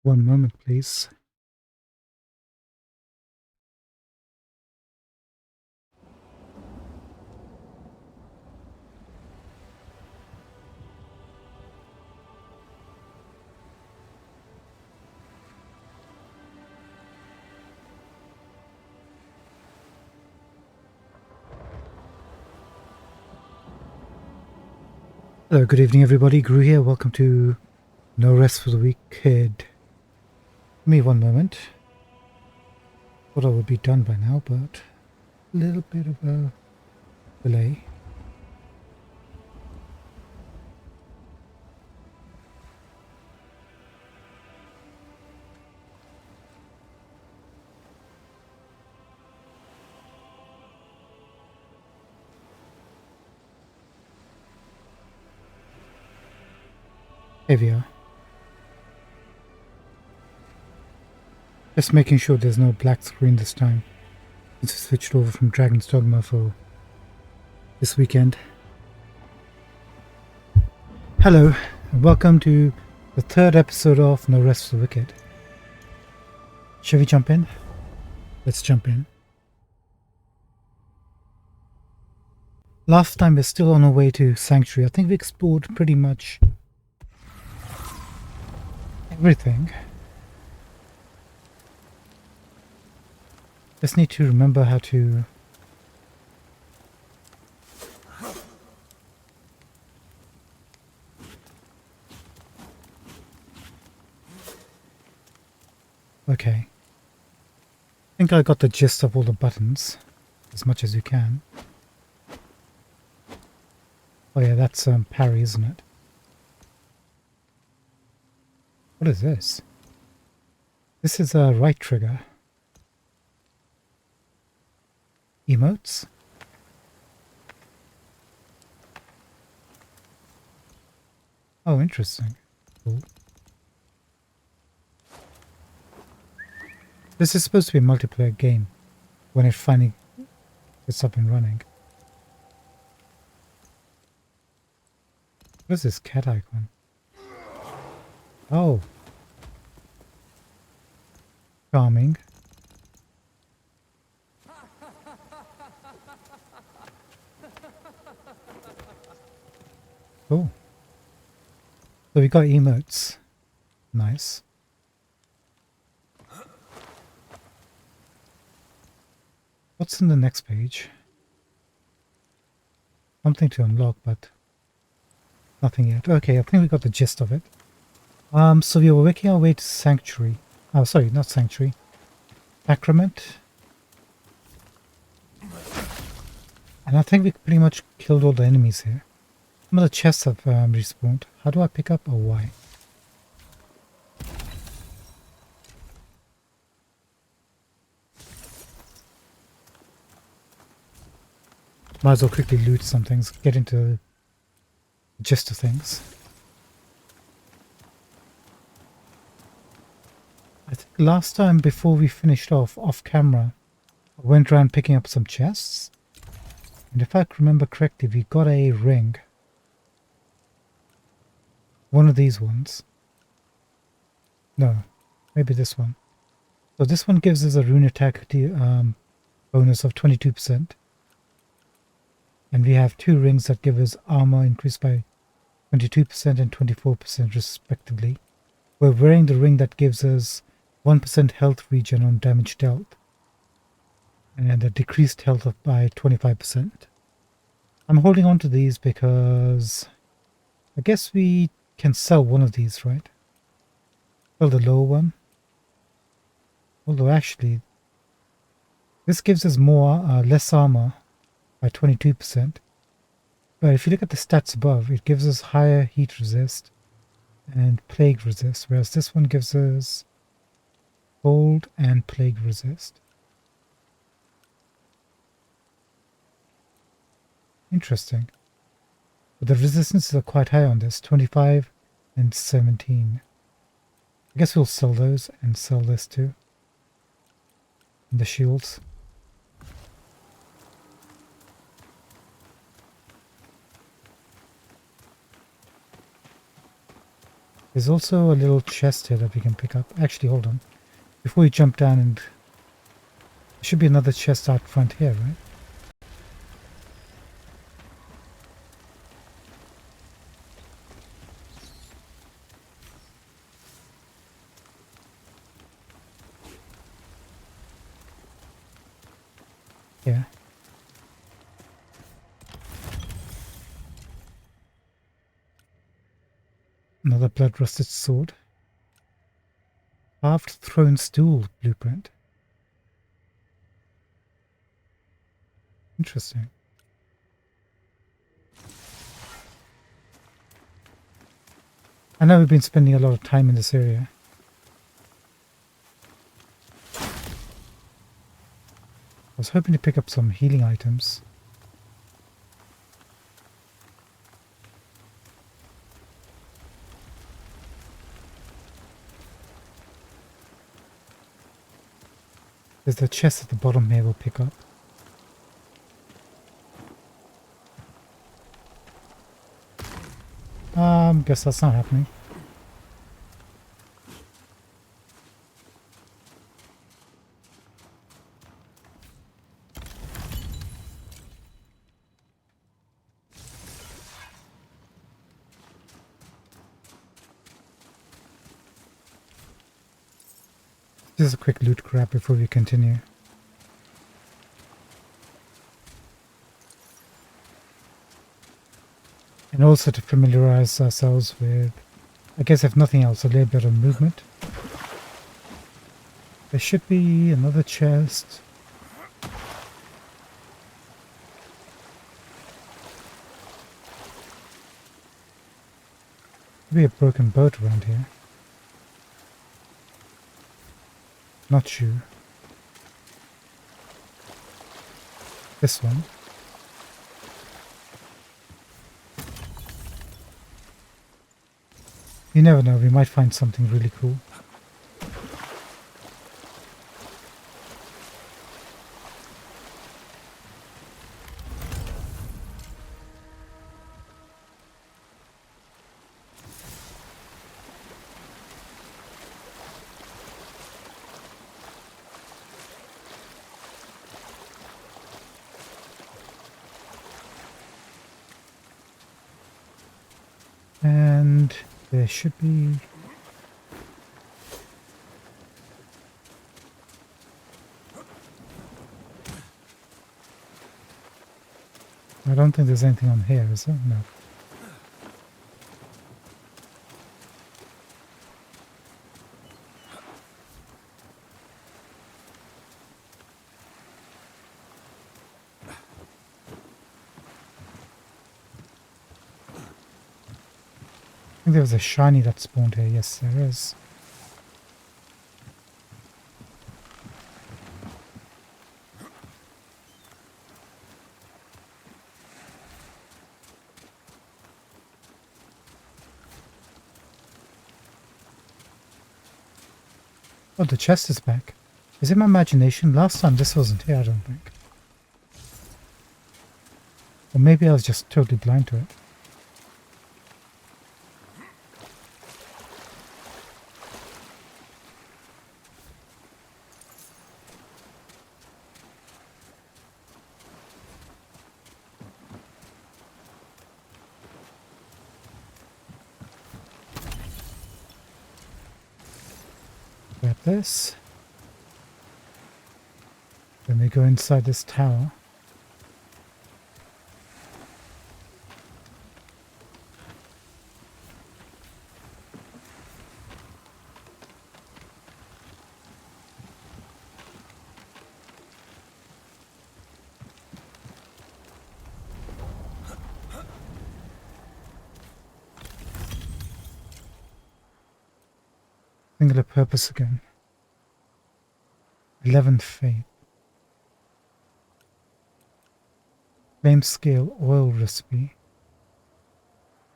One moment, please. Hello, good evening, everybody. Gru here. Welcome to No Rest for the Wicked. Give me one moment. Thought I would be done by now, but a little bit of a delay. Here we are. Just making sure there's no black screen this time. Since I switched over from Dragon's Dogma for this weekend. Hello, and welcome to the third episode of No Rest for the Wicked. Shall we jump in? Let's jump in. Last time we're still on our way to Sanctuary. I think we explored pretty much everything. Just need to remember how to okay. I think I got the gist of all the buttons as much as you can. Oh yeah, that's parry, isn't it? What is this? This is a right trigger. Emotes? Oh, interesting. Cool. This is supposed to be a multiplayer game when it finally gets up and running. What is this cat icon? Oh. Charming. Cool. So we got emotes. Nice. What's in the next page? Something to unlock, but nothing yet. Okay, I think we got the gist of it. So we were working our way to Sanctuary. Oh, sorry, not Sanctuary. Sacrament. And I think we pretty much killed all the enemies here. Some of the chests have respawned. How do I pick up a Y? Might as well quickly loot some things, get into the gist of things. I think last time before we finished off camera, I went around picking up some chests. And if I remember correctly, we got a ring. One of these ones. No, maybe this one. So this one gives us a rune attack bonus of 22%. And we have two rings that give us armor increased by 22% and 24% respectively. We're wearing the ring that gives us 1% health regen on damage dealt. And a decreased health by 25%. I'm holding on to these because I guess we can sell one of these, right? Sell the lower one. Although actually, this gives us less armor by 22%. But if you look at the stats above, it gives us higher heat resist and plague resist, whereas this one gives us cold and plague resist. Interesting. But the resistances are quite high on this, 25 and 17. I guess we'll sell those and sell this too. And the shields. There's also a little chest here that we can pick up. Actually, hold on. Before we jump down, and there should be another chest out front here, right? Yeah. Another blood-rusted sword. Carved throne stool blueprint. Interesting. I know we've been spending a lot of time in this area. I was hoping to pick up some healing items. There's the chest at the bottom here we'll pick up. Guess that's not happening. Just a quick loot grab before we continue. And also to familiarize ourselves with, I guess if nothing else, a little bit of movement. There should be another chest. Maybe a broken boat around here. Not sure. This one. You never know, we might find something really cool. And there should be... I don't think there's anything on here, is there? No. I think there was a shiny that spawned here. Yes, there is. Oh, the chest is back. Is it my imagination? Last time this wasn't here, I don't think. Or maybe I was just totally blind to it. Grab this. Then we go inside this tower. Singular purpose again. 11th Faith. Flame scale oil recipe.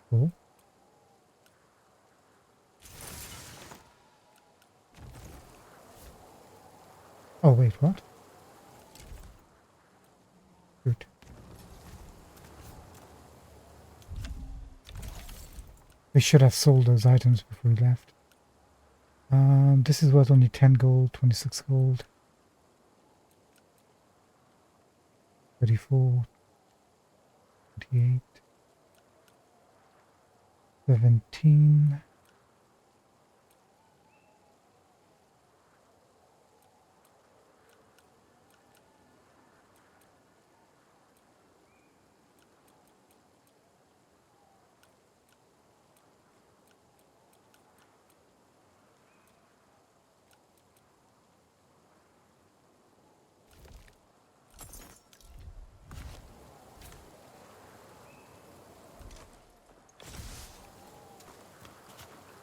Cool. Oh wait, what? Good. We should have sold those items before we left. This is worth only 10 gold, 26 gold, 34, 28, 17.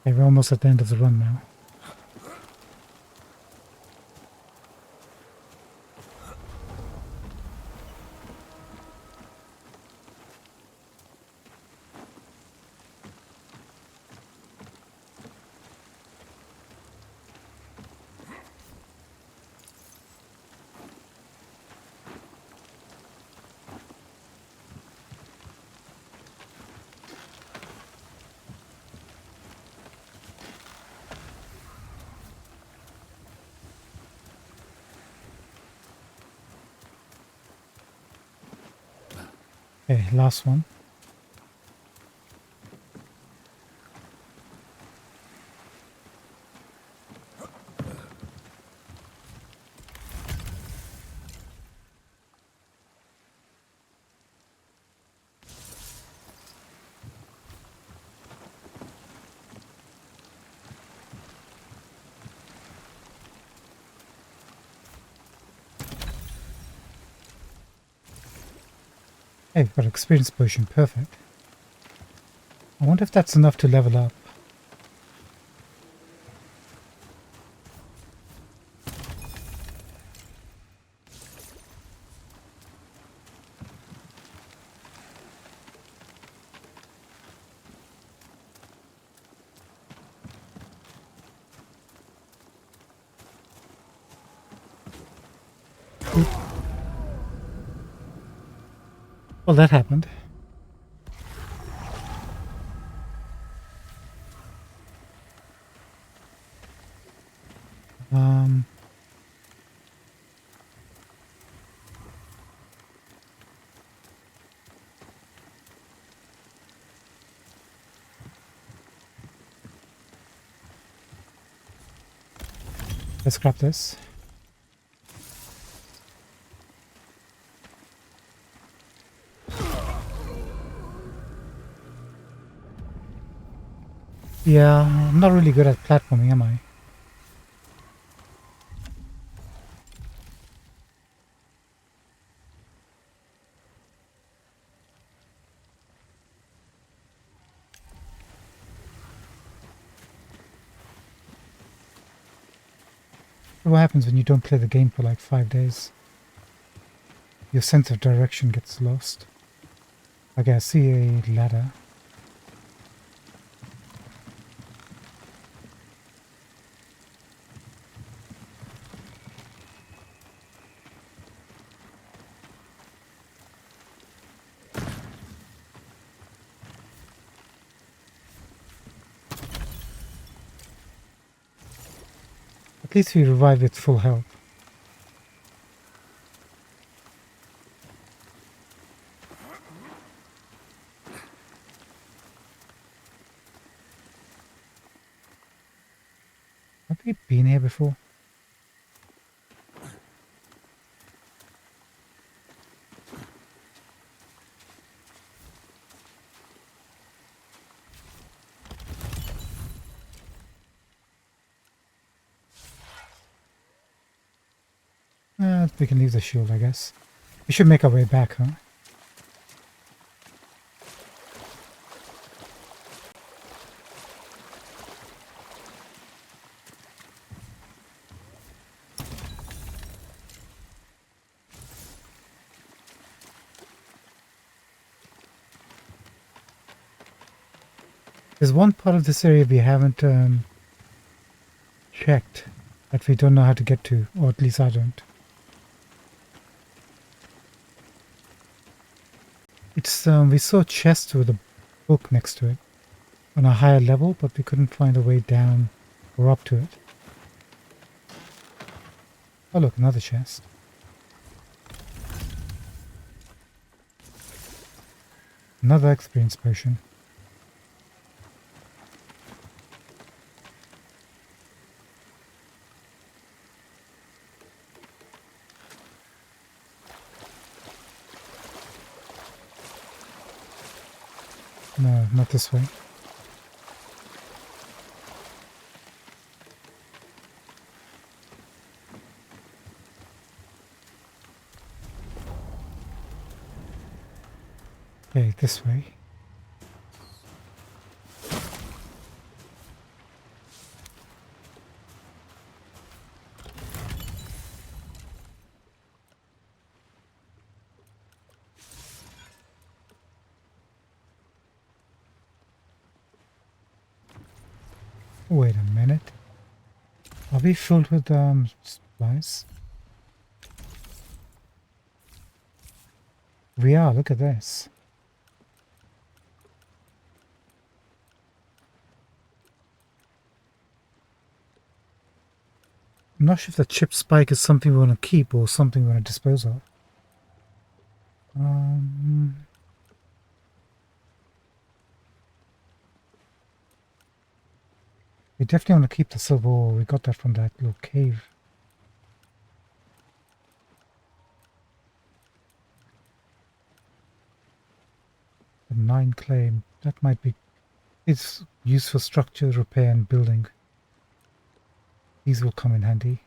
Okay, we're almost at the end of the run now. Okay, last one. Hey, we've got experience potion, perfect. I wonder if that's enough to level up. Well, that happened. Um, let's grab this. Yeah, I'm not really good at platforming, am I? What happens when you don't play the game for like 5 days? Your sense of direction gets lost. Okay, I see a ladder. At least we revive with full health. Have we been here before? We can leave the shield, I guess. We should make our way back, huh? There's one part of this area we haven't checked that we don't know how to get to, or at least I don't. It's we saw a chest with a book next to it. on a higher level, but we couldn't find a way down or up to it. Oh look, another chest. Another experience potion. No, not this way. Okay, this way. Wait a minute. Are we filled with supplies? We are, look at this. I'm not sure if the chip spike is something we want to keep or something we want to dispose of. We definitely want to keep the silver ore. We got that from that little cave. The 9 claim. That might be... It's used for structure, repair and building. These will come in handy.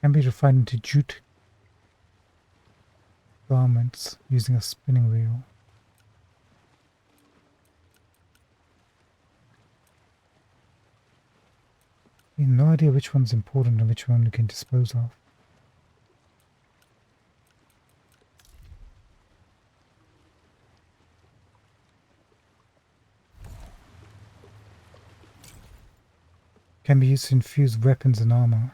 Can be refined into jute garments using a spinning wheel. I have no idea which one's important and which one we can dispose of. Can be used to infuse weapons and armor.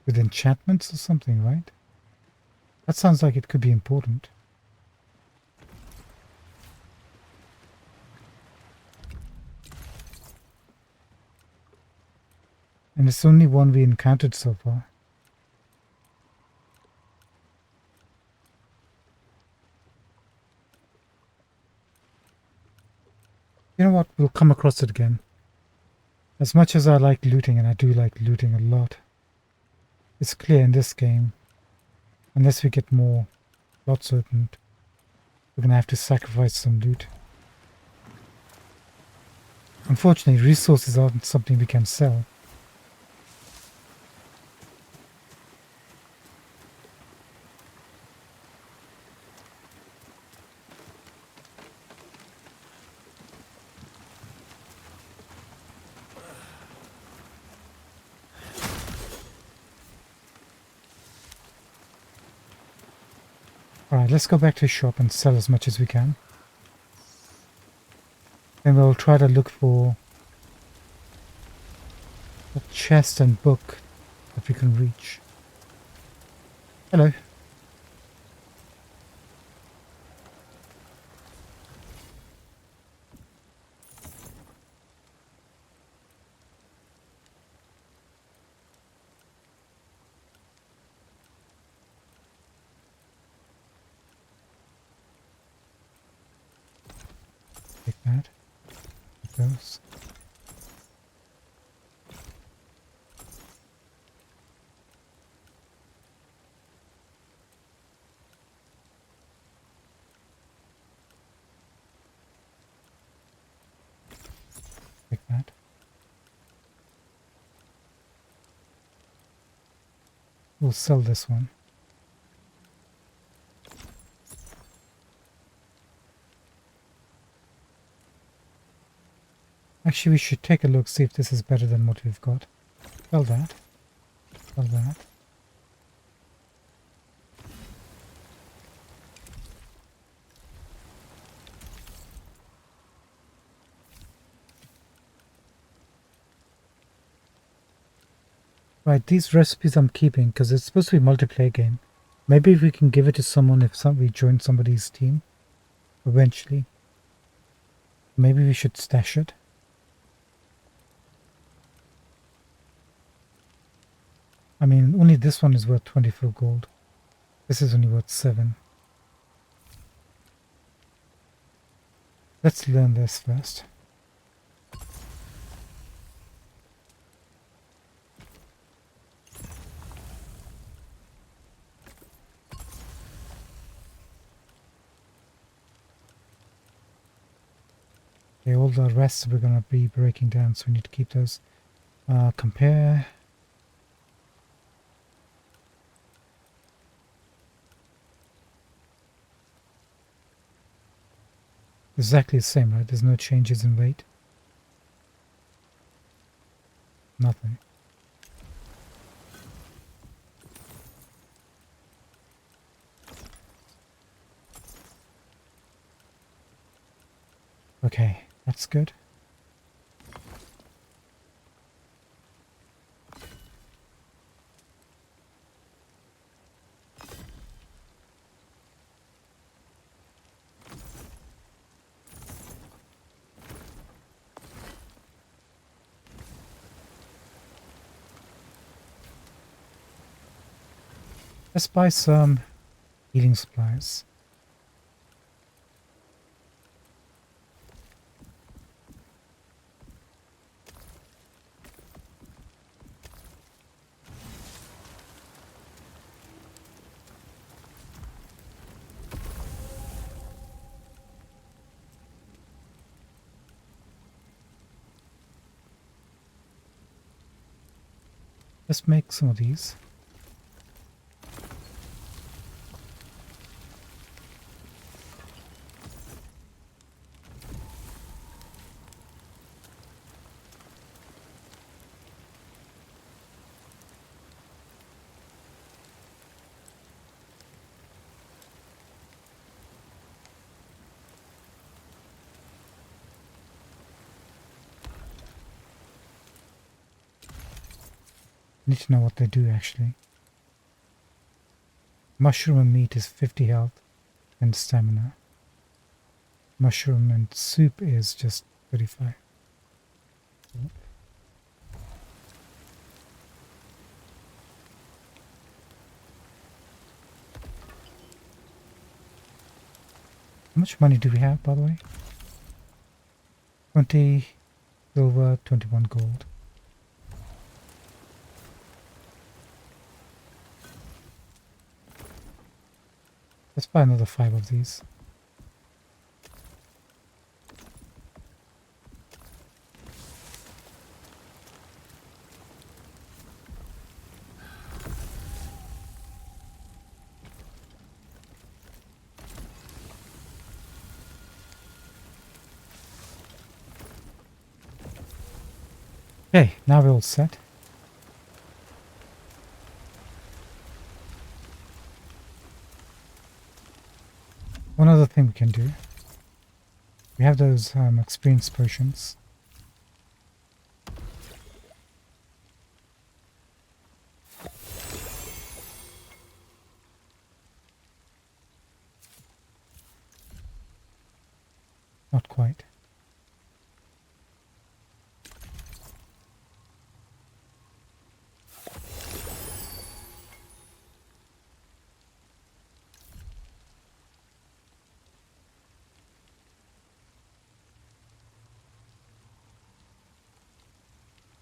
With enchantments or something, right? That sounds like it could be important. And it's only one we encountered so far. You know what? We'll come across it again. As much as I like looting, and I do like looting a lot, it's clear in this game, unless we get more plots opened, we're going to have to sacrifice some loot. Unfortunately, resources aren't something we can sell. Alright, let's go back to the shop and sell as much as we can. Then we'll try to look for a chest and book that we can reach. Hello. Take that. Take those. Take that. We'll sell this one. Actually, we should take a look, see if this is better than what we've got. Sell that. Sell that. Right, these recipes I'm keeping because it's supposed to be a multiplayer game. Maybe if we can give it to someone if we join somebody's team eventually. Maybe we should stash it. I mean, only this one is worth 24 gold. This is only worth 7. Let's learn this first. Okay, all the rest we're going to be breaking down, so we need to keep those. Compare. Exactly the same, right? There's no changes in weight. Nothing. Okay, that's good. Let's buy some healing supplies. Let's make some of these. Need to know what they do actually. Mushroom and meat is 50 health and stamina. Mushroom and soup is just 35. How much money do we have, by the way? 20 silver, 21 gold. Let's buy another 5 of these. Okay, now we're all set. One other thing we can do. We have those experience potions. Not quite.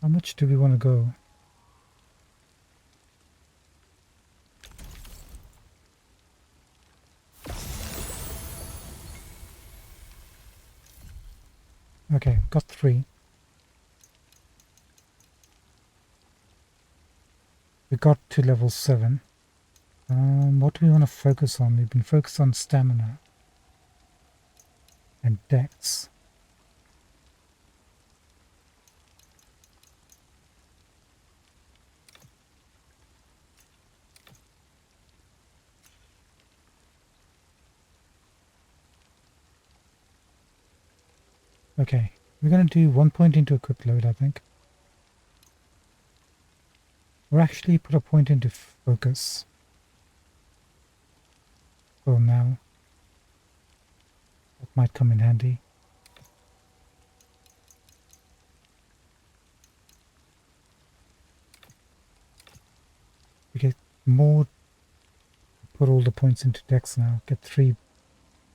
How much do we want to go? Okay, got 3. We got to level 7. What do we want to focus on? We've been focused on stamina and dex. Okay, we're going to do 1 point into a quick load, I think. Or actually put a point into focus. Oh, now. That might come in handy. We get more. Put all the points into Dex now. Get 3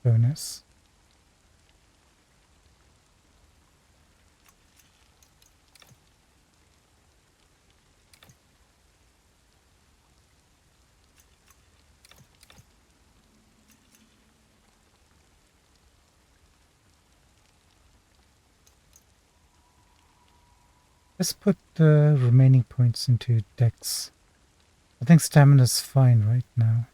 bonus. Let's put the remaining points into Dex. I think stamina's fine right now.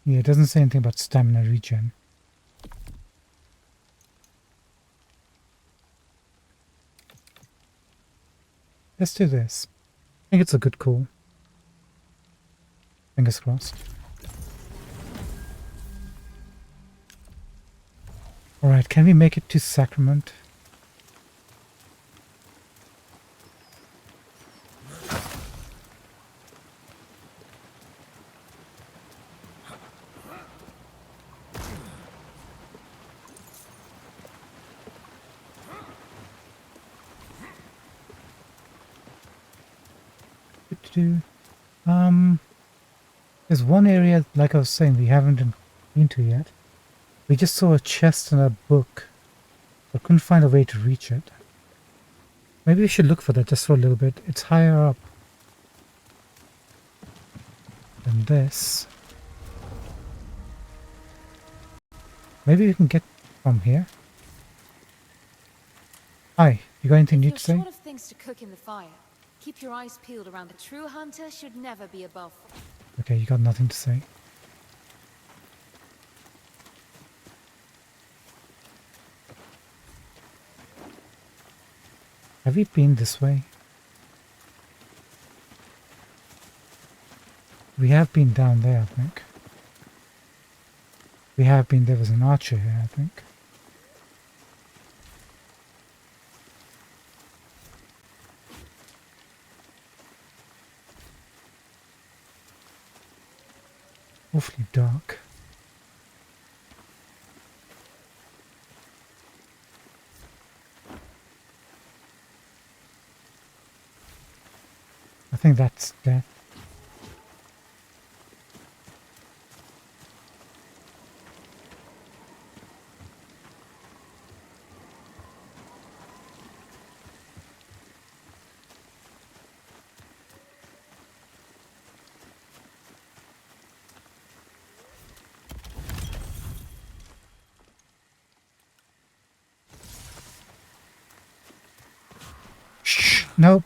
Yeah, it doesn't say anything about stamina regen. Let's do this. I think it's a good call. Fingers crossed. Alright, can we make it to Sacrament? There's one area, like I was saying, we haven't been to yet. We just saw a chest and a book, but couldn't find a way to reach it. Maybe we should look for that just for a little bit. It's higher up than this. Maybe we can get from here. Hi, you got anything new to say? Short of things to cook in the fire. Keep your eyes peeled around. The true hunter should never be above. Okay, you got nothing to say. Have we been this way? We have been down there, I think. We have been, there was an archer here, I think. Awfully dark. I think that's death. Shh, nope.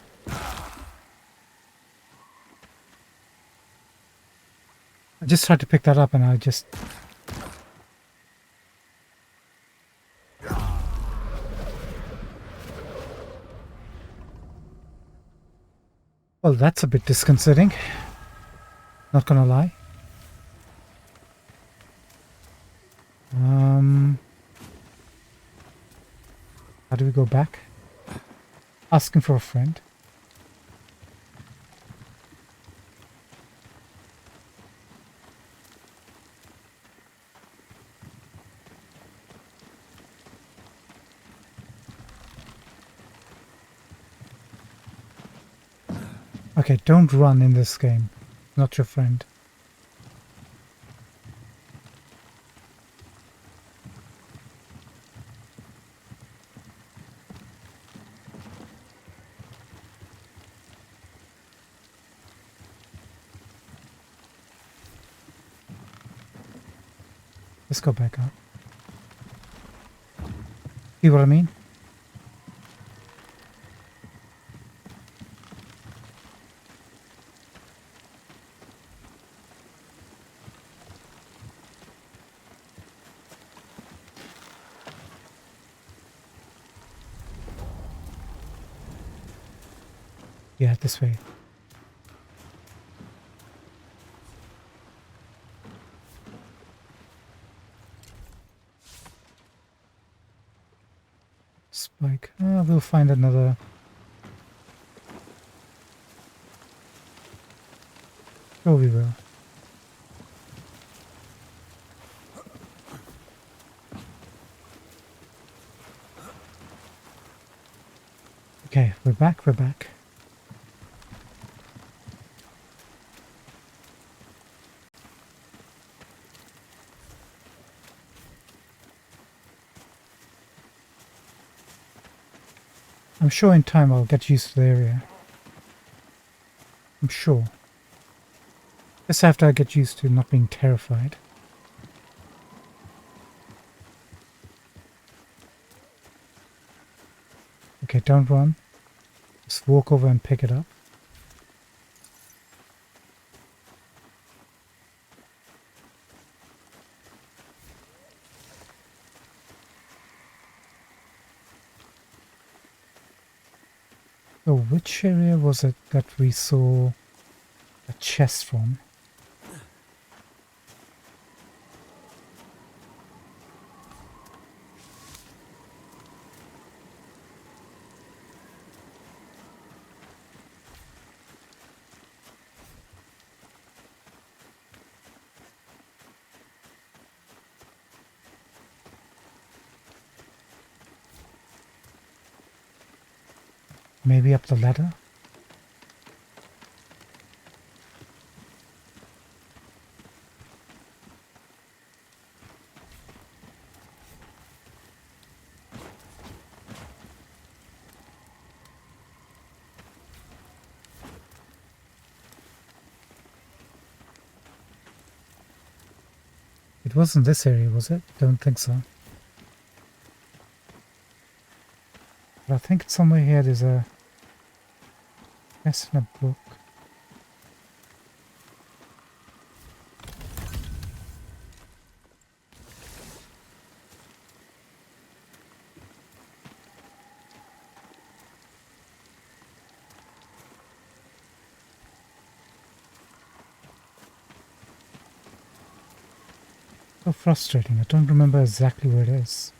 I just tried to pick that up and I just... Well, that's a bit disconcerting. Not gonna lie. How do we go back? Asking for a friend. Okay, don't run in this game. Not your friend. Let's go back up. See what I mean? Yeah, this way. spike. We'll find another. Sure we will. Okay, we're back, we're back. I'm sure in time I'll get used to the area. I'm sure. Just after I get used to not being terrified. Okay, don't run. Just walk over and pick it up. So which area was it that we saw a chest from? Maybe up the ladder? It wasn't this area, was it? Don't think so. But I think somewhere here there's a chest and a book. So frustrating. I don't remember exactly where it is.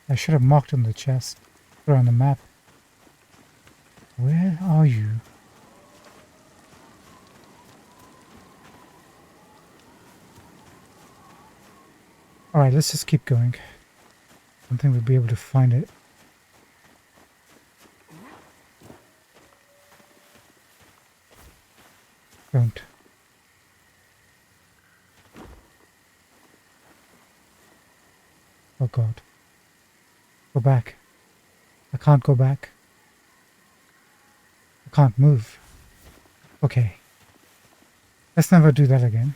I should have marked on the chest or on the map. Where are you? Alright, let's just keep going. I don't think we'll be able to find it. Don't. Oh god. Go back. I can't go back. I can't move. Okay. Let's never do that again.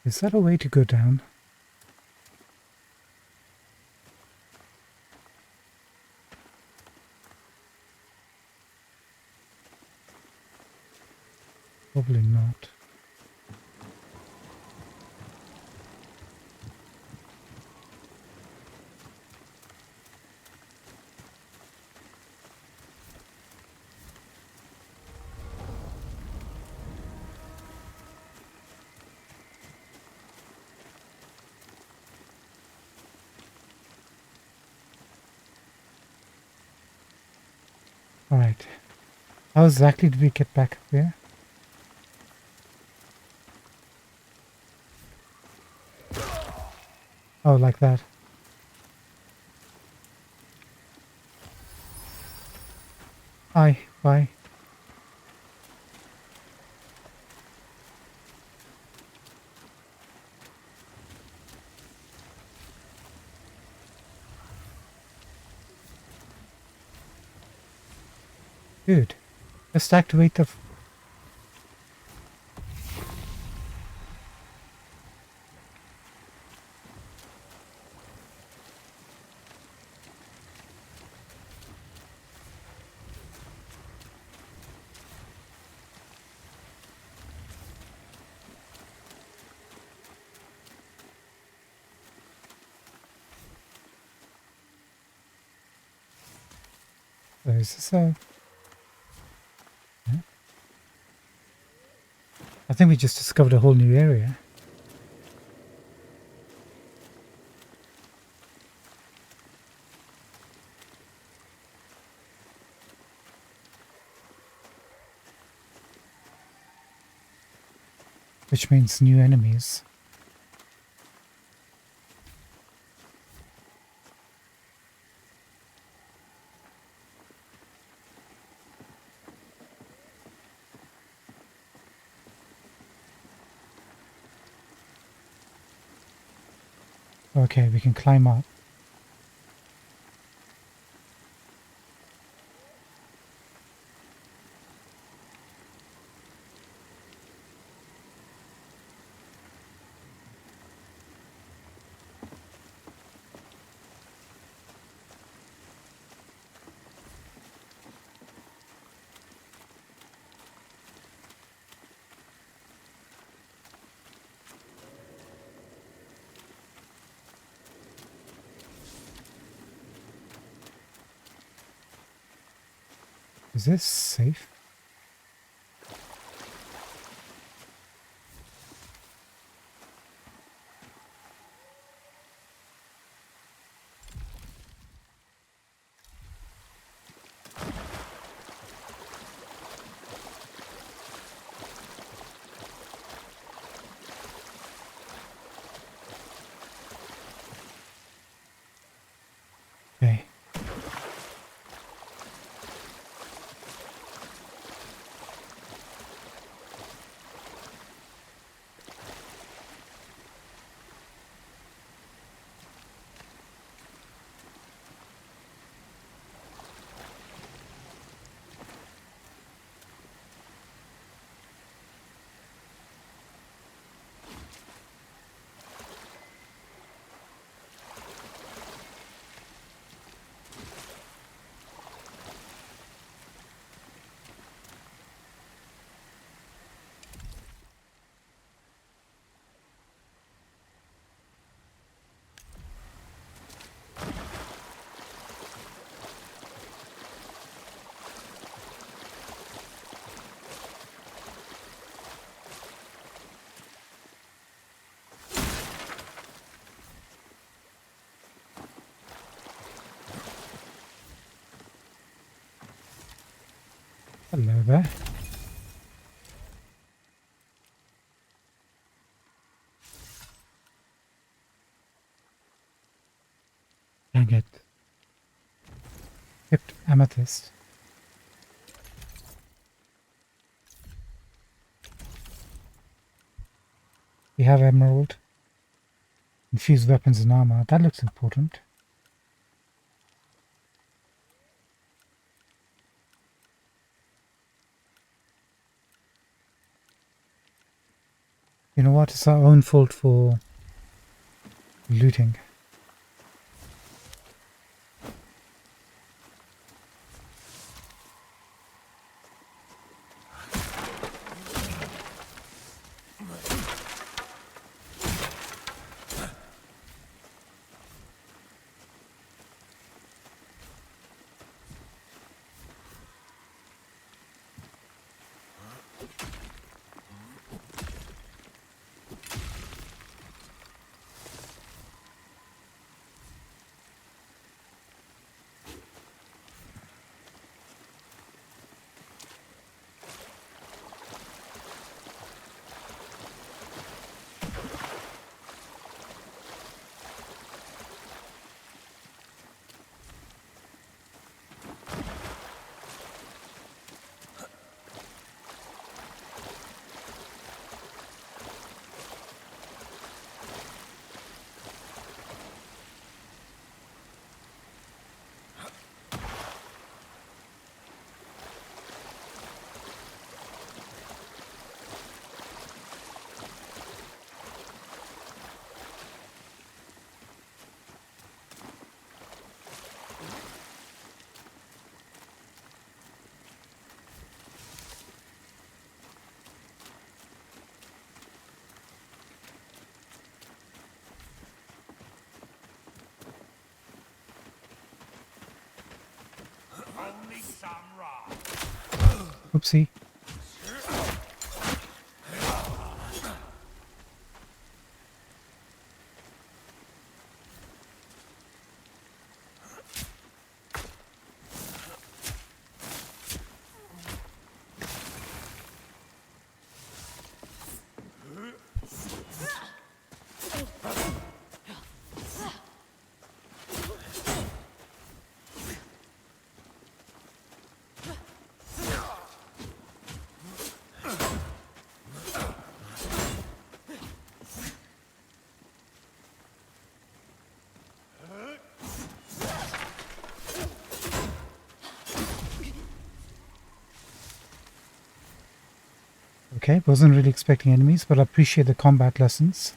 Is that a way to go down? Probably not. Alright. How exactly did we get back up there? Oh, like that. Hi, bye. Dude, just activate the... So is this a... Yeah. I think we just discovered a whole new area. Which means new enemies. Okay, we can climb up. Is this safe? Okay. Hello there. Dang it. Pipped amethyst. We have emerald. Infused weapons and armor. That looks important. You know what? It's our own fault for looting. Oopsie. Okay, wasn't really expecting enemies, but I appreciate the combat lessons.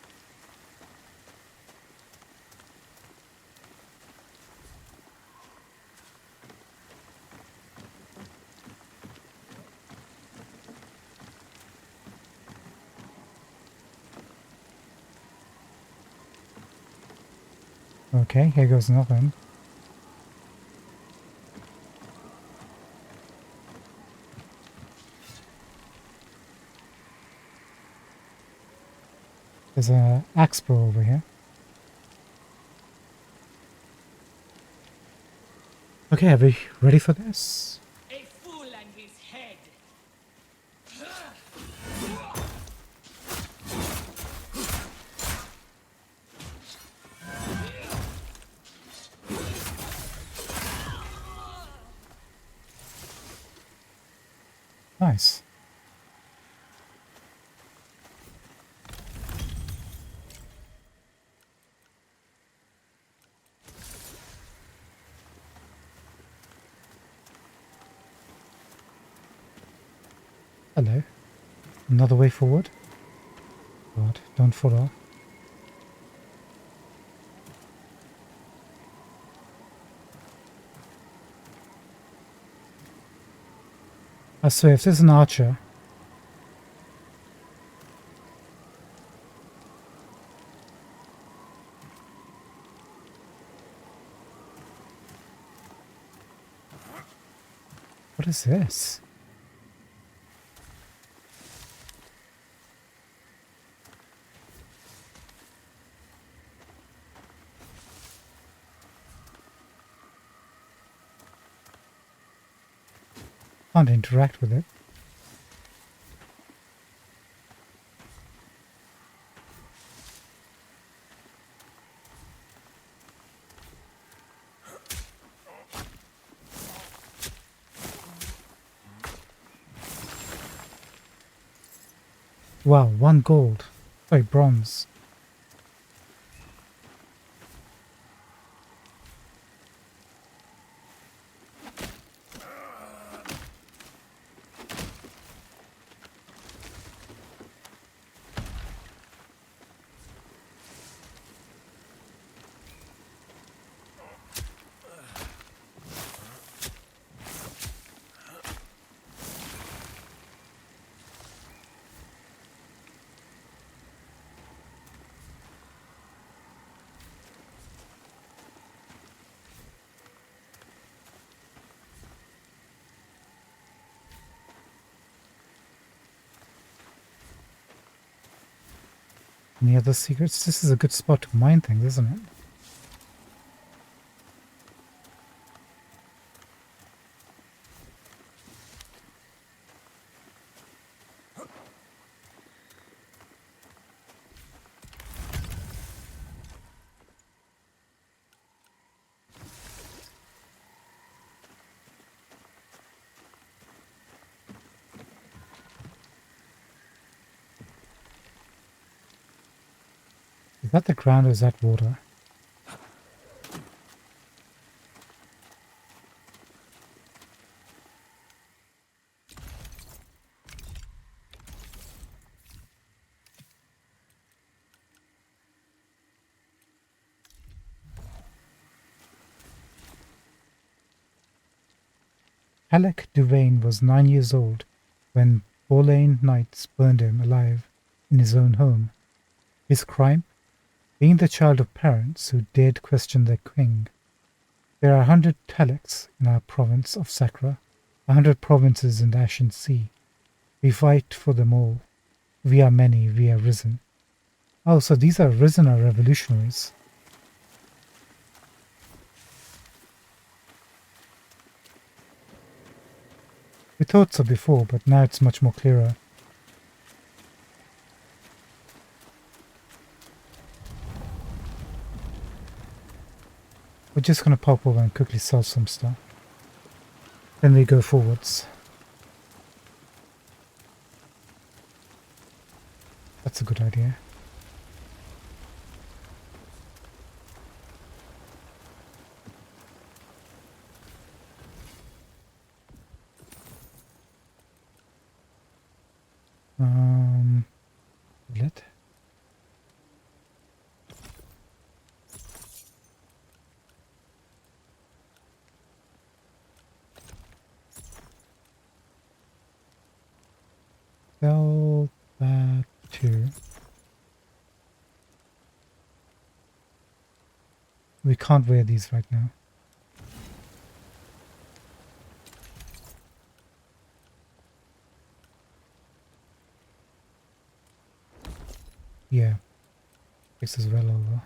Okay, here goes another one. There's a axe bow over here. Okay, are we ready for this? A fool and his head. Nice. Hello. Another way forward. God, don't fall off. I swear, if there's an archer... What is this? Can't interact with it. Wow, 1 gold. Sorry, bronze. Any other secrets? This is a good spot to mine things, isn't it? Is that the ground or is that water? Halleck Duvain was 9 years old when Boleyn knights burned him alive in his own home. His crime? Being the child of parents who dared question their king. There are 100 Hallecks in our province of Sakra, 100 provinces in the Ashen Sea. We fight for them all. We are many, we are risen. Oh, so these are risen are revolutionaries. We thought so before, but now it's much more clearer. We're just going to pop over and quickly sell some stuff. Then we go forwards. That's a good idea. Let. Sell that too. We can't wear these right now. Yeah. Takes us well over.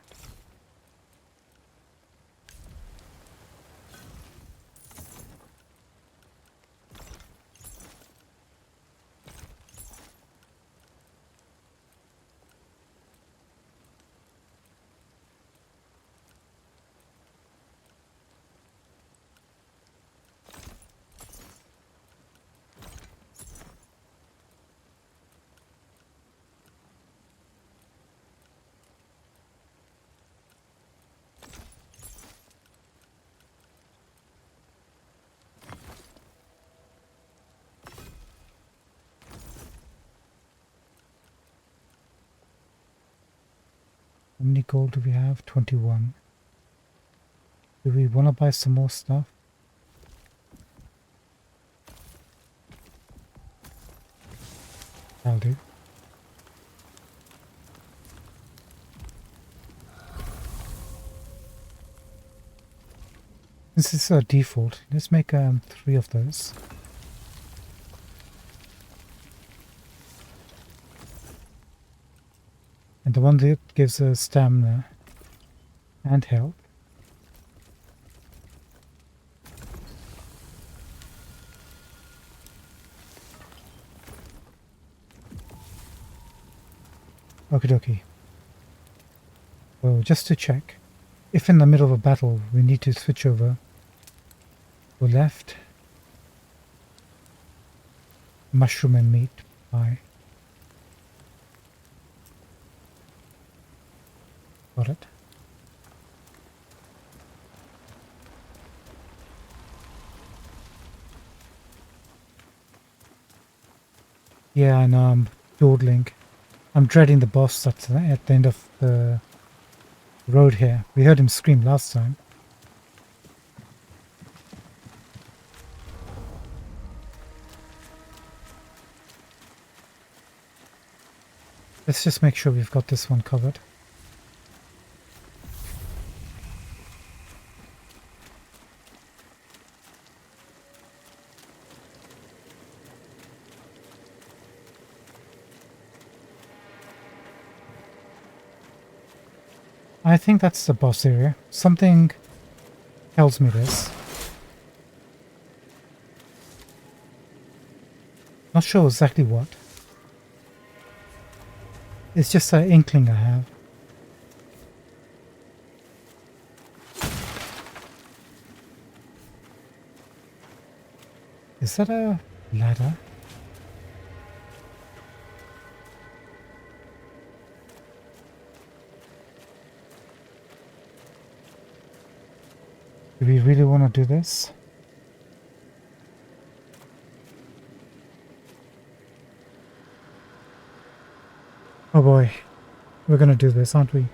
How many gold do we have? 21. Do we want to buy some more stuff? I'll do. This is a default. Let's make 3 of those. And the one that gives us stamina and health. Okie dokie. Well, just to check, if in the middle of a battle we need to switch over to left, mushroom and meat, buy. Got it. Yeah, I know, I'm dawdling. I'm dreading the boss that's at the end of the road here. We heard him scream last time. Let's just make sure we've got this one covered. I think that's the boss area. Something tells me this. Not sure exactly what. It's just an inkling I have. Is that a ladder? Do we really want to do this? Oh boy, we're gonna do this, aren't we?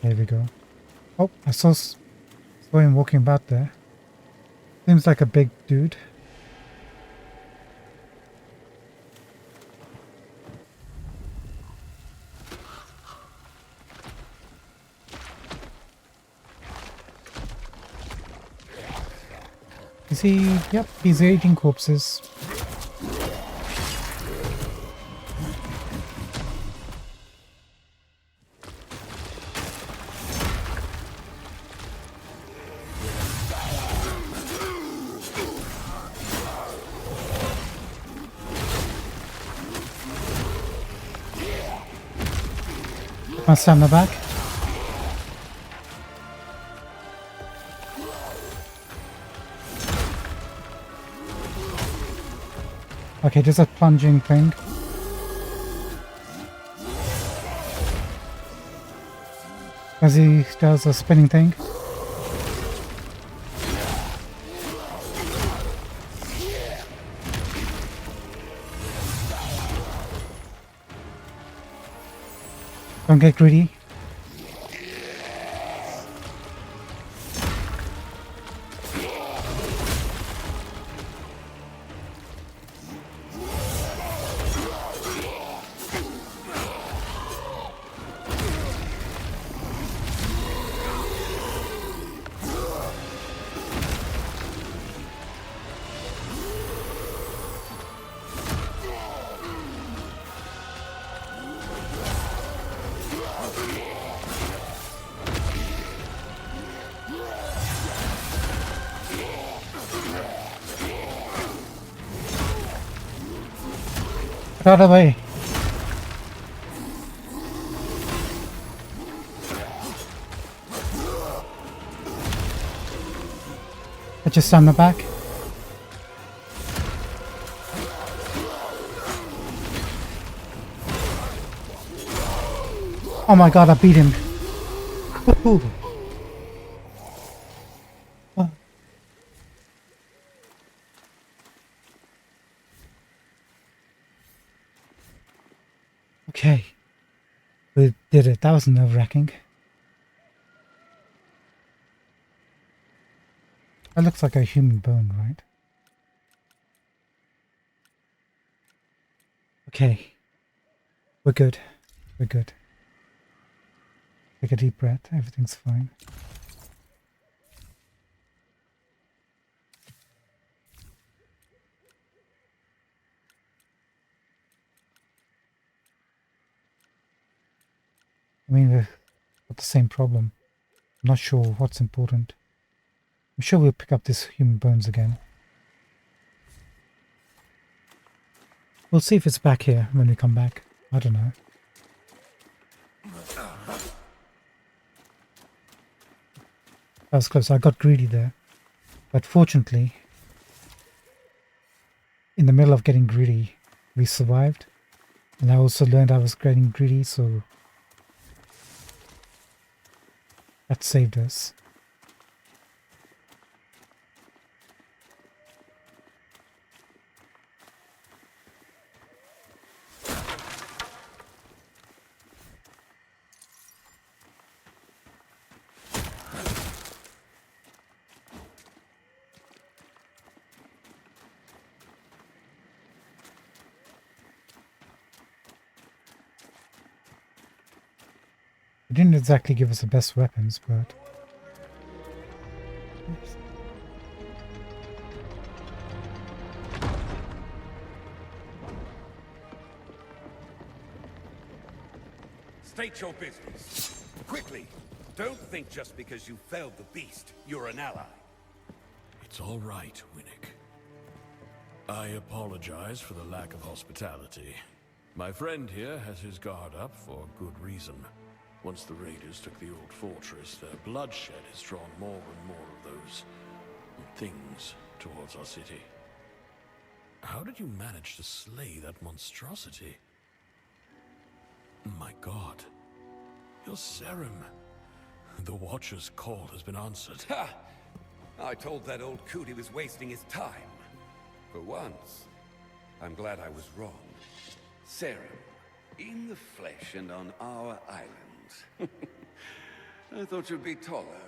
There we go. Oh, I saw him walking about there. Seems like a big dude. Is he? Yep, he's eating corpses. My stamina back. Okay, there's a plunging thing. As he does a spinning thing. Don't get greedy. Get out of the way. Let's just stand the back. Oh my god, I beat him. Woohoo. Oh. Okay. We did it. That was nerve-wracking. That looks like a human bone, right? Okay. We're good. We're good. Take a deep breath. Everything's fine. I mean, we've got the same problem. I'm not sure what's important. I'm sure we'll pick up this human bones again. We'll see if it's back here when we come back. I don't know. That was close. I got greedy there. But fortunately, in the middle of getting greedy, we survived. And I also learned I was getting greedy, so that saved us. It didn't exactly give us the best weapons, but... State your business. Quickly. Don't think just because you felled the beast, you're an ally. It's all right, Winnick. I apologize for the lack of hospitality. My friend here has his guard up for good reason. Once the raiders took the old fortress, their bloodshed has drawn more and more of those things towards our city. How did you manage to slay that monstrosity? My god. You're Serim. The Watcher's call has been answered. Ha! I told that old coot he was wasting his time. For once, I'm glad I was wrong. Serim, in the flesh and on our island. I thought you'd be taller.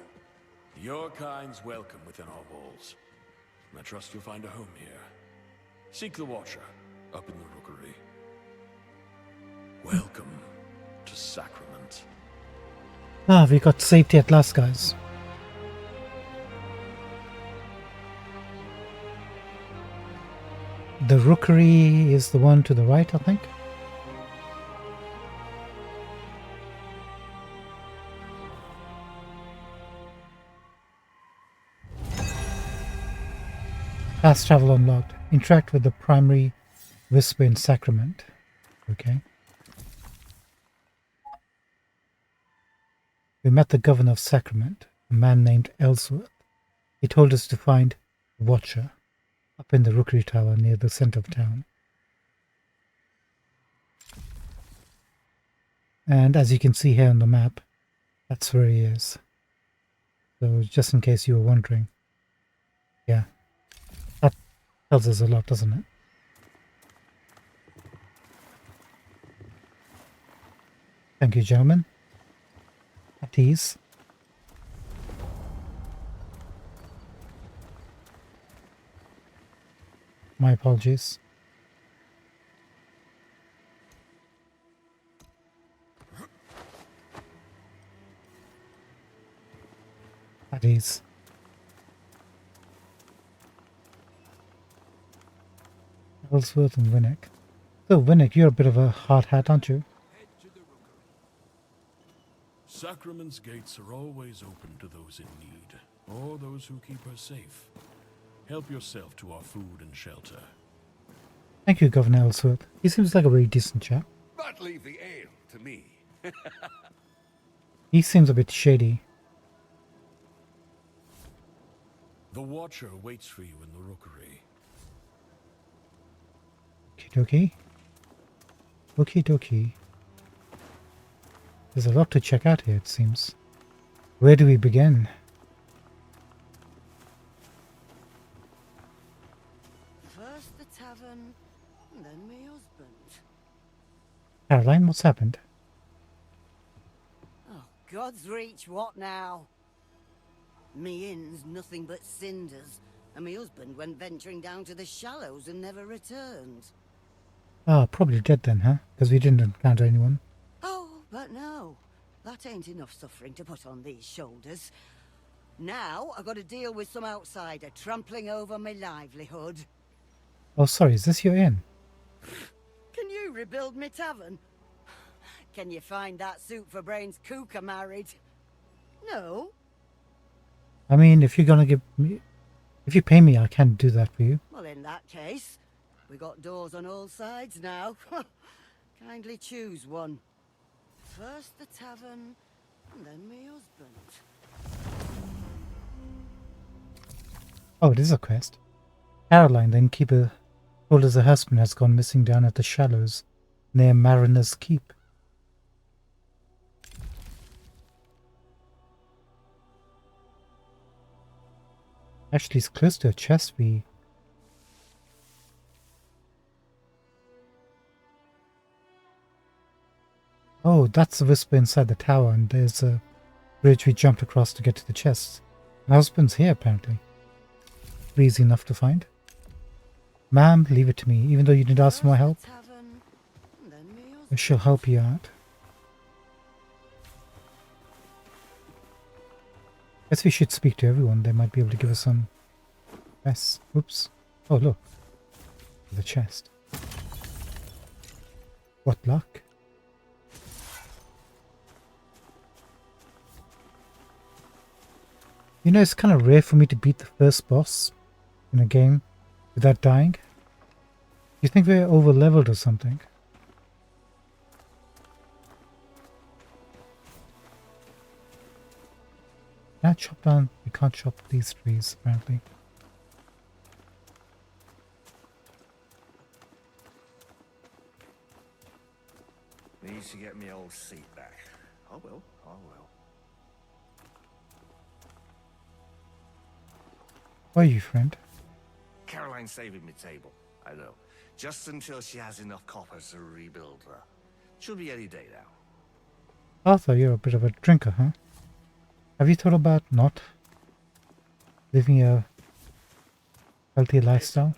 Your kind's welcome within our walls. I trust you'll find a home here. Seek the Watcher, up in the rookery. Welcome to Sacrament. Ah, we got safety at last, guys. The rookery is the one to the right, I think. Fast travel unlocked. Interact with the primary whisper in Sacrament. Okay. We met the governor of Sacrament, a man named Ellsworth. He told us to find the Watcher up in the Rookery Tower near the center of town. And as you can see here on the map, that's where he is. So just in case you were wondering. Yeah. That tells us a lot, doesn't it? Thank you, gentlemen. At ease. My apologies. At ease. Ellsworth and Winnick. So, Winnick, you're a bit of a hard hat, aren't you? Sacrament's gates are always open to those in need, or those who keep her safe. Help yourself to our food and shelter. Thank you, Governor Ellsworth. He seems like a very decent chap. But leave the ale to me. He seems a bit shady. The Watcher waits for you in the Rookery. Okie dokie. Okie dokie. There's a lot to check out here, it seems. Where do we begin? First the tavern, then me husband. Caroline, what's happened? Oh, God's reach, what now? Me inn's nothing but cinders, and me husband went venturing down to the shallows and never returned. Ah, probably dead then, huh? Because we didn't encounter anyone. Oh, but no, that ain't enough suffering to put on these shoulders. Now I got to deal with some outsider trampling over my livelihood. Oh, sorry, is this your inn? Can you rebuild me tavern? Can you find that suit for brains Cooker married? No? I mean, if you're gonna give me... If you pay me, I can do that for you. Well, in that case, we got doors on all sides now. Kindly choose one. First the tavern, and then me husband. Oh, it is a quest. Caroline, the innkeeper, told us her husband has gone missing down at the shallows near Mariner's Keep. Actually, it's close to a chest. Oh, that's the whisper inside the tower, and there's a bridge we jumped across to get to the chest. My husband's here, apparently. Easy enough to find. Ma'am, leave it to me, even though you didn't ask for my help. I shall help you out. Guess we should speak to everyone. They might be able to give us some... Yes. Oops. Oh, look. The chest. What luck. You know, it's kind of rare for me to beat the first boss in a game without dying. You think we're over leveled or something? Can I chop down? We can't chop these trees, apparently. Need to get me old seat back. I will. Why are you, friend? Caroline's saving me table. I know. Just until she has enough copper to rebuild her. She'll be any day now. Arthur, you're a bit of a drinker, huh? Have you thought about not living a healthy lifestyle?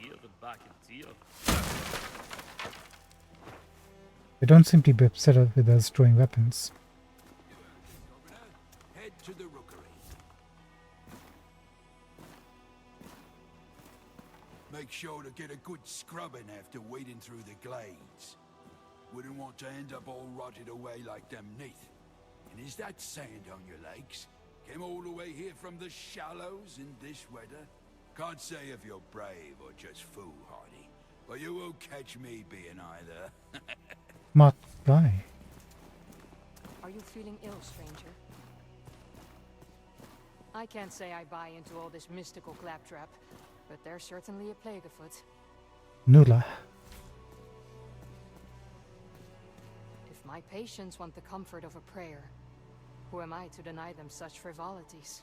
They don't seem to be upset with us throwing weapons. Head to the Rookery. Make sure to get a good scrubbing after wading through the glades. Wouldn't want to end up all rotted away like them Neath. And is that sand on your legs? Came all the way here from the shallows in this weather? Can't say if you're brave or just foolhardy, but you won't catch me being either. Smart guy. Are you feeling ill, stranger? I can't say I buy into all this mystical claptrap, but there's certainly a plague afoot. Nula. If my patients want the comfort of a prayer, who am I to deny them such frivolities?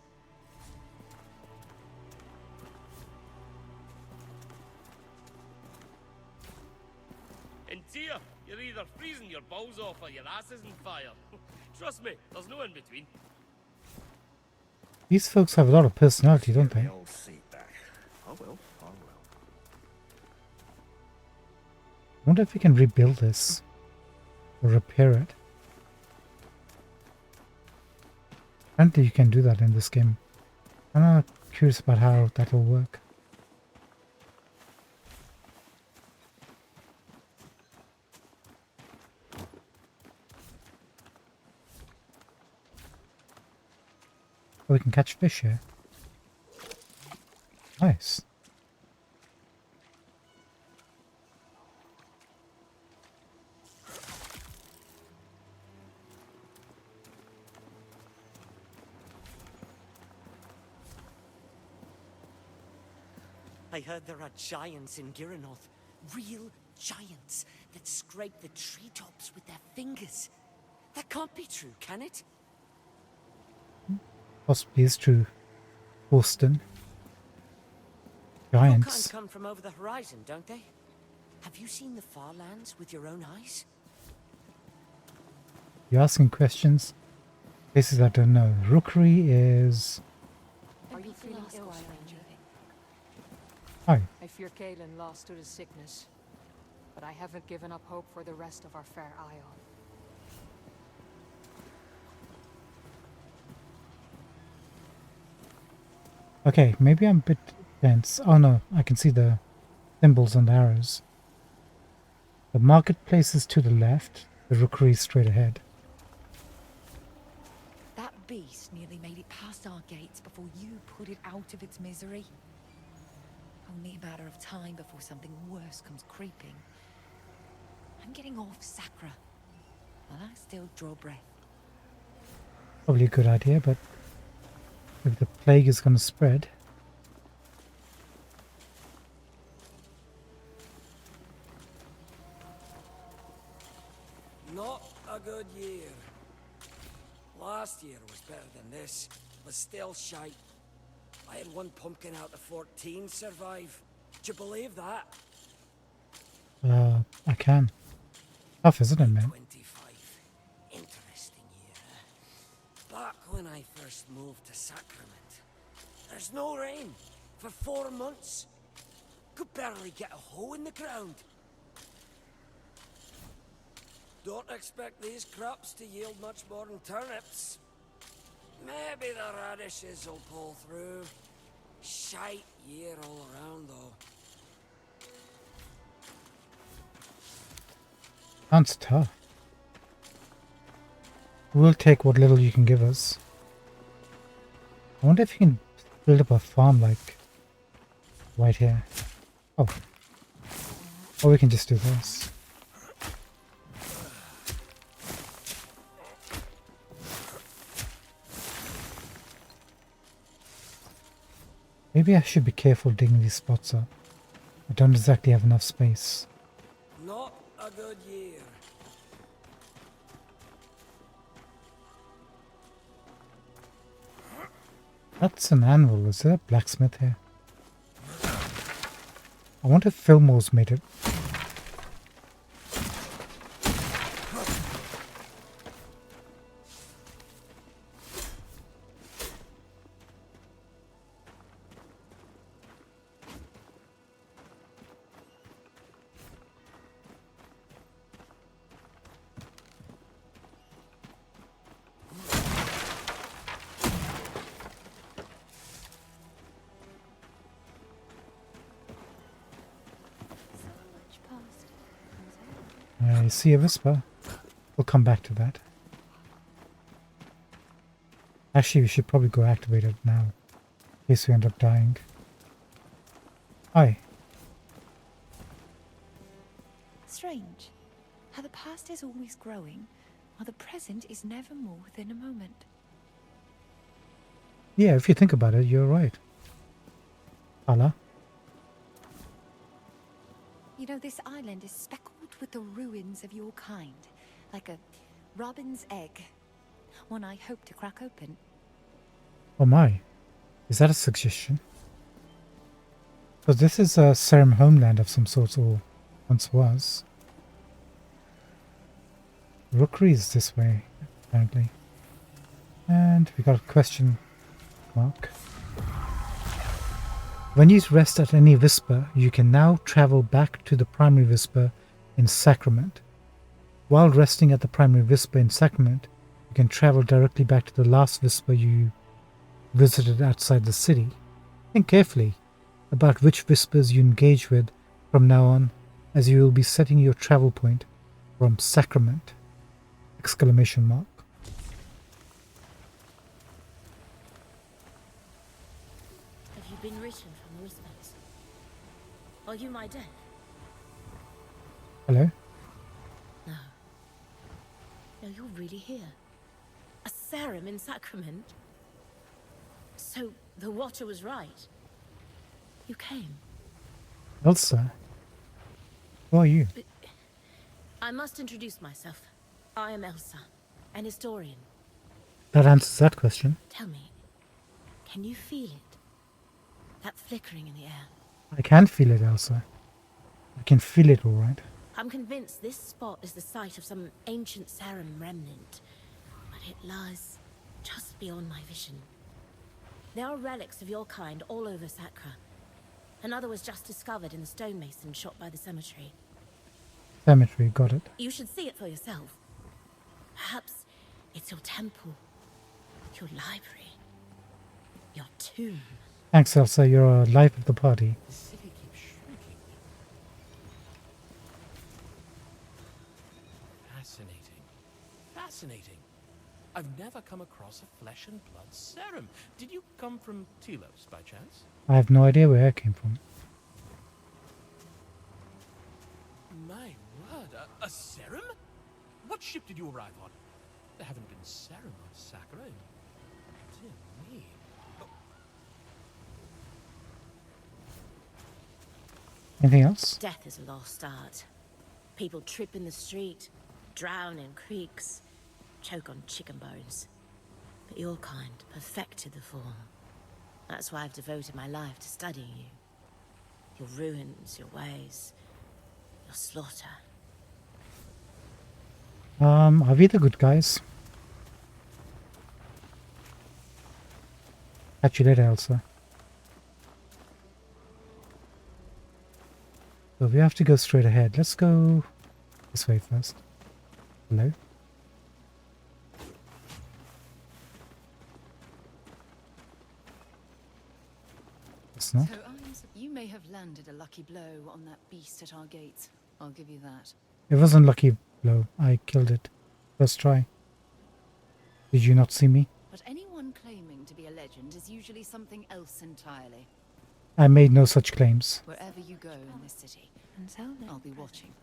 And dear, you're either freezing your balls off or your ass is on fire. Trust me, there's no in between. These folks have a lot of personality, don't they? The old seat back. Oh well, oh well. I wonder if we can rebuild this or repair it. Apparently you can do that in this game. I'm not curious about how that will work. Oh, we can catch fish here. Nice. I heard there are giants in Girinoth. Real giants that scrape the treetops with their fingers. That can't be true, can it? Possibly is true. Boston. Your kind Giants. come from over the horizon, don't they? Have you seen the far lands with your own eyes? You're asking questions. Places I don't know. Rookery is... Are you feeling ill, stranger? Hi. I fear Kalen lost to the sickness, but I haven't given up hope for the rest of our fair isle. Okay, maybe I'm a bit dense. Oh no, I can see the symbols and arrows. The marketplace is to the left. The rookery is straight ahead. That beast nearly made it past our gates before you put it out of its misery. Only a matter of time before something worse comes creeping. I'm getting off Sacra, while I still draw breath. Probably a good idea, but if the plague is going to spread... Not a good year. Last year was better than this, but still shite. I had one pumpkin out of 14 survive. Do you believe that? I can. Tough, isn't it, man? 25. Interesting year. Back when I first moved to Sacrament. There's no rain for 4 months. Could barely get a hole in the ground. Don't expect these crops to yield much more than turnips. Maybe the radishes will pull through. Shite year all around, though. Sounds tough. We'll take what little you can give us. I wonder if you can build up a farm like right here. Oh. Or we can just do this. Maybe I should be careful digging these spots up. I don't exactly have enough space. Not a good year. That's an anvil. Is there a blacksmith here? I wonder if Fillmore's made it. I see a whisper. We'll come back to that. Actually, we should probably go activate it now, in case we end up dying. Hi. Strange. How the past is always growing, while the present is never more than a moment. Yeah, if you think about it, you're right. Allah. You know, this island is speckled with the ruins of your kind, like a robin's egg. One I hope to crack open. Oh my. Is that a suggestion? So this is a Serum homeland of some sort, or once was. Rookery is this way, apparently. And we got a question mark. When you rest at any Whisper, you can now travel back to the primary Whisper in Sacrament. While resting at the primary Whisper in Sacrament, you can travel directly back to the last Whisper you visited outside the city. Think carefully about which Whispers you engage with from now on, as you will be setting your travel point from Sacrament! Exclamation mark. Have you been written from the Whispers? Are you my death? Hello? No. No, you're really here. A serum in Sacrament? So, the Watcher was right. You came. Elsa? Who are you? I must introduce myself. I am Elsa, an historian. That answers that question. Tell me, can you feel it? That flickering in the air? I can feel it, Elsa. I can feel it alright. I'm convinced this spot is the site of some ancient serum remnant, but it lies just beyond my vision. There are relics of your kind all over Sacra. Another was just discovered in the stonemason shot by the cemetery. Cemetery, got it. You should see it for yourself. Perhaps it's your temple, your library, your tomb. Thanks, Elsa. You're a life of the party. The city keeps shrinking. Fascinating. Fascinating. I've never come across a flesh and blood serum. Did you come from Telos by chance? I have no idea where I came from. My word, a serum? What ship did you arrive on? There haven't been serum on Sacra in... Dear me. Oh. Anything else? Death is a lost art. People trip in the street, drown in creeks, choke on chicken bones. But your kind perfected the form. That's why I've devoted my life to studying you. Your ruins, your ways, your slaughter. Are we the good guys? Catch you later, Elsa. So we have to go straight ahead. Let's go this way first. Hello? It's not. So, you may have landed a lucky blow on that beast at our gates. I'll give you that. It wasn't lucky blow. I killed it. First try. Did you not see me? But anyone claiming to be a legend is usually something else entirely. I made no such claims. Wherever you go in this city, until then, I'll be watching.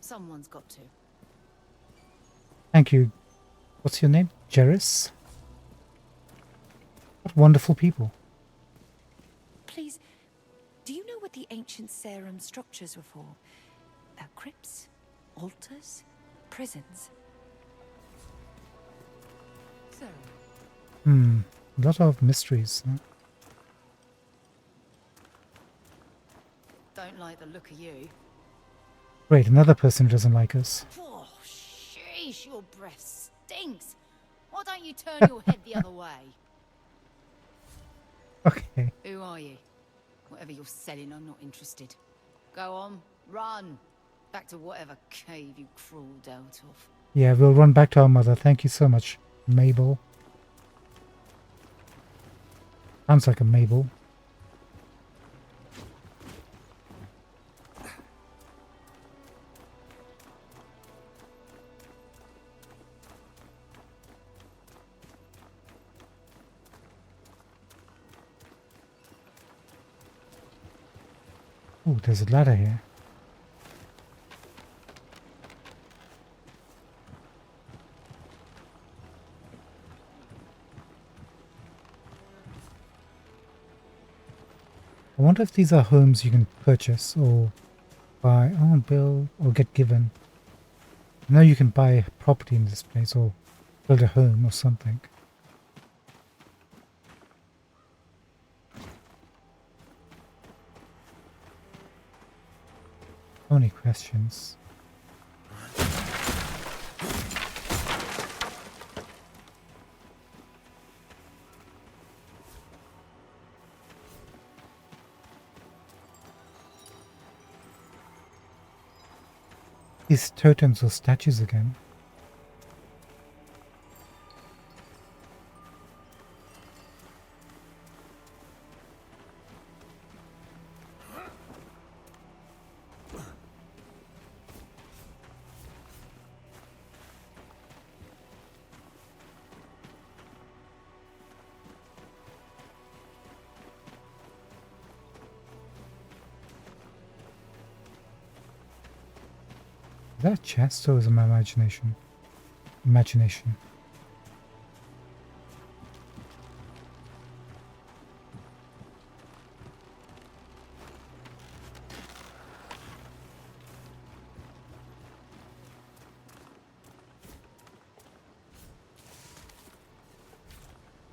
Someone's got to. Thank you. What's your name? Jeris? What wonderful people. Please, do you know what the ancient serum structures were for? Crypts? Altars? Prisons? A lot of mysteries. Huh? Don't like the look of you. Great, another person who doesn't like us. Oh, sheesh, your breath stinks. Why don't you turn your head the other way? Okay. Who are you? Whatever you're selling, I'm not interested. Go on, run. Back to whatever cave you crawled out of. Yeah, we'll run back to our mother. Thank you so much, Mabel. Sounds like a Mabel. Oh, there's a ladder here. I wonder if these are homes you can purchase or buy, build or get given. I know you can buy property in this place or build a home or something. So many questions. These totems or statues again. Is that a chest or is it my imagination? Imagination.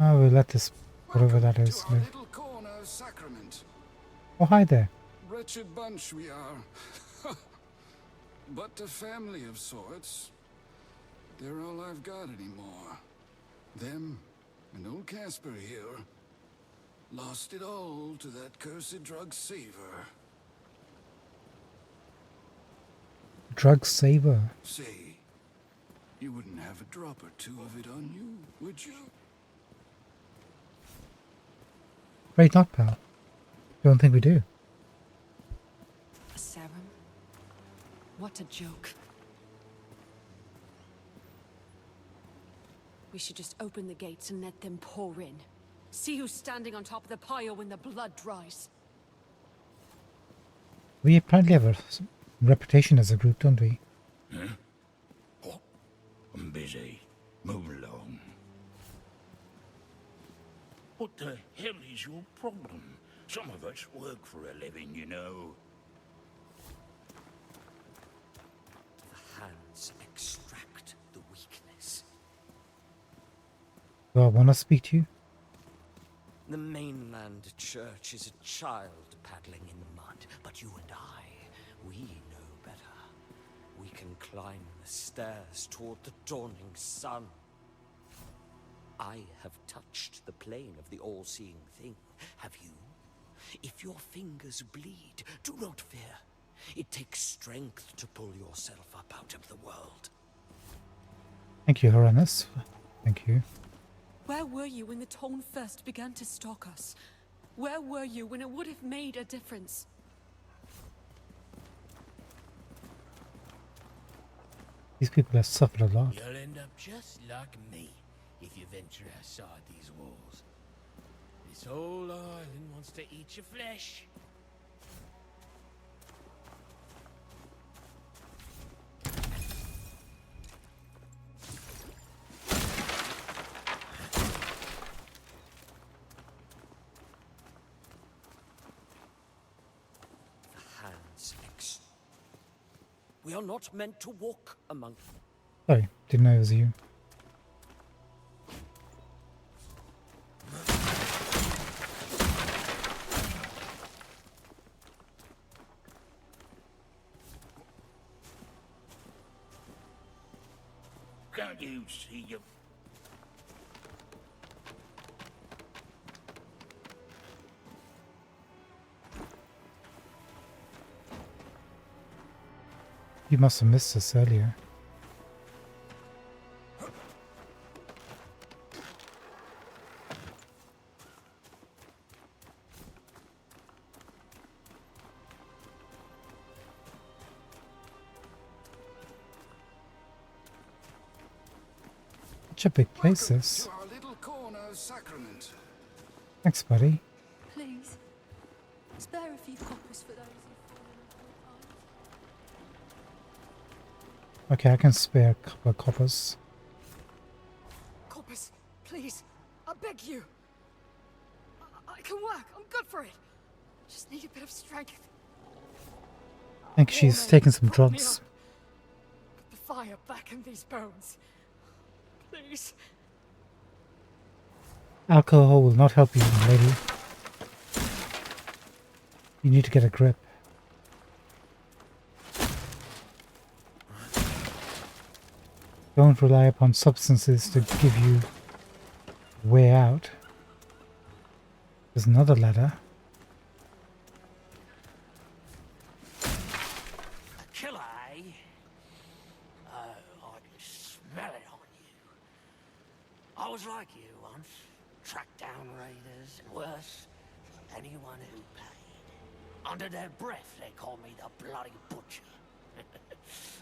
Oh, we'll let this, whatever that is, live. Little corner of Sacrament. Oh, hi there. Wretched bunch we are. But a family of sorts. They're all I've got anymore. Them and old Casper here. Lost it all to that cursed drug saver. Drug saver. Say, you wouldn't have a drop or two of it on you, would you? Great not, pal. Don't think we do. A serum? What a joke. We should just open the gates and let them pour in. See who's standing on top of the pyre when the blood dries. We apparently have a reputation as a group, don't we? Huh? Oh, I'm busy. Move along. What the hell is your problem? Some of us work for a living, you know. The hands extract the weakness. Do I want to speak to you? The mainland church is a child paddling in the mud, but you and I, we know better. We can climb the stairs toward the dawning sun. I have touched the plane of the all-seeing thing. Have you? If your fingers bleed, do not fear. It takes strength to pull yourself up out of the world. Thank you, Horanus. Thank you. Where were you when the Tone first began to stalk us? Where were you when it would have made a difference? These people have suffered a lot. You'll end up just like me if you venture outside these walls. This whole island wants to eat your flesh. We are not meant to walk among... Sorry, didn't know it was you. Can't you see your... You must have missed us earlier. Such a big place, this. To our little corner of Sacrament. Thanks, buddy. Please, spare a few coppers for those who... Okay, I can spare a couple of coppers. Corpus, please, I beg you. I can work. I'm good for it. Just need a bit of strength. I think she's taking some drugs. Put the fire back in these bones. Please. Alcohol will not help you, lady. You need to get a grip. Don't rely upon substances to give you a way out. There's another ladder. A killer, eh? Oh, I can smell it on you. I was like you once. Tracked down raiders, and worse, anyone who paid. Under their breath, they called me the Bloody Butcher.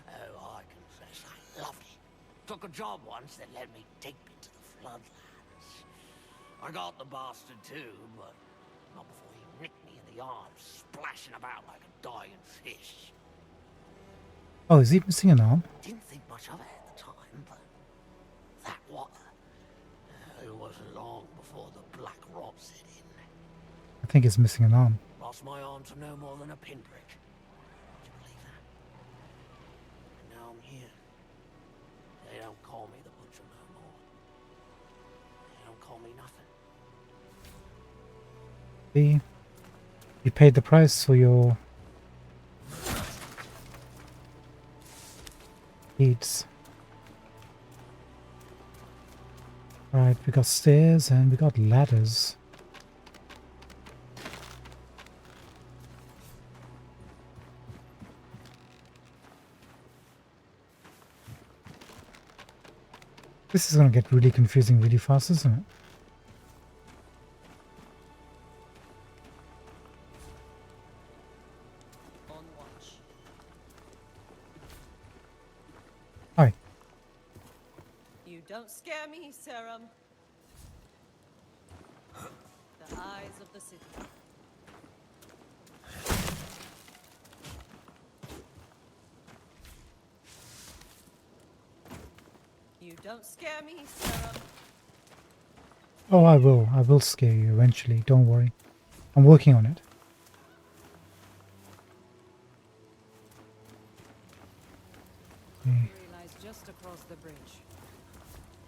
Oh, I confess, I loved it. Took a job once that led me deep into the floodlands. I got the bastard too, but not before he nicked me in the arm, splashing about like a dying fish. Oh, is he missing an arm? Didn't think much of it at the time, but that water. It wasn't long before the black rot set in. I think he's missing an arm. Lost my arm to no more than a pinprick. Would you believe that? And now I'm here. They don't call me the Butcher no more. They don't call me nothing. See? You paid the price for your deeds. Right, we got stairs and we got ladders. This is going to get really confusing really fast, isn't it? Hi. You don't scare me, Serum. The eyes of the city. You don't scare me, Serum. Oh, I will. I will scare you eventually. Don't worry. I'm working on it. Lies just across the bridge.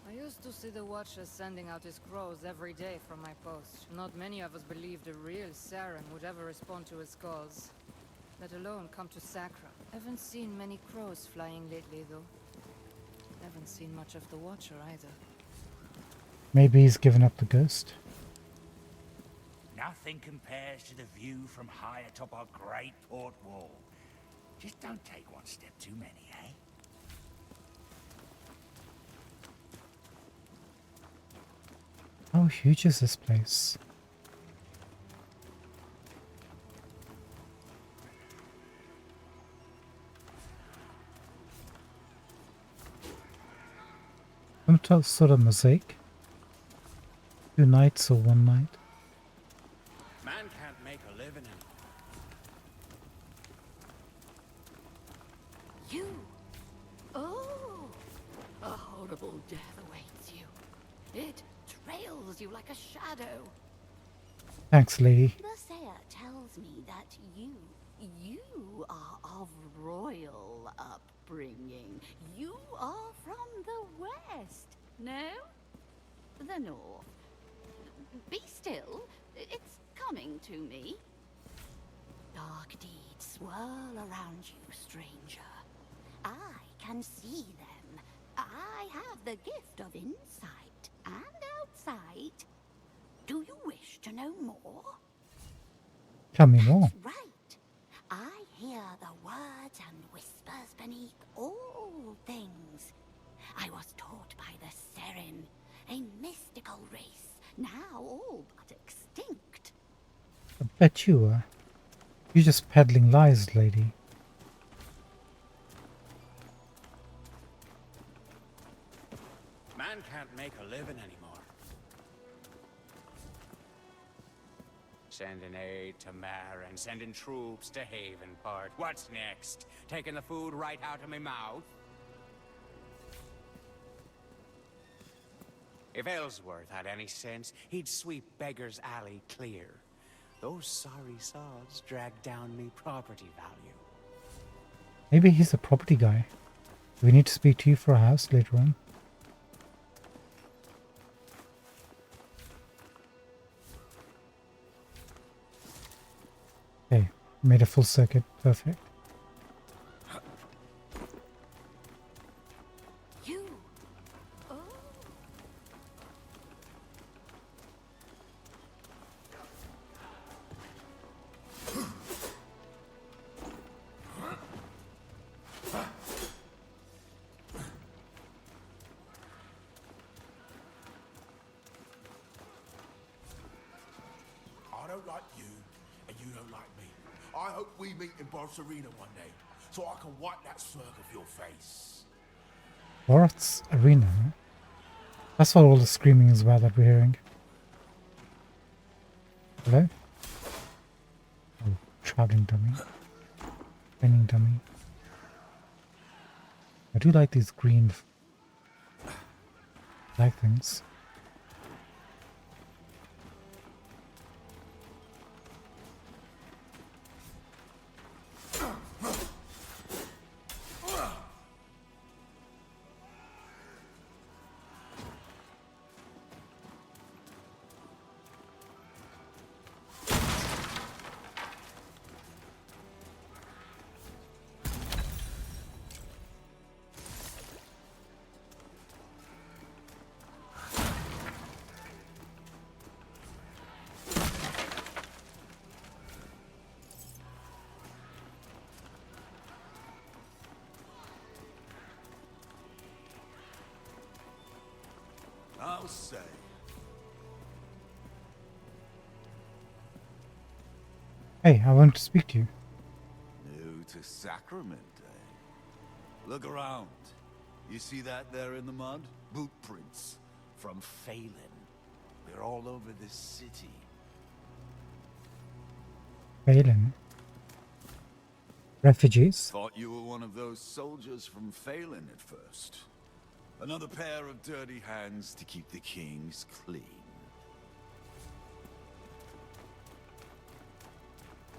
I used to see the Watchers sending out his crows every day from my post. Not many of us believed a real Saren would ever respond to his calls, let alone come to Sacra. Haven't seen many crows flying lately, though. Haven't seen much of the Watcher either. Maybe he's given up the ghost. Nothing compares to the view from high atop our great port wall. Just don't take one step too many, eh? How huge is this place? Some sort of mosaic? 2 nights or 1 night? Man can't make a living in. You! Oh! A horrible death awaits you. It trails you like a shadow. Thanks, lady. The Seer tells me that you are of royal upbringing. You are from the west, no? The north. Be still, it's coming to me. Dark deeds swirl around you, stranger. I can see them. I have the gift of insight and outsight. Do you wish to know more? Tell me more. Right. I hear the words and whispers beneath all things. I was taught by the Seren, a mystical race, now all but extinct. I bet you were. You're just peddling lies, lady. Man can't make a living anymore. Sending aid to Mare and sending troops to Havenport. What's next? Taking the food right out of my mouth? If Ellsworth had any sense, he'd sweep Beggar's Alley clear. Those sorry sods dragged down me property value. Maybe he's a property guy. Do we need to speak to you for a house later on? Okay, made a full circuit. Perfect. You? Oh. I don't like you, and you don't like me. I hope we meet in Boris Arena one day, so I can wipe that smirk off your face. Borat's Arena, huh? That's what all the screaming is about that we're hearing. Hello? Oh, traveling dummy. Training dummy. I do like these green flag things. I'll say. Hey, I want to speak to you. New to Sacrament, eh? Look around. You see that there in the mud? Boot prints from Phelan. They're all over this city. Phelan. Refugees. Thought you were one of those soldiers from Phelan at first. Another pair of dirty hands to keep the kings clean.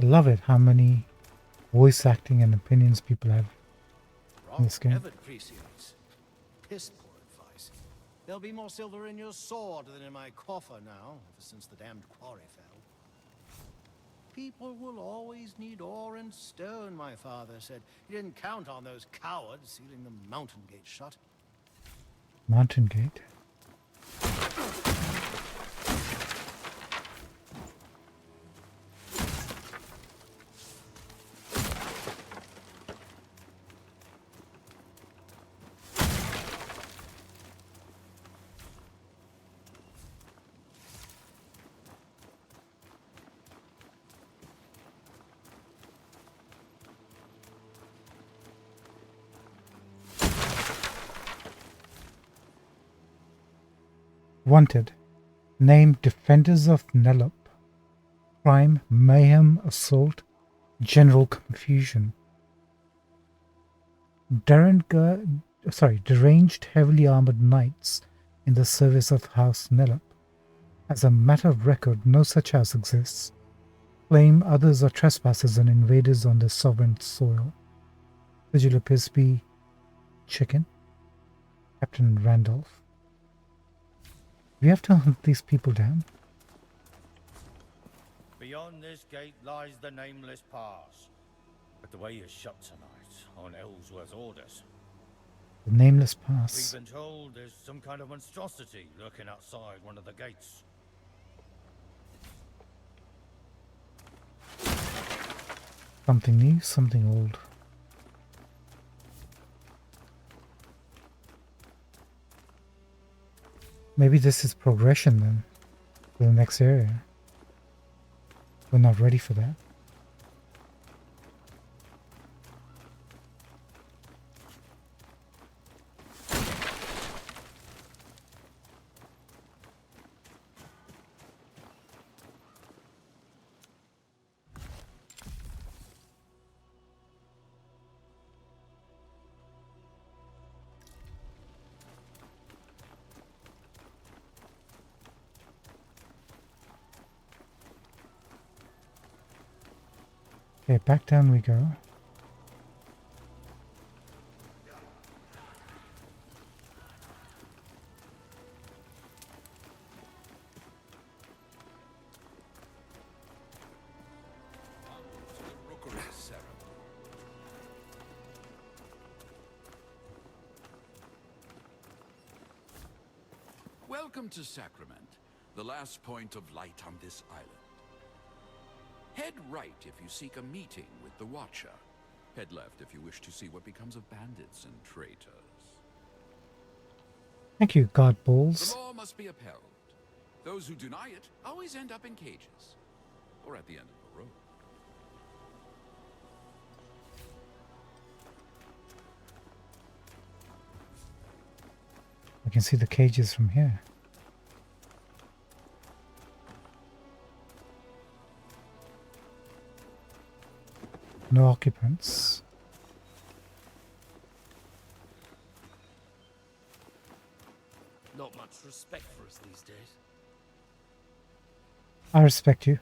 I love it how many voice acting and opinions people have in this game. Ever appreciates. Piss poor advice. There'll be more silver in your sword than in my coffer now, ever since the damned quarry fell. People will always need ore and stone, my father said. He didn't count on those cowards sealing the mountain gate shut. Mountain Gate. Wanted. Name Defenders of Nelup. Crime, mayhem, assault, general confusion. Deranged heavily armored knights in the service of House Nelup. As a matter of record, no such house exists. Claim others are trespassers and invaders on their sovereign soil. Vigil appears to be Chicken. Captain Randolph. We have to hunt these people down. Beyond this gate lies the Nameless Pass. But the way is shut tonight, on Ellsworth's orders. The Nameless Pass. We've been told there's some kind of monstrosity lurking outside one of the gates. Something new, something old. Maybe this is progression then, to the next area. We're not ready for that. Okay, back down we go. Welcome to Sacrament, the last point of light on this island. Head right if you seek a meeting with the Watcher. Head left if you wish to see what becomes of bandits and traitors. Thank you, God The balls. law must be upheld. Those who deny it always end up in cages, or at the end of the road. I can see the cages from here. No occupants. Not much respect for us these days. I respect you.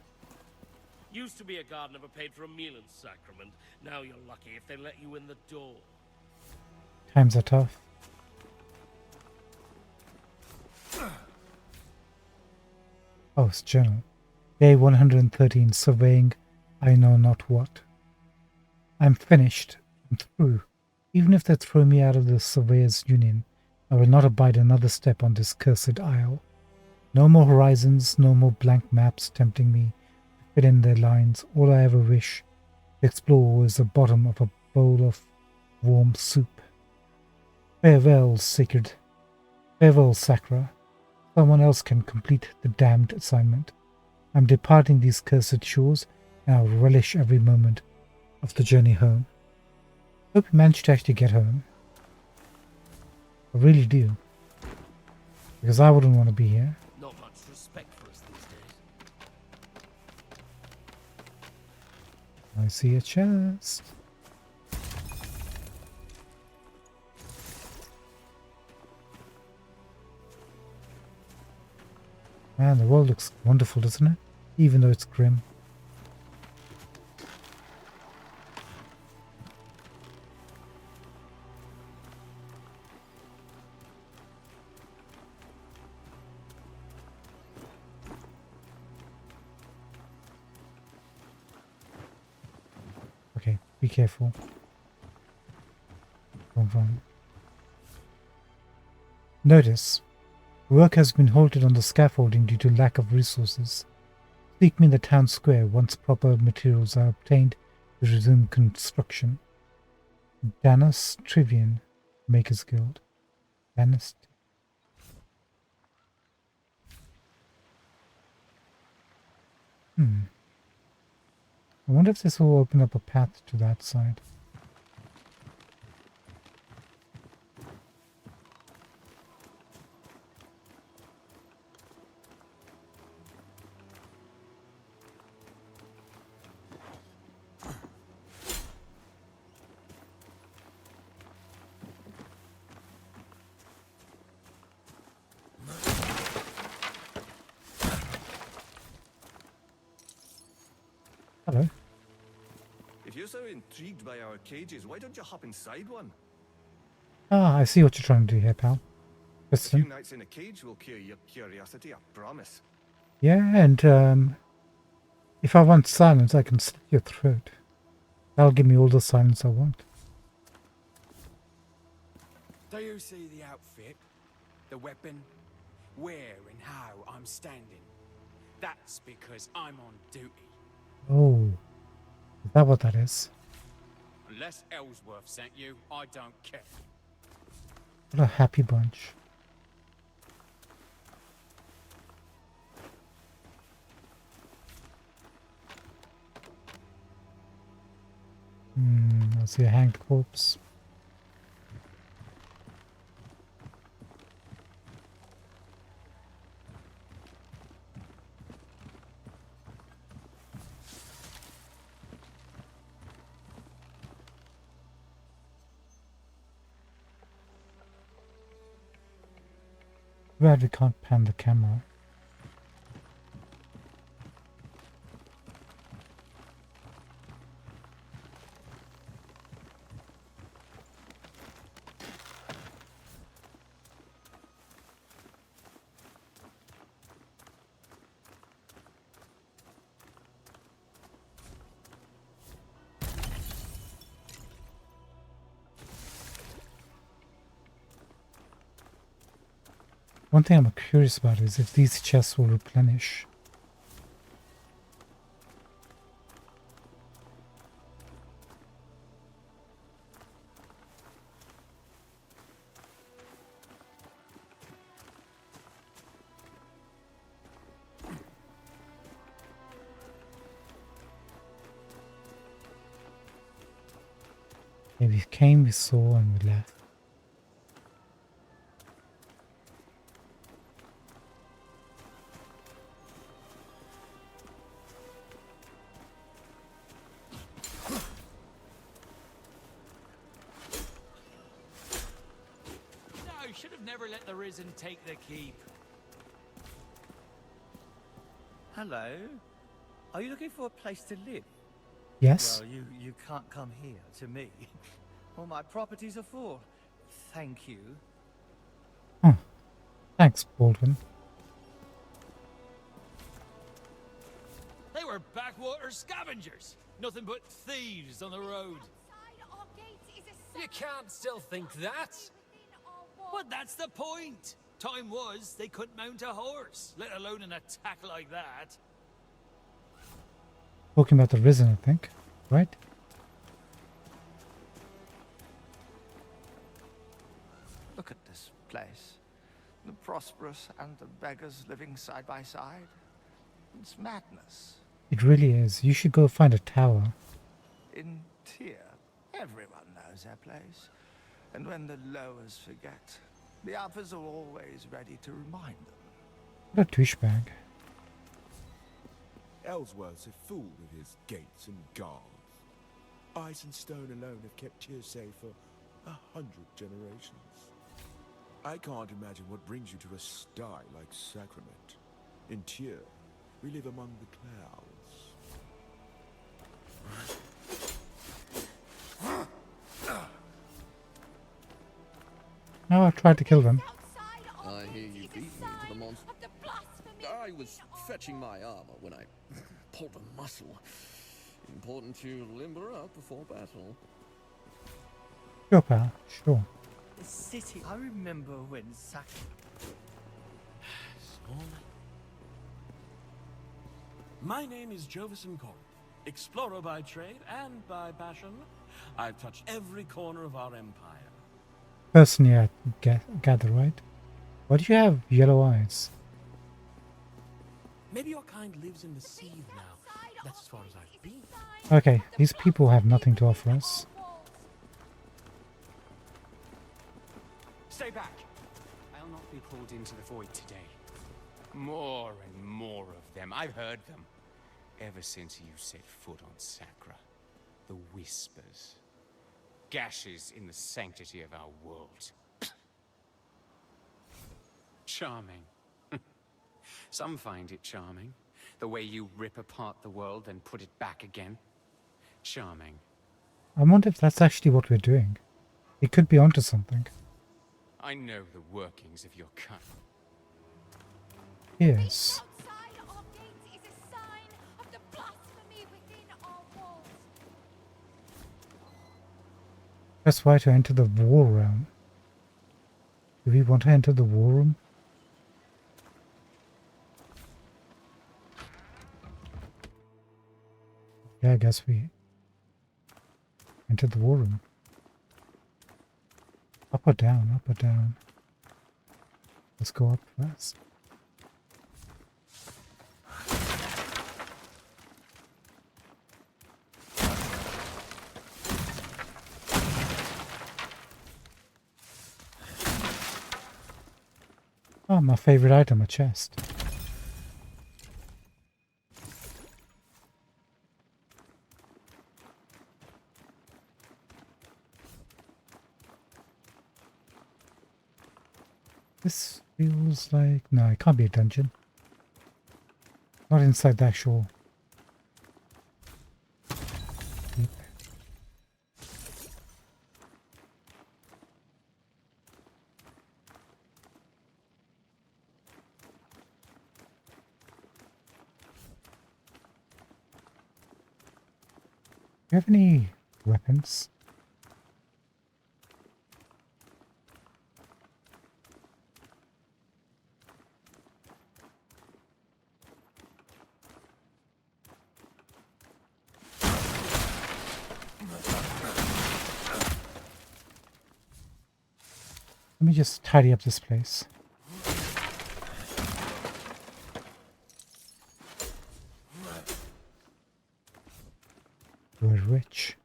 Used to be a guard never paid for a meal in Sacrament. Now you're lucky if they let you in the door. Times are tough. Oh, it's journal. Day 113, surveying I know not what. I'm finished. I'm through. Even if they throw me out of the Surveyors Union, I will not abide another step on this cursed isle. No more horizons, no more blank maps tempting me to fit in their lines. All I ever wish to explore is the bottom of a bowl of warm soup. Farewell, sacred. Farewell, Sacra. Someone else can complete the damned assignment. I'm departing these cursed shores, and I'll relish every moment of the journey home. Hope you managed to actually get home. I really do. Because I wouldn't want to be here. Not much respect for us these days. I see a chest. Man, the world looks wonderful, doesn't it? Even though it's grim. Okay, be careful. Wrong. Notice. Work has been halted on the scaffolding due to lack of resources. Seek me in the town square once proper materials are obtained to resume construction. Danos Trivian, Makers Guild. Danos. I wonder if this will open up a path to that side. Hello. If you're so intrigued by our cages, why don't you hop inside one? Ah, I see what you're trying to do here, pal. A few Listen. nights in a cage will cure your curiosity, I promise. Yeah, and if I want silence, I can slit your throat. That'll give me all the silence I want. Do you see the outfit? The weapon? Where and how I'm standing? That's because I'm on duty. Oh, is that what that is? Unless Ellsworth sent you, I don't care. What a happy bunch. I see a hanged corpse. Glad we can't pan the camera. One thing I'm curious about is if these chests will replenish. Okay, we came, we saw, and we left. No, should have never let the Risen take the keep. Hello? Are you looking for a place to live? Yes. Well, you can't come here, to me. All my properties are full. Thank you. Oh, thanks, Baldwin. They were backwater scavengers. Nothing but thieves on the road. You can't still think that. But that's the point. Time was they couldn't mount a horse, let alone an attack like that. Talking about the Risen, I think, right? Look at this place. The prosperous and the beggars living side by side. It's madness. It really is. You should go find a tower. In Tyr, everyone knows their place. And when the lowers forget, the uppers are always ready to remind them. What a douchebag. Ellsworth's a fool with his gates and guards. Ice and stone alone have kept Tyr safe for 100 generations. I can't imagine what brings you to a sty like Sacrament. In Tyr, we live among the clouds. Now I've tried to kill them. I hear you beat me to the monster. I was fetching my armor when I pulled a muscle. Important to limber up before battle. Sure, pal. Sure. The city. I remember when My name is Jovison Corp, explorer by trade and by passion. I've touched every corner of our empire. Person, I gather, right? Why do you have yellow eyes? Maybe your kind lives in the sea now. That's as far as I've been. Okay, these people have nothing to offer us. Stay back. I'll not be pulled into the void today. More and more of them. I've heard them. Ever since you set foot on Sacra. The whispers. Gashes in the sanctity of our world. Charming. Some find it charming. The way you rip apart the world and put it back again. Charming. I wonder if that's actually what we're doing. It could be onto something. I know the workings of your kind. Yes. Press Y to enter the war realm. Do we want to enter the war room? Yeah, I guess we enter the war room. Up or down, up or down. Let's go up first. Oh, my favorite item, a chest. This feels like... No, it can't be a dungeon. Not inside the actual... Keep. Do you have any weapons? Let me just tidy up this place. We're rich.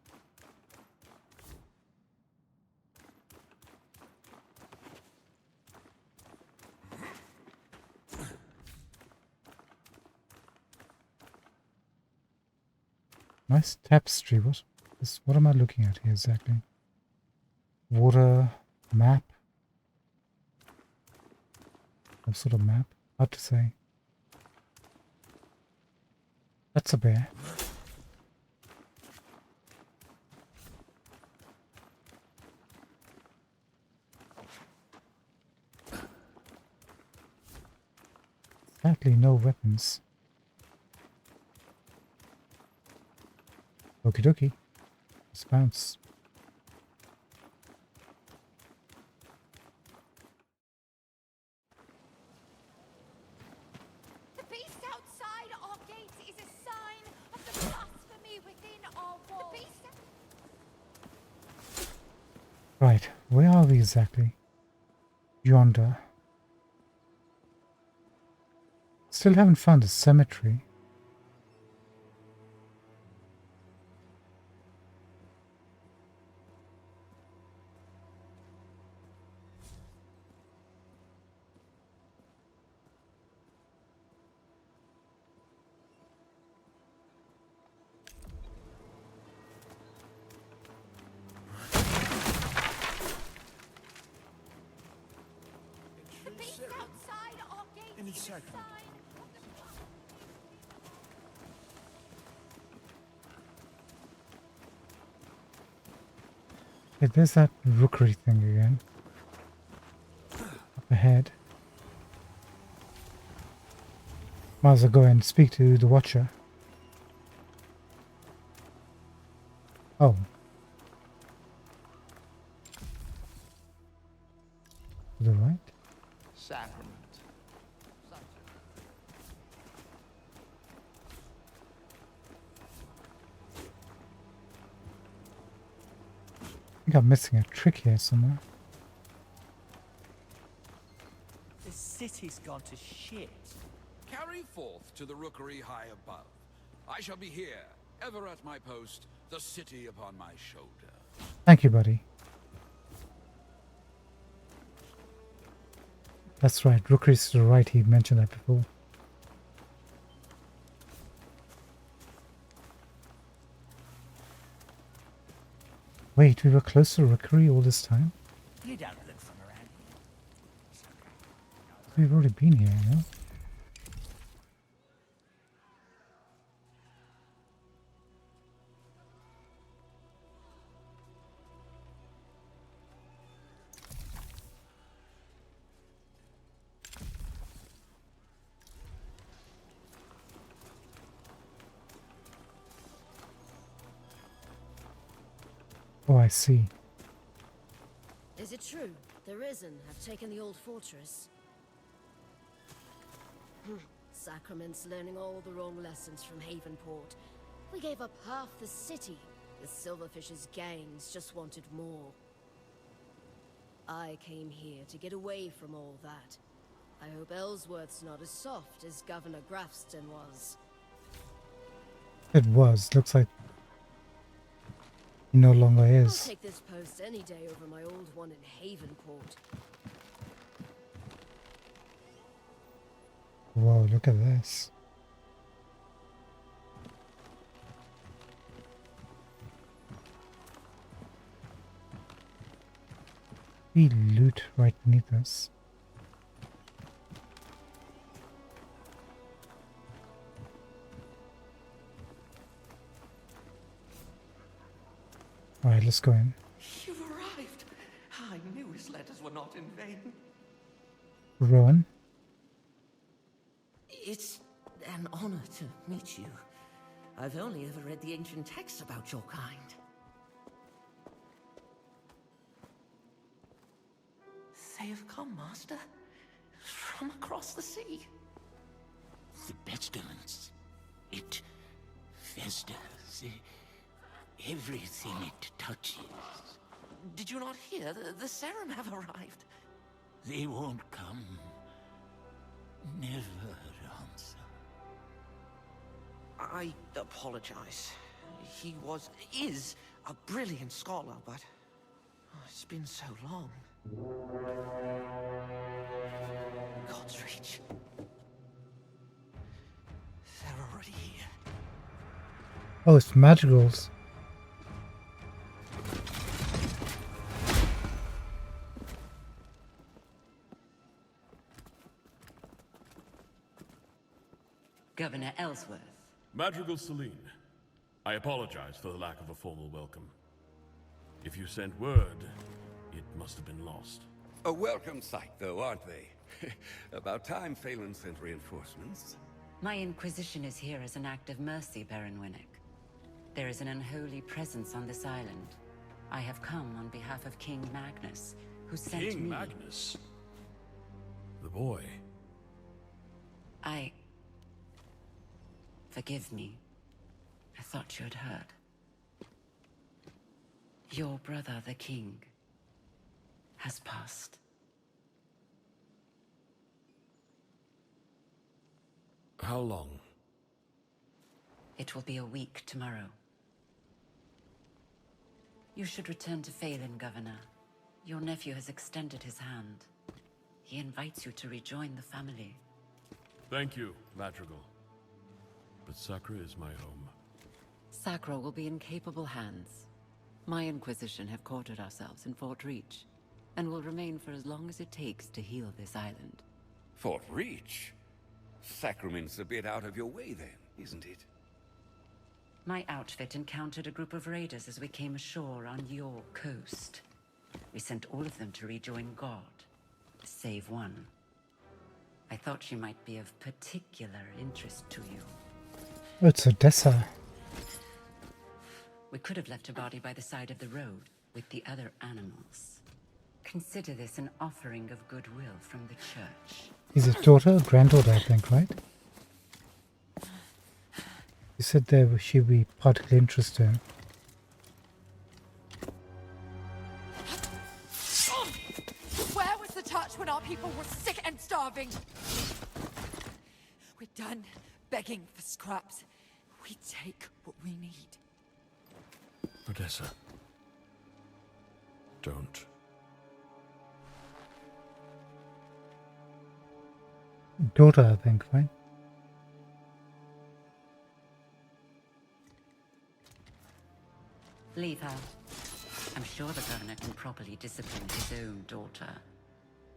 Nice tapestry. What am I looking at here exactly? Water map. Some sort of map. Hard to say. That's a bear. Sadly, no weapons. Okie dokie. Let's bounce. The beast outside our gates is a sign of the blasphemy within our walls. The beast... Right, where are we exactly? Yonder. Still haven't found a cemetery. The beast outside our gates In its is a sacrament. sign... Hey, there's that rookery thing again. Up ahead. Might as well go and speak to the Watcher. Oh. To the right? Sacrament. I think I'm missing a trick here somewhere. The city's gone to shit. Carry forth to the rookery high above. I shall be here, ever at my post, the city upon my shoulder. Thank you, buddy. That's right, rookery's to the right, he mentioned that before. Wait, we were close to rookery all this time? You don't look from around here. We've already been here, you know? Oh, I see. Is it true? The Risen have taken the old fortress? Sacrament's learning all the wrong lessons from Havenport. We gave up half the city. The Silverfish's gangs just wanted more. I came here to get away from all that. I hope Ellsworth's not as soft as Governor Grafston was. It was. Looks like he no longer I'll is. take this post any day over my old one in Havenport. Whoa, look at this. We loot right beneath us. Alright, let's go in. You've arrived. I knew his letters were not in vain. Rowan? It's an honor to meet you. I've only ever read the ancient texts about your kind. They have come, Master. From across the sea. The pestilence. It festers. Everything it touches. Did you not hear? The Serum have arrived. They won't come. Never answer. I apologize. He is a brilliant scholar, but it's been so long. God's Reach. They're already here. Oh, it's madrigals. Governor Ellsworth. Madrigal Celine, I apologize for the lack of a formal welcome. If you sent word, it must have been lost. A welcome sight, though, aren't they? About time Phelan sent reinforcements. My Inquisition is here as an act of mercy, Baron Winnick. There is an unholy presence on this island. I have come on behalf of King Magnus, who sent me... King Magnus? The boy? Forgive me. I thought you had heard. Your brother, the king, has passed. How long? It will be a week tomorrow. You should return to Phelan, Governor. Your nephew has extended his hand. He invites you to rejoin the family. Thank you, Madrigal. But Sacra is my home. Sacra will be in capable hands. My Inquisition have quartered ourselves in Fort Reach, and will remain for as long as it takes to heal this island. Fort Reach? Sacrament's a bit out of your way then, isn't it? My outfit encountered a group of raiders as we came ashore on your coast. We sent all of them to rejoin God, save one. I thought she might be of particular interest to you. Oh, it's Odessa. We could have left her body by the side of the road with the other animals. Consider this an offering of goodwill from the church. He's his daughter or granddaughter, I think, right? You said there she'd be particularly interested to him. Where was the church when our people were sick and starving? We're done begging for scraps. We take what we need. Odessa. Don't. Daughter, I think, right? Leave her. I'm sure the governor can properly discipline his own daughter.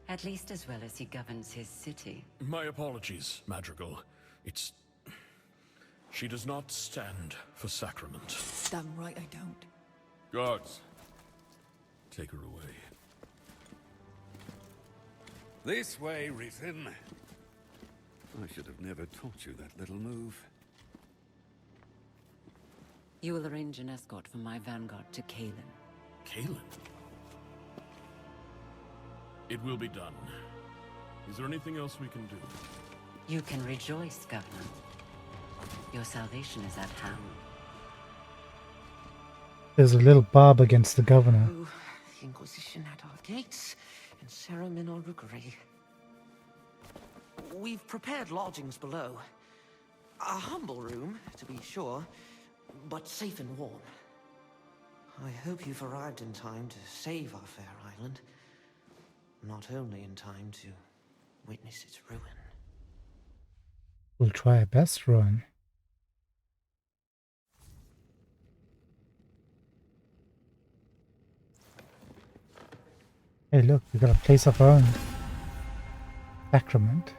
At least as well as he governs his city. My apologies, Madrigal. It's... She does not stand for sacrament. Damn right I don't. Guards, take her away. This way, Rhythm. I should have never taught you that little move. You will arrange an escort for my vanguard to Kalen. Kalen? It will be done. Is there anything else we can do? You can rejoice, Governor. Your salvation is at hand. There's a little barb against the governor. Oh, the Inquisition at our gates, and Sarah Minor Rookery. We've prepared lodgings below. A humble room, to be sure, but safe and warm. I hope you've arrived in time to save our fair island. Not only in time to witness its ruin. We'll try our best, Rowan. Hey, look, we got a place of our own. Sacrament.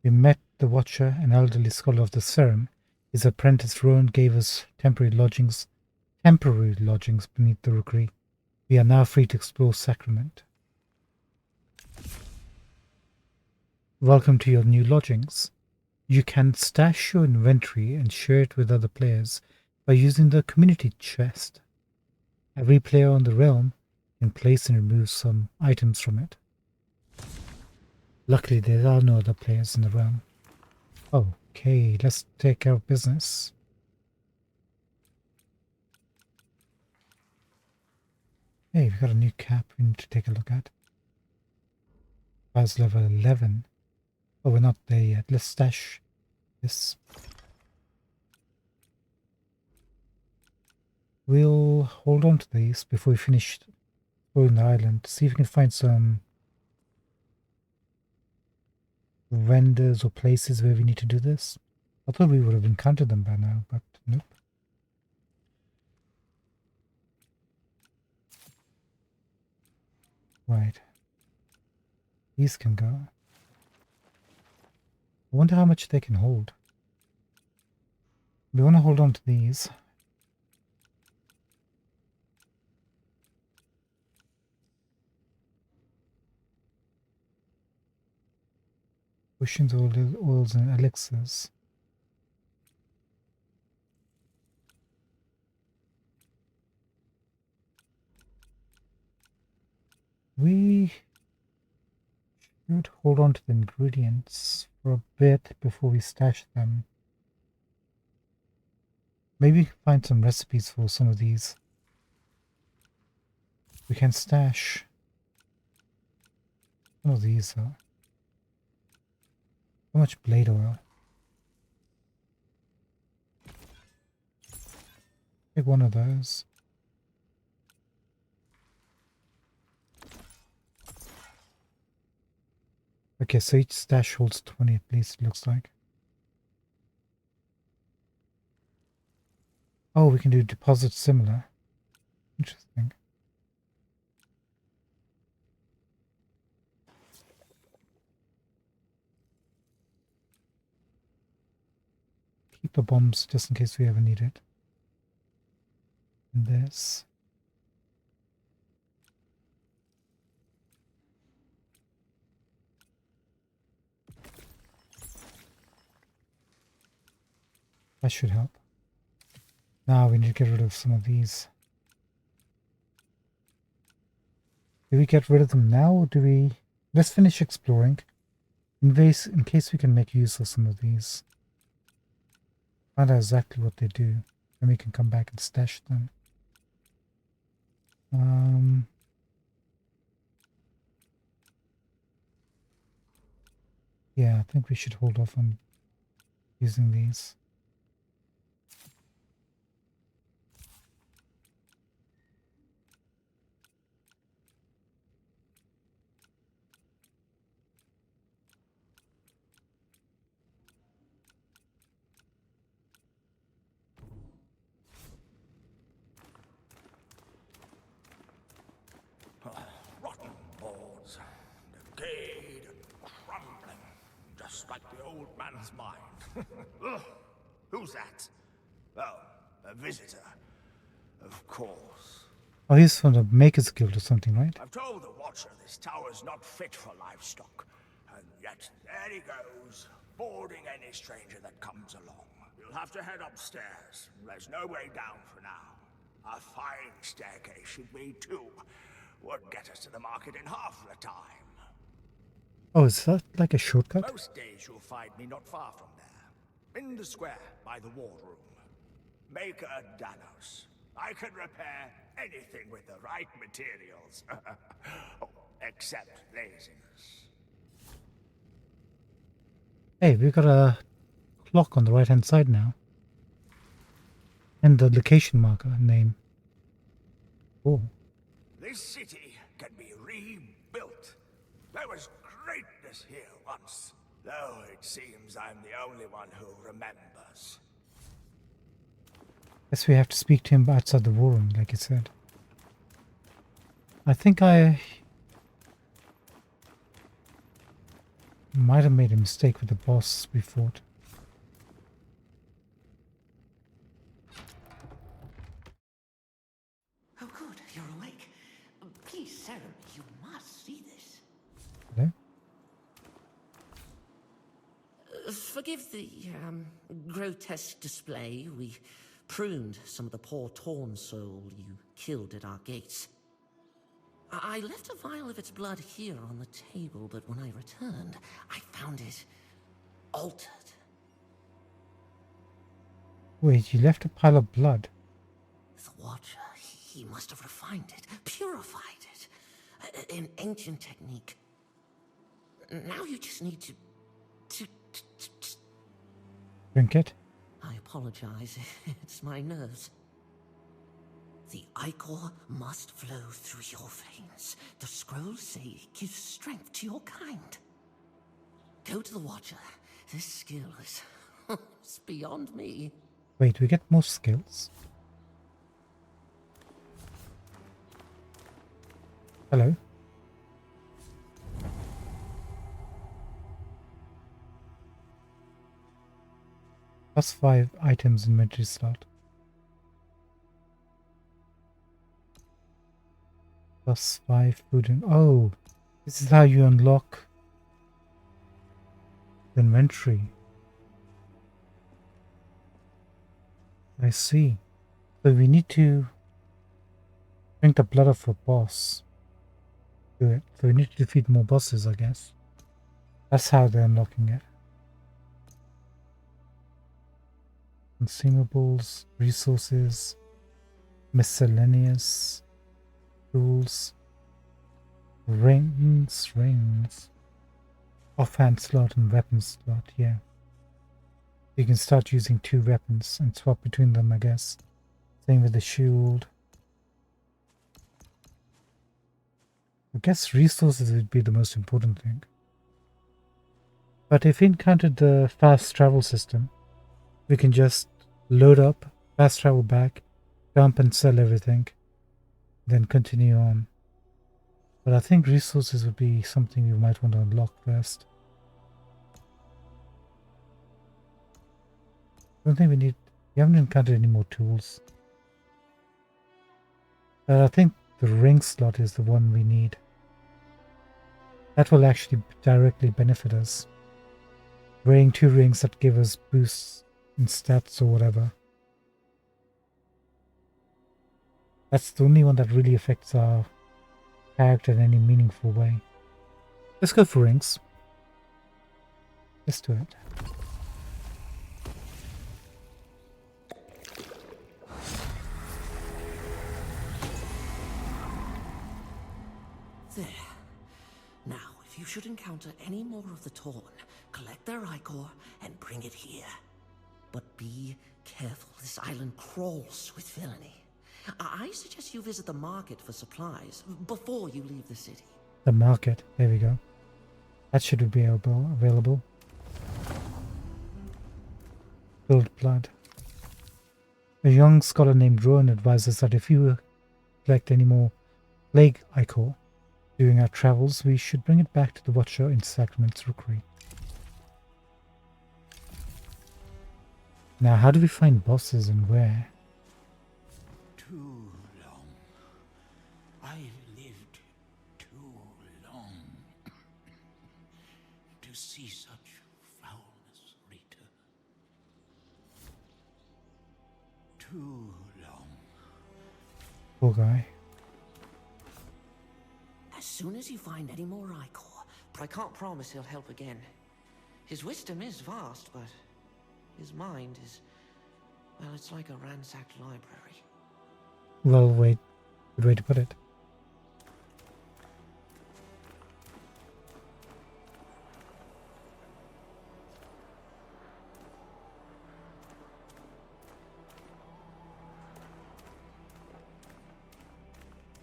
We met the Watcher, an elderly scholar of the Serum. His apprentice Rowan gave us temporary lodgings beneath the rookery. We are now free to explore Sacrament. Welcome to your new lodgings. You can stash your inventory and share it with other players by using the community chest. Every player on the realm can place and remove some items from it. Luckily, there are no other players in the realm. Okay, let's take care of business. Hey, we've got a new cap we need to take a look at. Fire's level 11. Oh, we're not there yet. Let's stash this. We'll hold on to these before we finish exploring the island. See if we can find some vendors or places where we need to do this. I thought we would have encountered them by now, but nope. Right. These can go. I wonder how much they can hold. We want to hold on to these. Potions, oils, and elixirs. We should hold on to the ingredients for a bit before we stash them. Maybe find some recipes for some of these. We can stash some of these. How much blade oil? Take one of those. Okay, so each stash holds 20 at least, it looks like. Oh, we can do deposits similar. Interesting. Keep the bombs just in case we ever need it. And this. That should help. Now we need to get rid of some of these. Do we get rid of them now or do we... Let's finish exploring. In case we can make use of some of these. Find out exactly what they do. Then we can come back and stash them. Yeah, I think we should hold off on using these. Rotten boards, decayed and crumbling, just like the old man's mind. Ugh, who's that? Oh, a visitor. Of course. Oh, he's from the Maker's Guild or something, right? I've told the Watcher this tower's not fit for livestock, and yet there he goes, boarding any stranger that comes along. You'll have to head upstairs. There's no way down for now. A fine staircase should be too. Would get us to the market in half the time. Oh, is that like a shortcut? Most days you'll find me not far from there. In the square by the ward room. Maker Danos. I can repair anything with the right materials. Oh, except laziness. Hey, we've got a clock on the right hand side now. And the location marker name. Oh. This city can be rebuilt. There was greatness here once. Though it seems I'm the only one who remembers. Guess we have to speak to him outside the war room, like you said. I think I might have made a mistake with the boss we fought. Oh, good, you're awake. Please, Sarah, you must see this. Hello? Forgive the grotesque display. We pruned some of the poor torn soul you killed at our gates. I left a vial of its blood here on the table, but when I returned, I found it altered. Wait, you left a pile of blood? The Watcher, He must have refined it, purified it. An ancient technique. Now you just need to Drink it. I apologize. It's my nerves. The ichor must flow through your veins. The scrolls say it gives strength to your kind. Go to the Watcher. This skill is it's beyond me. Wait, we get more skills. Hello. +5 items inventory slot. +5 food and oh, this is how you unlock the inventory. I see. So we need to drink the blood of a boss. Do it. So we need to defeat more bosses, I guess. That's how they're unlocking it. Consumables, resources, miscellaneous, tools, rings, offhand slot and weapon slot, yeah. You can start using 2 weapons and swap between them, I guess. Same with the shield. I guess resources would be the most important thing. But if we encountered the fast travel system, we can just load up, fast travel back, dump and sell everything, then continue on. But I think resources would be something you might want to unlock first. I don't think we haven't encountered any more tools. But I think the ring slot is the one we need. That will actually directly benefit us. Wearing 2 rings that give us boosts in stats or whatever. That's the only one that really affects our character in any meaningful way. Let's go for rings. Let's do it. There. Now, if you should encounter any more of the Torn, collect their ichor and bring it here. But be careful, this island crawls with villainy. I suggest you visit the market for supplies before you leave the city. The market, there we go. That should be available. Build blood. A young scholar named Rowan advises that if you collect any more plague ichor during our travels, we should bring it back to the Watcher in Sacrament's Rookery. Now, how do we find bosses and where? Too long. I lived too long to see such foulness, Rita. Too long. Poor guy. As soon as you find any more ichor, but I can't promise he'll help again. His wisdom is vast, but his mind is, well, it's like a ransacked library. Well, wait. Good way to put it.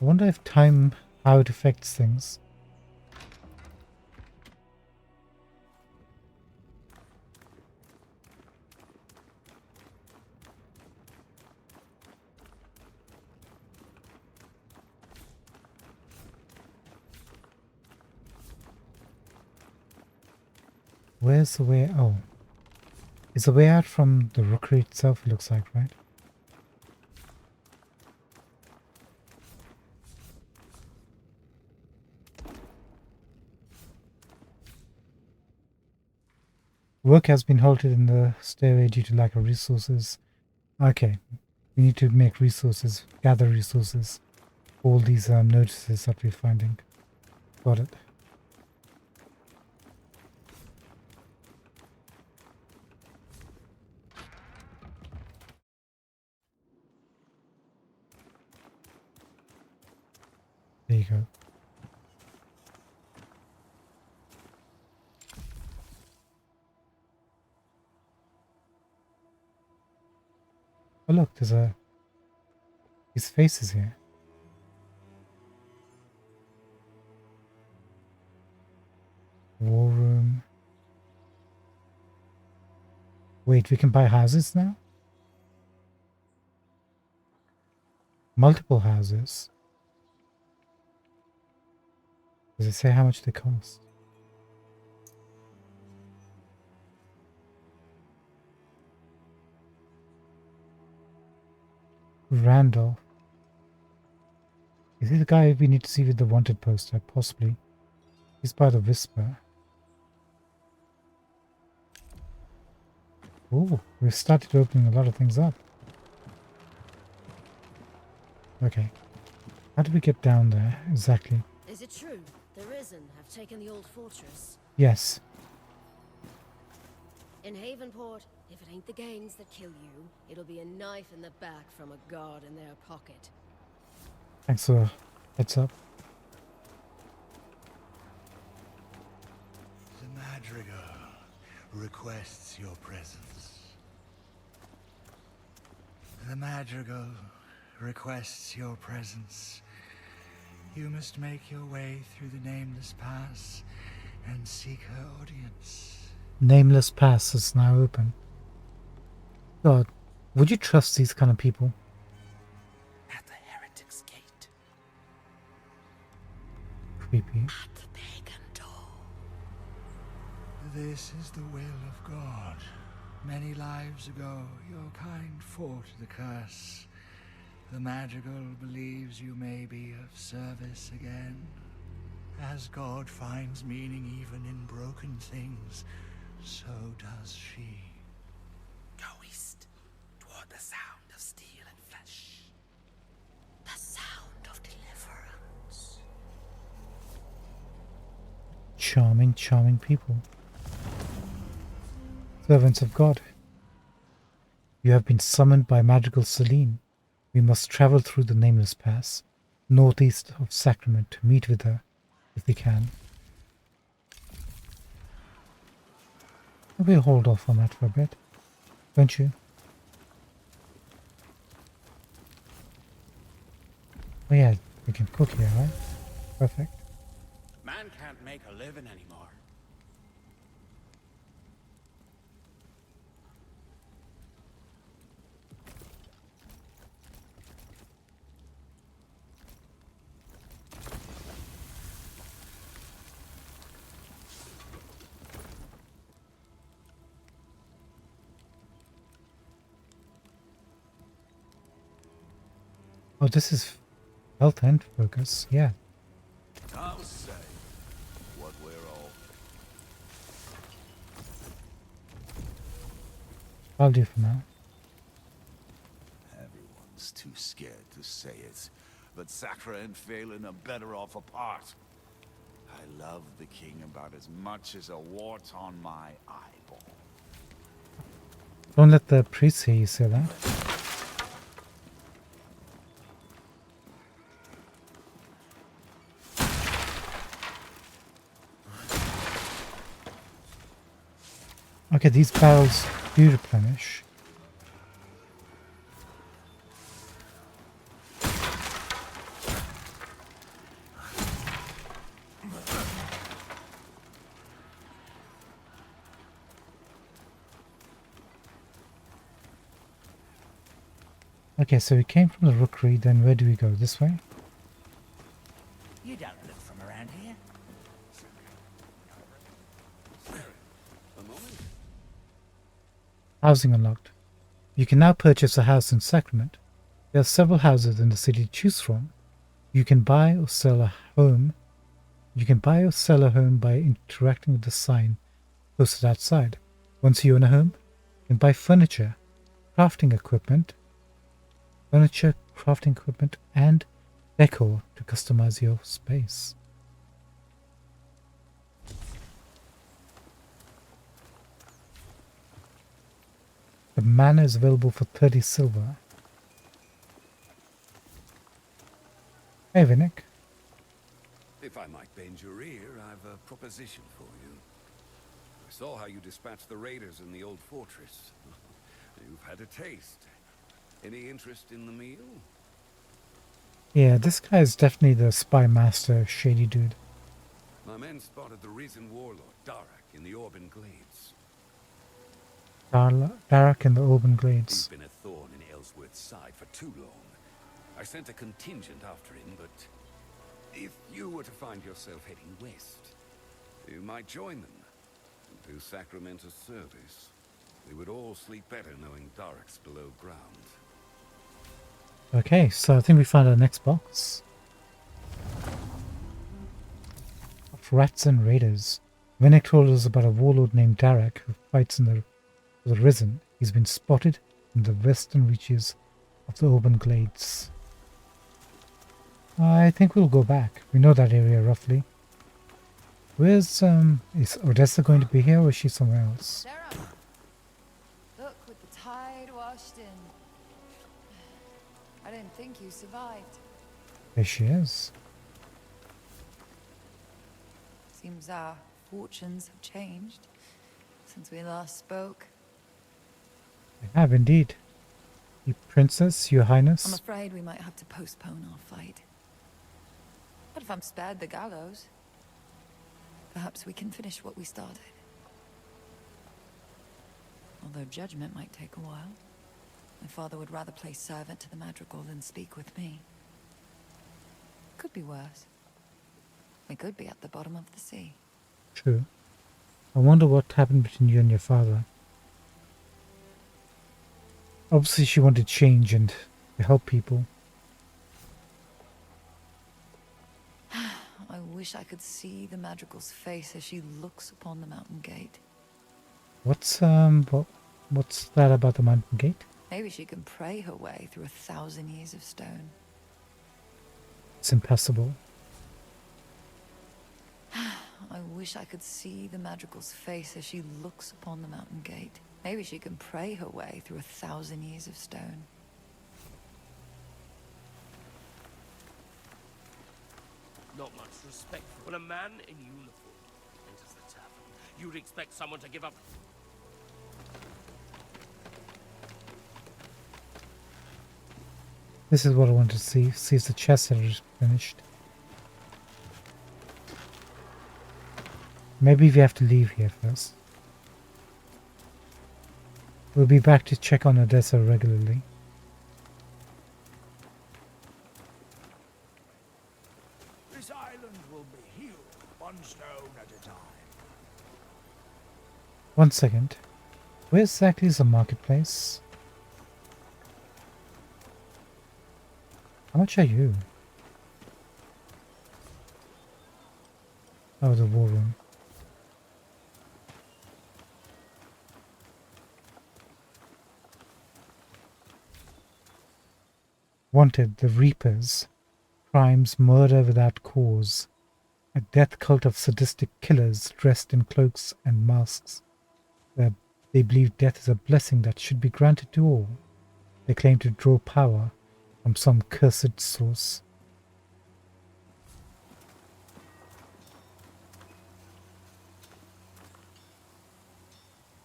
I wonder if time, how it affects things. Where's the way? Oh. It's the way out from the rookery itself, it looks like, right? Work has been halted in the stairway due to lack of resources. Okay. We need to make resources, gather resources. All these notices that we're finding. Got it. There you go. Oh look, there's his face is here. War room. Wait, we can buy houses now? Multiple houses. Does it say how much they cost? Randolph. Is he the guy we need to see with the wanted poster? Possibly. He's by the Whisper. Oh, we've started opening a lot of things up. Okay. How do we get down there exactly? Is it true the Risen have taken the old fortress? Yes. In Havenport, if it ain't the gangs that kill you, it'll be a knife in the back from a guard in their pocket. Thanks for the heads up. The Madrigal requests your presence. The Madrigal requests your presence. You must make your way through the Nameless Pass and seek her audience. Nameless Pass is now open. God, would you trust these kind of people? At the Heretic's Gate. Creepy. At the pagan door. This is the will of God. Many lives ago, your kind fought the curse. The Madrigal believes you may be of service again. As God finds meaning even in broken things, so does she. Go east, toward the sound of steel and flesh. The sound of deliverance. Charming, charming people. Servants of God. You have been summoned by Madrigal Celine. We must travel through the Nameless Pass, northeast of Sacrament, to meet with her, if we can. We'll hold off on that for a bit, don't you? Oh yeah, we can cook here, right? Perfect. Man can't make a living anymore. Oh, this is health and focus, yeah. I'll say what we're all. I'll do for now. Everyone's too scared to say it, but Sacra and Phelan are better off apart. I love the king about as much as a wart on my eyeball. Don't let the priest hear you say that. Okay, these barrels do replenish. Okay, so we came from the rookery, then where do we go? This way? You don't look from around here. Housing unlocked. You can now purchase a house in Sacrament. There are several houses in the city to choose from. You can buy or sell a home. You can buy or sell a home by interacting with the sign posted outside. Once you own a home, you can buy furniture, crafting equipment, and decor to customize your space. The manor is available for 30 silver. Hey, Vinnick. If I might bend your ear, I've a proposition for you. I saw how you dispatched the raiders in the old fortress. You've had a taste. Any interest in the meal? Yeah, this guy is definitely the spy master, shady dude. My men spotted the risen warlord, Darak, in the Orban Glades. Darak in the Orban Glades. He's been a thorn in Ellsworth's side for too long. I sent a contingent after him, but if you were to find yourself heading west, you might join them and do Sacrament a service. We would all sleep better knowing Darak's below ground. Okay, so I think we found our next box. Of rats and raiders. Vinnick told us about a warlord named Darak who fights in the Risen. He's been spotted in the western reaches of the Orban Glades. I think we'll go back. We know that area roughly. Where's is Odessa going to be here or is she somewhere else? Sarah, look what the tide washed in. I didn't think you survived. There she is. Seems our fortunes have changed since we last spoke. They have indeed. You princess, your highness. I'm afraid we might have to postpone our fight. But if I'm spared the gallows, perhaps we can finish what we started. Although judgment might take a while. My father would rather play servant to the Madrigal than speak with me. Could be worse. We could be at the bottom of the sea. True. I wonder what happened between you and your father. Obviously she wanted change and to help people. I wish I could see the Madrigal's face as she looks upon the mountain gate. What's that about the mountain gate? Maybe she can pray her way through 1,000 years of stone. It's impassable. I wish I could see the Madrigal's face as she looks upon the mountain gate. Maybe she can pray her way through 1,000 years of stone. Not much respect when a man in uniform enters the tavern. You'd expect someone to give up. This is what I want to see. See if the chest is finished. Maybe we have to leave here first. We'll be back to check on Odessa regularly. This island will be healed one stone at a time. 1 second. Where exactly is the marketplace? How much are you? Oh, the war room. Wanted, the Reapers. Crimes, murder without cause. A death cult of sadistic killers dressed in cloaks and masks. They believe death is a blessing that should be granted to all. They claim to draw power from some cursed source.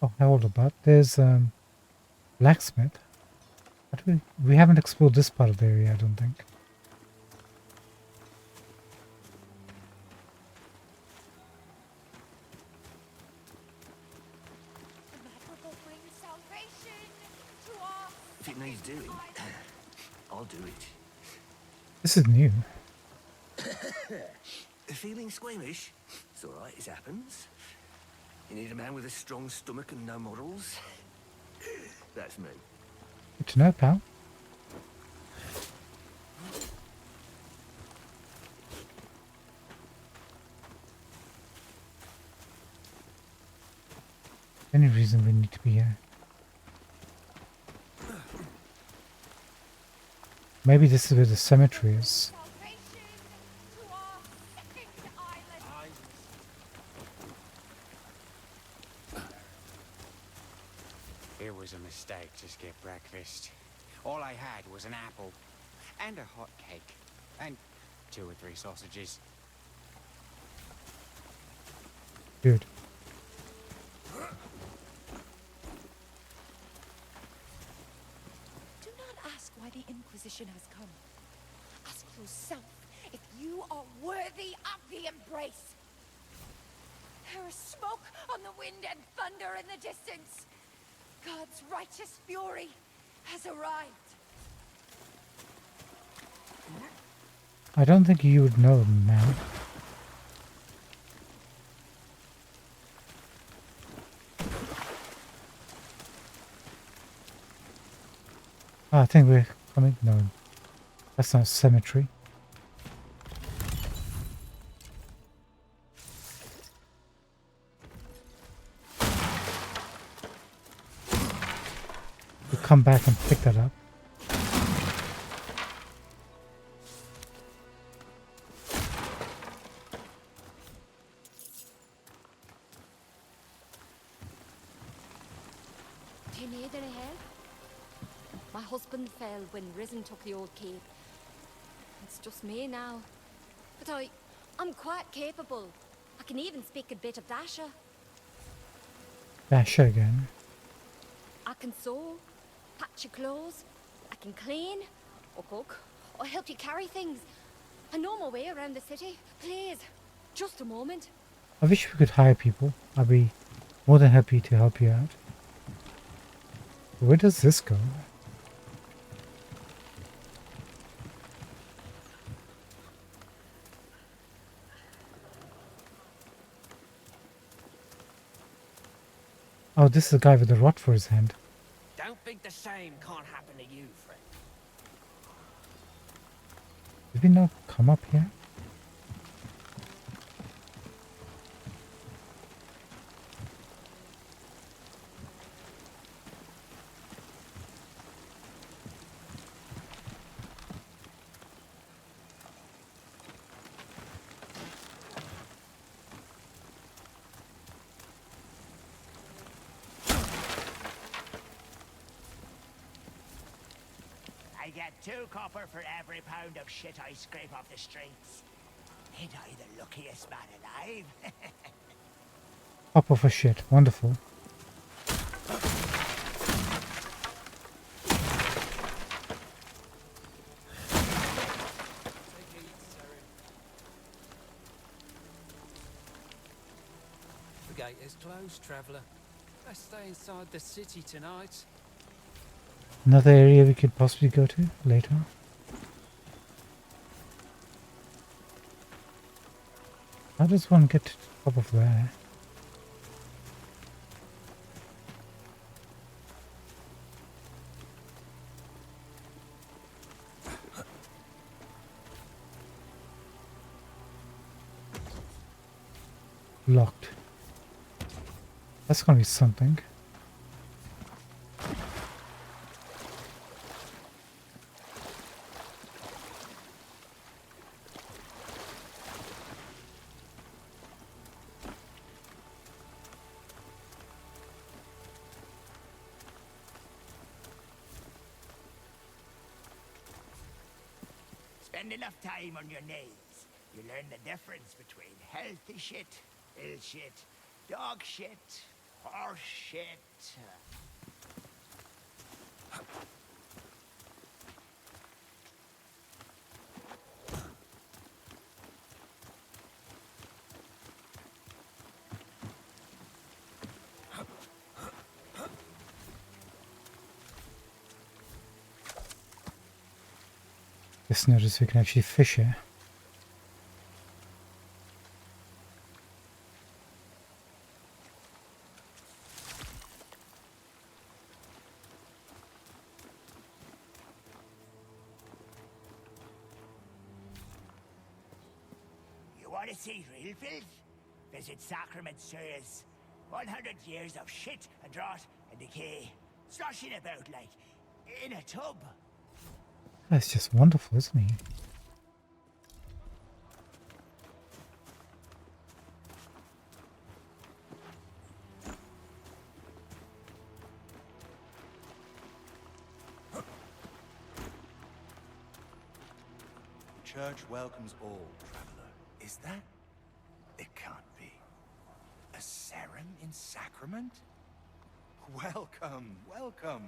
Oh, hold about. There's blacksmith. But we haven't explored this part of the area, I don't think. If it needs doing, I'll do it. This is new. Feeling squeamish? It's alright, it happens. You need a man with a strong stomach and no morals? That's me. Good to know, pal. Any reason we need to be here? Maybe this is where the cemetery is. It was a mistake to skip breakfast. All I had was an apple and a hot cake and 2 or 3 sausages. Good. Do not ask why the Inquisition has come. Ask yourself if you are worthy of the embrace. There is smoke on the wind and thunder in the distance. God's righteous fury has arrived. I don't think you would know, man. I think we're coming. No, that's not a cemetery. We'll come back and pick that up. Do you need any help? My husband fell when Risen took the old cape. It's just me now. But I'm quite capable. I can even speak a bit of Dasha. Dasha again. I can sew, patch your clothes, I can clean, or cook, or help you carry things. I know my way around the city. Please, just a moment. I wish we could hire people. I'd be more than happy to help you out. Where does this go? Oh, this is the guy with the rod for his hand. Don't think the same can't happen to you, friend. Did we not come up here? I get 2 copper for every pound of shit I scrape off the streets. Ain't I the luckiest man alive? Hopper for shit. Wonderful. The gate is closed, traveller. Let's stay inside the city tonight. Another area we could possibly go to later. How does one get to the top of there? Locked. That's gonna be something. Spend enough time on your knees. You learn the difference between healthy shit, ill shit, dog shit, horse shit. Just notice we can actually fish here. You want to see real filth? Visit Sacrament Sewers. 100 years of shit and rot and decay. Sloshing about like in a tub. That's just wonderful, isn't he? The church welcomes all, traveler. Is that? It can't be. in Sacrament? Welcome, welcome.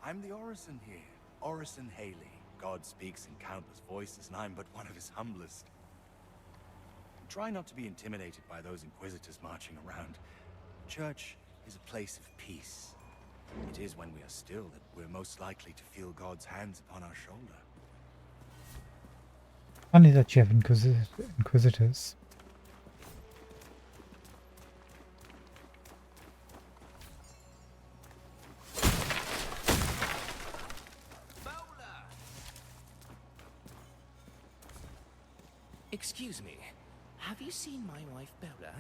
I'm the Orison here, Orison Haley. God speaks in countless voices, and I'm but one of his humblest. Try not to be intimidated by those inquisitors marching around. Church is a place of peace. It is when we are still that we're most likely to feel God's hands upon our shoulder. Funny that you have inquisitors. Excuse me, have you seen my wife Bella?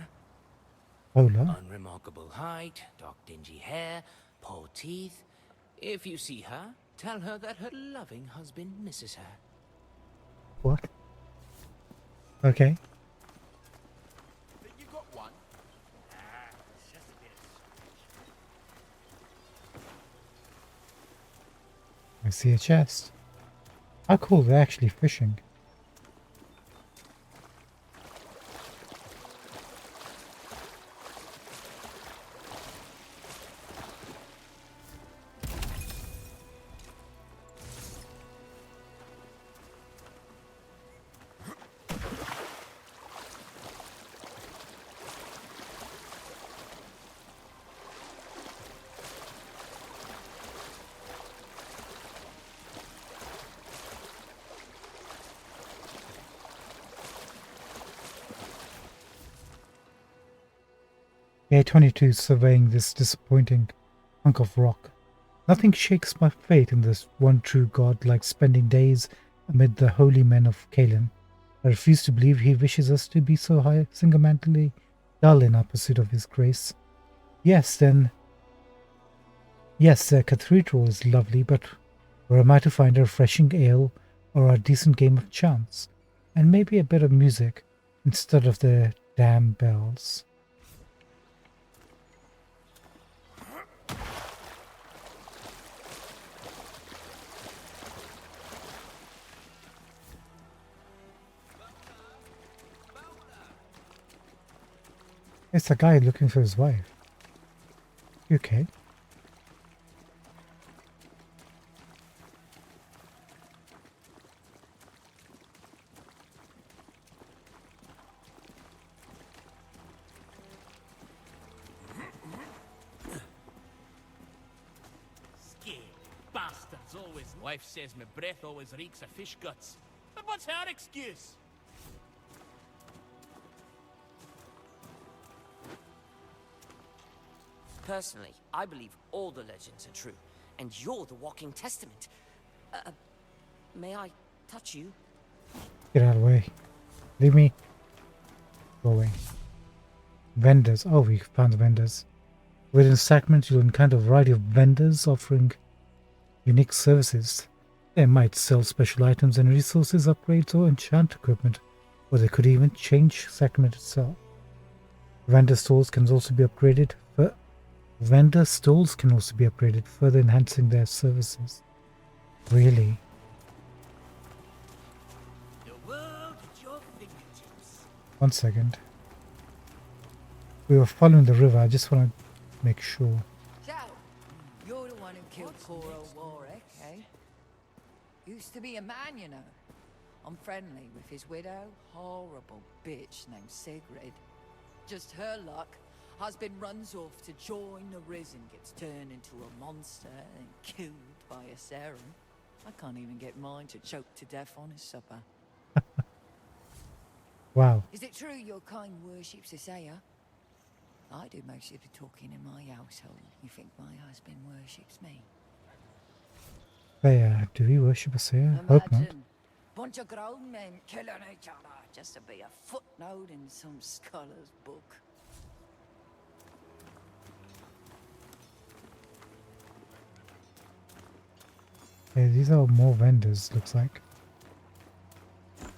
Bella? Unremarkable height, dark dingy hair, poor teeth. If you see her, tell her that her loving husband misses her. What? Okay. Think you got one? It's just a bit of I see a chest. How cool, they're actually fishing. A22 is surveying this disappointing hunk of rock. Nothing shakes my faith in this one true God like spending days amid the holy men of Caelan. I refuse to believe he wishes us to be so high, single-mindedly dull in our pursuit of his grace. Yes, their cathedral is lovely, but where am I to find a refreshing ale or a decent game of chance? And maybe a bit of music instead of the damn bells. It's a guy looking for his wife. You okay? Scared bastards always. Wife says my breath always reeks of fish guts. But what's her excuse? Personally, I believe all the legends are true, and you're the walking testament. May I touch you? Get out of the way. Leave me. Go away. Vendors. Oh, we found the vendors. Within Sacrament, you'll encounter a variety of vendors offering unique services. They might sell special items and resources, upgrades, or enchant equipment, or they could even change Sacrament itself. Vendor stalls can also be upgraded, further enhancing their services. Really? The world at your fingertips. 1 second. We were following the river. I just want to make sure. So, you're the one who killed poor old Warwick, eh? Used to be a man, you know. I'm friendly with his widow, horrible bitch named Sigrid. Just her luck. Husband runs off to join the Risen, gets turned into a monster and killed by a serum. I can't even get mine to choke to death on his supper. Wow. Is it true your kind worships a sayer? I do most of the talking in my household. You think my husband worships me? Do we worship a sayer? Hope not. Imagine, bunch of grown men killing each other just to be a footnote in some scholar's book. Okay, these are more vendors, looks like.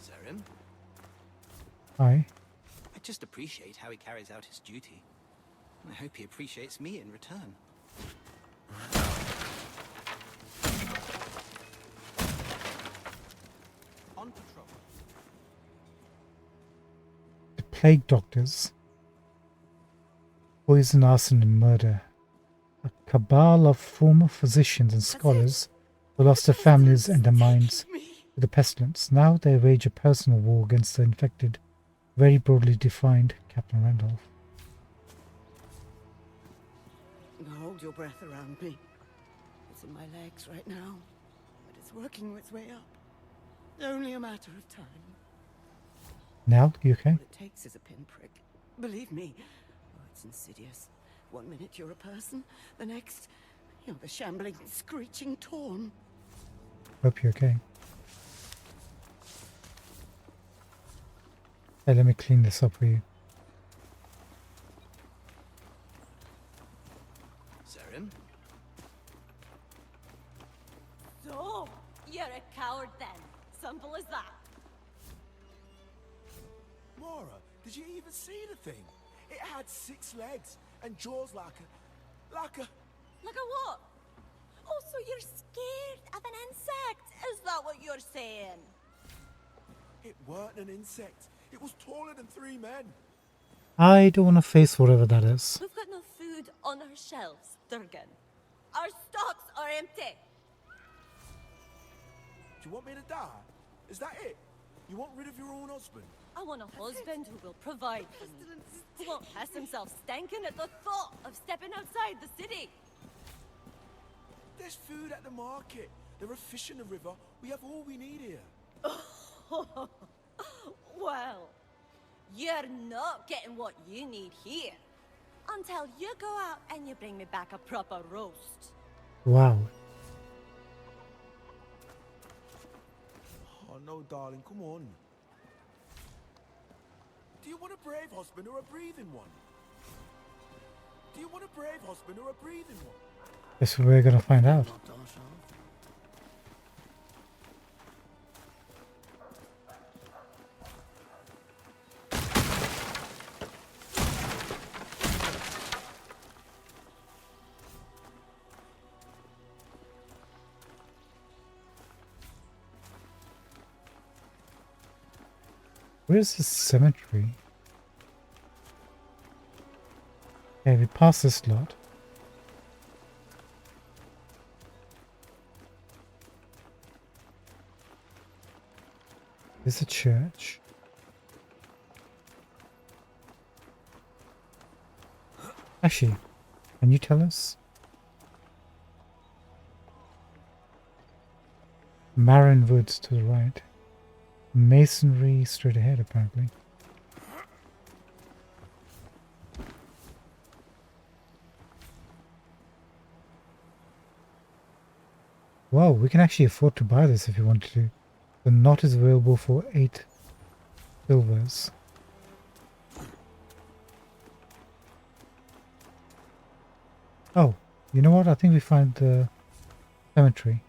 Zerim, Hi. I just appreciate how he carries out his duty. I hope he appreciates me in return. On patrol. The plague doctors. Poison, arson, and murder. A cabal of former physicians and scholars who lost their families and their minds to the pestilence. Now they wage a personal war against the infected, very broadly defined Captain Randolph. Hold your breath around me. It's in my legs right now, but it's working its way up. Only a matter of time. Now, you okay? All it takes is a pinprick. Believe me. Oh, it's insidious. 1 minute you're a person, the next you're the shambling, screeching Torn. Hope you're okay. Hey, let me clean this up for you. Saren? So, you're a coward then. Simple as that. Mara, did you even see the thing? It had 6 legs and jaws like a... Like a what? Oh, so you're scared of an insect? Is that what you're saying? It weren't an insect. It was taller than 3 men. I don't want to face whatever that is. We've got no food on our shelves, Durgan. Our stocks are empty. Do you want me to die? Is that it? You want rid of your own husband? I want a husband who will provide for me, who won't piss himself stinking at the thought of stepping outside the city. There's food at the market. There are fish in the river. We have all we need here. Well, you're not getting what you need here. Until you go out and you bring me back a proper roast. Wow. Oh no, darling, come on. Do you want a brave husband or a breathing one? Do you want a brave husband or a breathing one? Guess we're gonna find out. Where's the cemetery? Okay, we passed this lot. There's a church. Actually, can you tell us? Marin Woods to the right. Masonry straight ahead, apparently. Wow, we can actually afford to buy this if you wanted to. The knot is available for 8 silvers. Oh, you know what? I think we found the cemetery.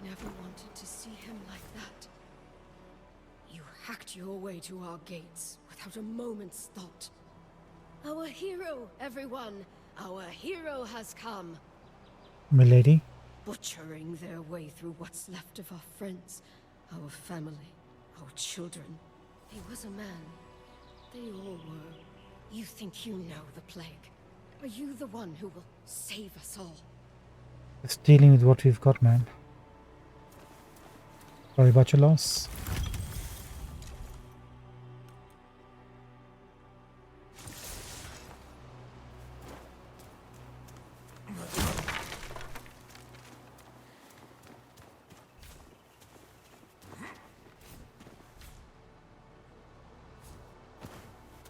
Never wanted to see him like that. You hacked your way to our gates without a moment's thought. Our hero, everyone! Our hero has come! Milady? Butchering their way through what's left of our friends, our family, our children. He was a man. They all were. You think you know the plague? Are you the one who will save us all? Just dealing with what we've got, man. Sorry about your loss.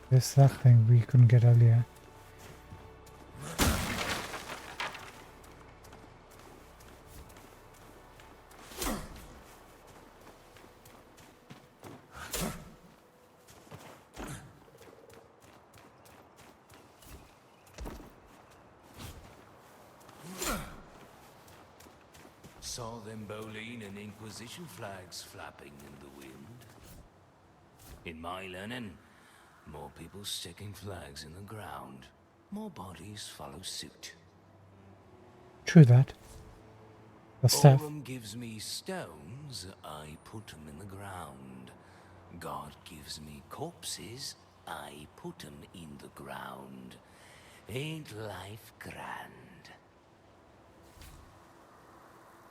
There's that thing we couldn't get earlier. Saw them Bolin and Inquisition flags flapping in the wind. In my learning, more people sticking flags in the ground, more bodies follow suit. True that. The staff. Orum gives me stones, I put 'em in the ground. God gives me corpses, I put 'em in the ground. Ain't life grand?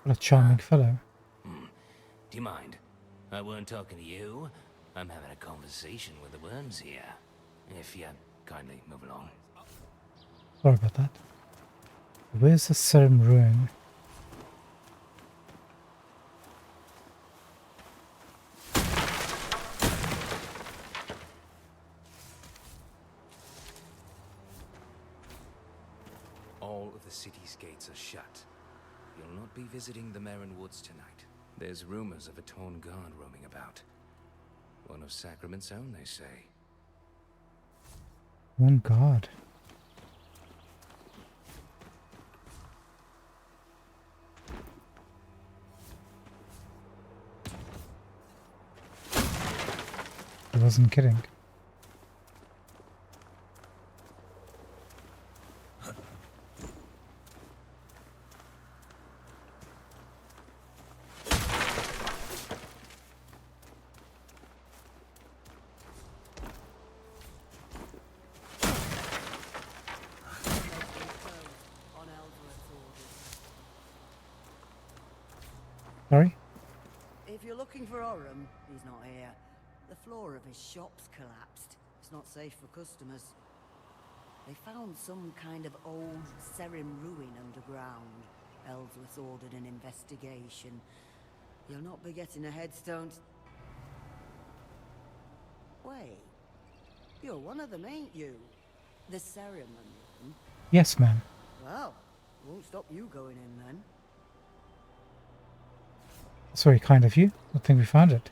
What a charming fellow. Do you mind? I weren't talking to you. I'm having a conversation with the worms here. If you kindly move along. Sorry about that. Where's the Serum Ruin? All of the city's gates are shut. You'll not be visiting the Merrin Woods tonight. There's rumors of a torn guard roaming about. One of Sacrament's own, they say. One guard. I wasn't kidding. Sorry? If you're looking for Orum, he's not here. The floor of his shop's collapsed. It's not safe for customers. They found some kind of old Serim ruin underground. Ellsworth ordered an investigation. You'll not be getting a headstone. Wait. You're one of them, ain't you? The Ceremony. Yes, ma'am. Well, won't stop you going in then. That's very kind of you. I think we found it.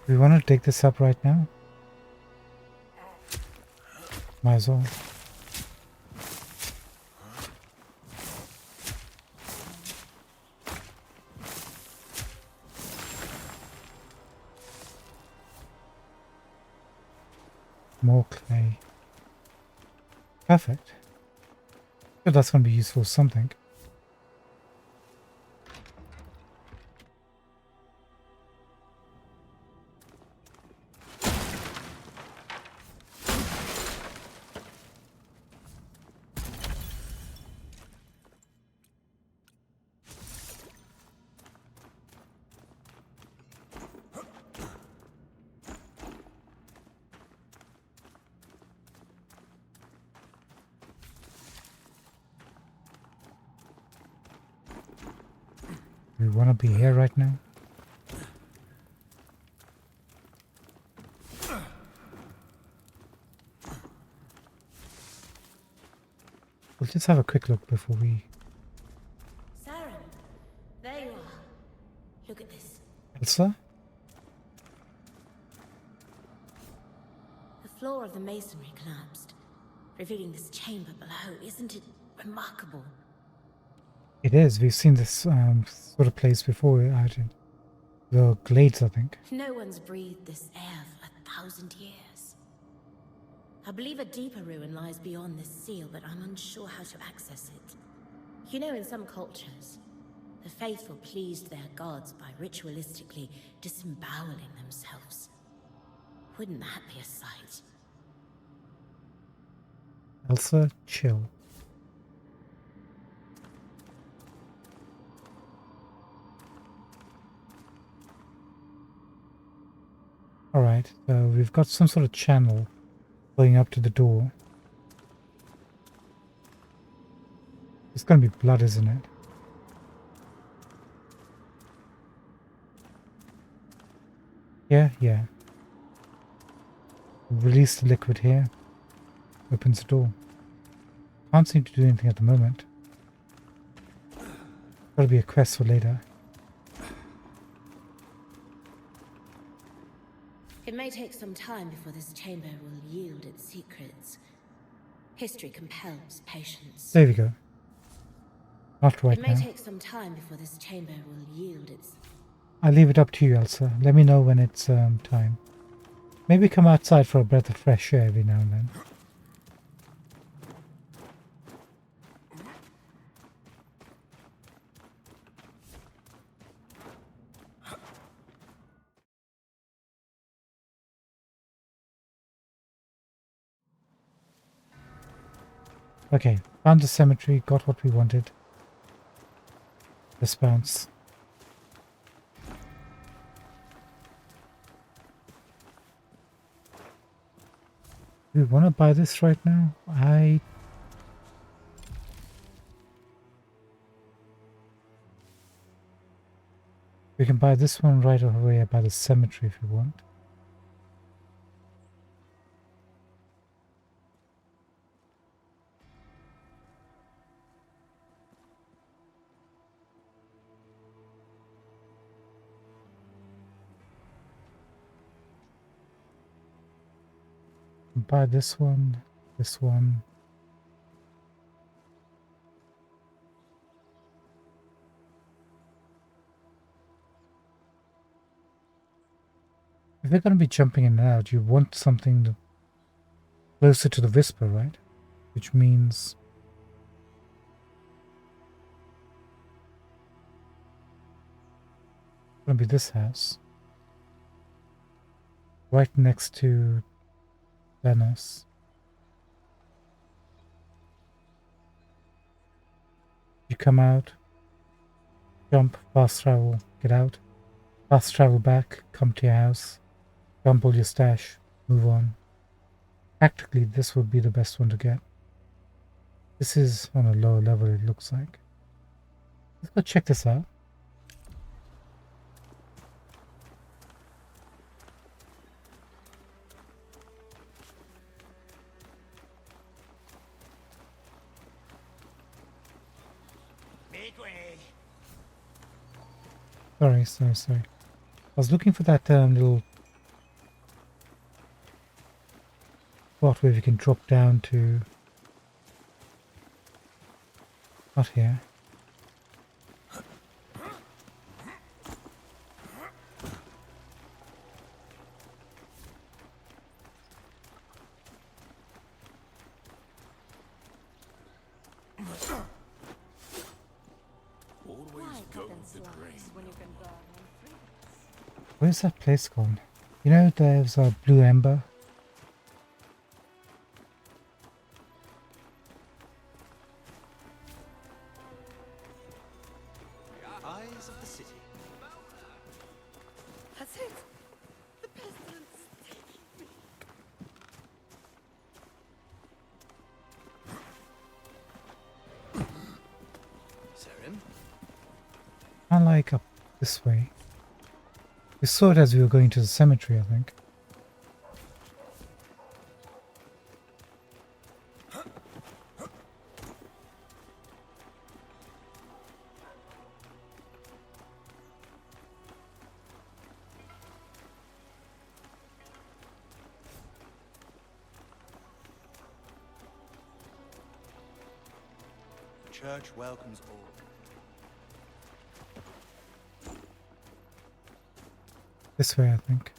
We want to dig this up right now? Might as well. More clay. Perfect. But that's going to be useful for something. We want to be here right now. We'll just have a quick look before we... Sarah, there you are. Look at this. Elsa? The floor of the masonry collapsed, revealing this chamber below. Isn't it remarkable? It is. We've seen this sort of place before out in the Glades, I think. No one's breathed this air for 1,000 years. I believe a deeper ruin lies beyond this seal, but I'm unsure how to access it. You know, in some cultures, the faithful pleased their gods by ritualistically disemboweling themselves. Wouldn't that be a sight? Elsa, chill. Alright, so we've got some sort of channel going up to the door. It's gonna be blood, isn't it? Yeah. Release the liquid here. Opens the door. Can't seem to do anything at the moment. Gotta be a quest for later. It may take some time before this chamber will yield its secrets. History compels patience. There we go. Not right now. It may now. take some time before this chamber will yield its... I'll leave it up to you, Elsa. Let me know when it's time. Maybe come outside for a breath of fresh air every now and then. Okay, found the cemetery, got what we wanted. Let's bounce. Do we want to buy this right now? We can buy this one right away by the cemetery if you want. Buy this one, this one. If they're going to be jumping in and out, you want something closer to the Whisper, right? Which means it's going to be this house. Right next to Dennis. You come out, jump, fast travel, get out, fast travel back, come to your house, dump all your stash, move on. Practically, this would be the best one to get. This is on a lower level, it looks like. Let's go check this out. Sorry. I was looking for that little spot where we can drop down to. Not here. Where's that place gone? You know, there's a Blue Ember. Eyes of the city. That's it. The pestilence is taking me. Serim? I like up this way. We saw it as we were going to the cemetery, I think. The church welcomes all. This way, I think.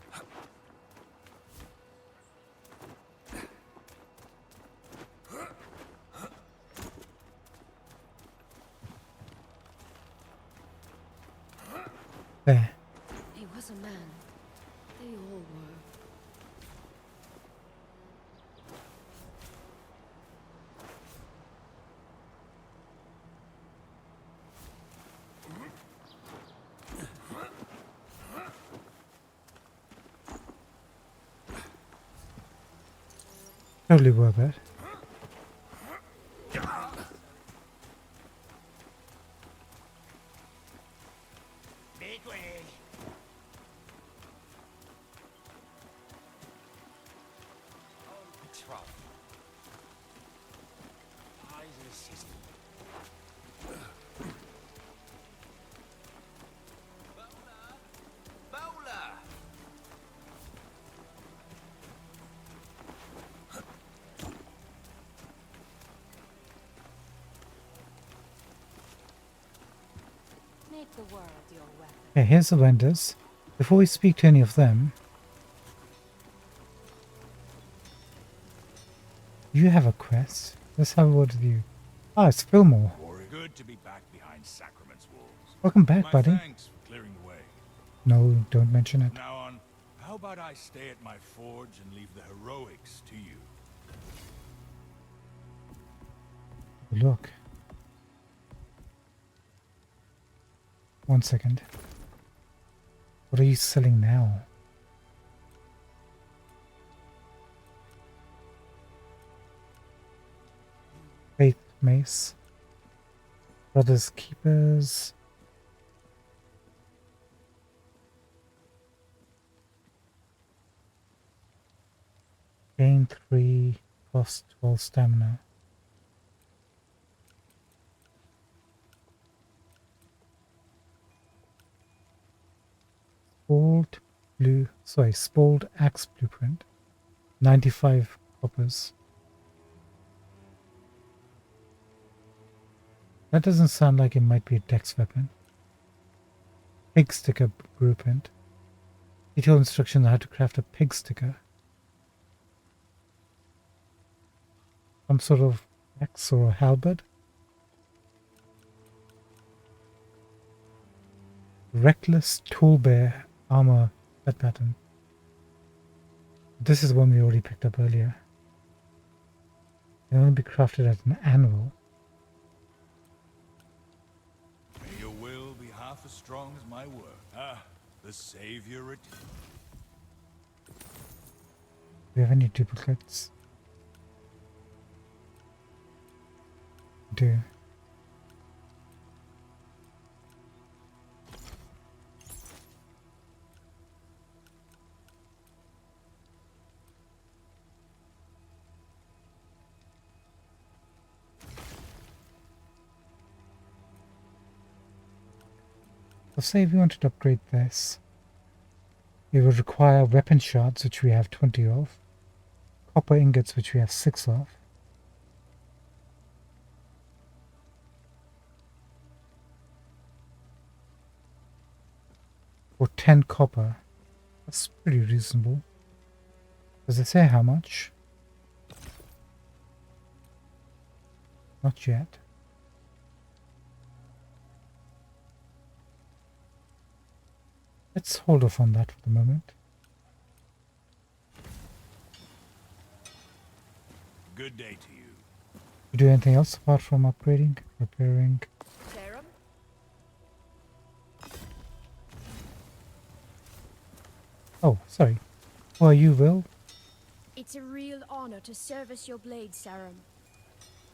There. He was a man. They all were. Totally worth it. Make way. Patrol. Eyes of the city. Bowler! Make the world your weapon. Okay, here's the vendors. Before we speak to any of them, you have a quest. Let's have a word with you. Ah, it's Fillmore. Good to be back behind Sacrament's walls. Welcome back, My buddy. Thanks for clearing the way. No, don't mention it. From now on, how about I stay at my forge and leave the heroics to you? Look. 1 second. What are you selling now? Faith Mace. Brothers Keepers. Gain 3, cost 12 stamina. Spoiled axe blueprint. 95 coppers. That doesn't sound like it might be a dex weapon. Pig sticker blueprint. Detailed instructions on how to craft a pig sticker. Some sort of axe or a halberd. Reckless toolbear armor that pattern. This is one we already picked up earlier. It can only be crafted at an anvil. May your will be half as strong as my word. Ah, the savior returns. Do we have any duplicates? We do. Let's say if we wanted to upgrade this, it would require weapon shards, which we have 20 of, copper ingots, which we have 6 of, for 10 copper. That's pretty reasonable. Does it say how much? Not yet. Let's hold off on that for the moment. Good day to you. You do anything else apart from upgrading, repairing? Serum? Oh, sorry. Who are you, Will? It's a real honor to service your blade, Sarum.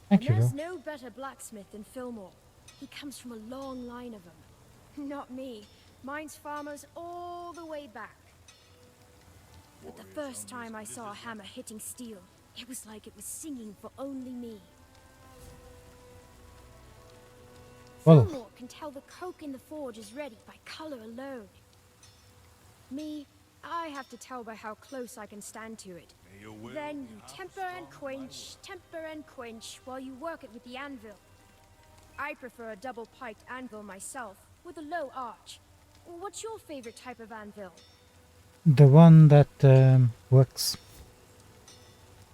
Thank you, And there's Will. no better blacksmith than Fillmore. He comes from a long line of them. Not me. Mine's farmers all the way back. But the first time I saw a hammer hitting steel, it was like it was singing for only me. Well, Fillmore can tell the coke in the forge is ready by color alone. Me, I have to tell by how close I can stand to it. Then you temper and quench while you work it with the anvil. I prefer a double-piked anvil myself, with a low arch. What's your favorite type of anvil? the one that works.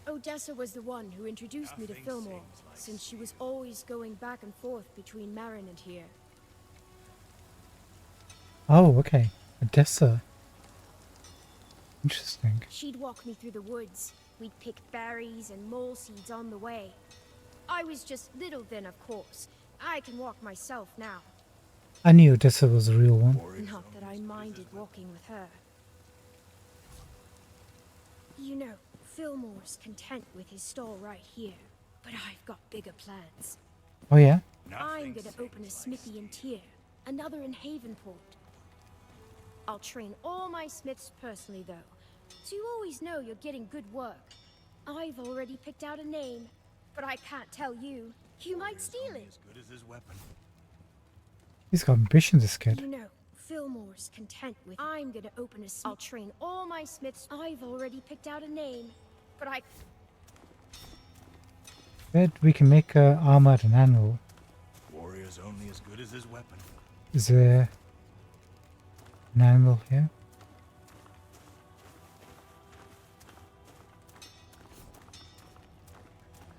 Odessa was the one who introduced me to Fillmore, since she was always going back and forth between Marin and here. Oh, okay. Odessa. Interesting. She'd walk me through the woods. We'd pick berries and mole seeds on the way. I was just little then, of course. I can walk myself now. I knew Odessa was a real one. Not that I minded walking with her. You know, Fillmore's content with his stall right here, but I've got bigger plans. Oh yeah? I'm gonna open a smithy in Tyr, another in Havenport. I'll train all my smiths personally, though, so you always know you're getting good work. I've already picked out a name, but I can't tell you. You might steal it. Good as his weapon. He's got ambition, this kid. You know, Fillmore's content with. I'm gonna open a smith. I'll train all my smiths. I've already picked out a name, but I. Bet we can make armor at an anvil. Warrior's only as good as his weapon. Is there an animal here?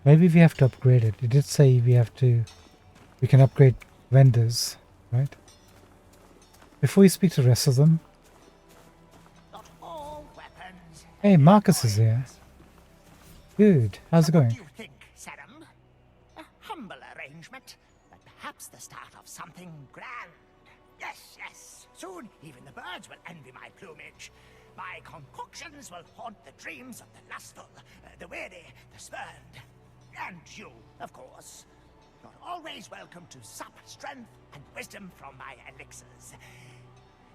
Maybe we have to upgrade it. It did say we can upgrade vendors, right? Before we speak to the rest of them. Hey, Marcus is here. Good. How's it going? What do you think, Serum? A humble arrangement, but perhaps the start of something grand. Yes, yes. Soon, even the birds will envy my plumage. My concoctions will haunt the dreams of the lustful, the weary, the spurned. And you, of course. You're always welcome to sup strength and wisdom from my elixirs.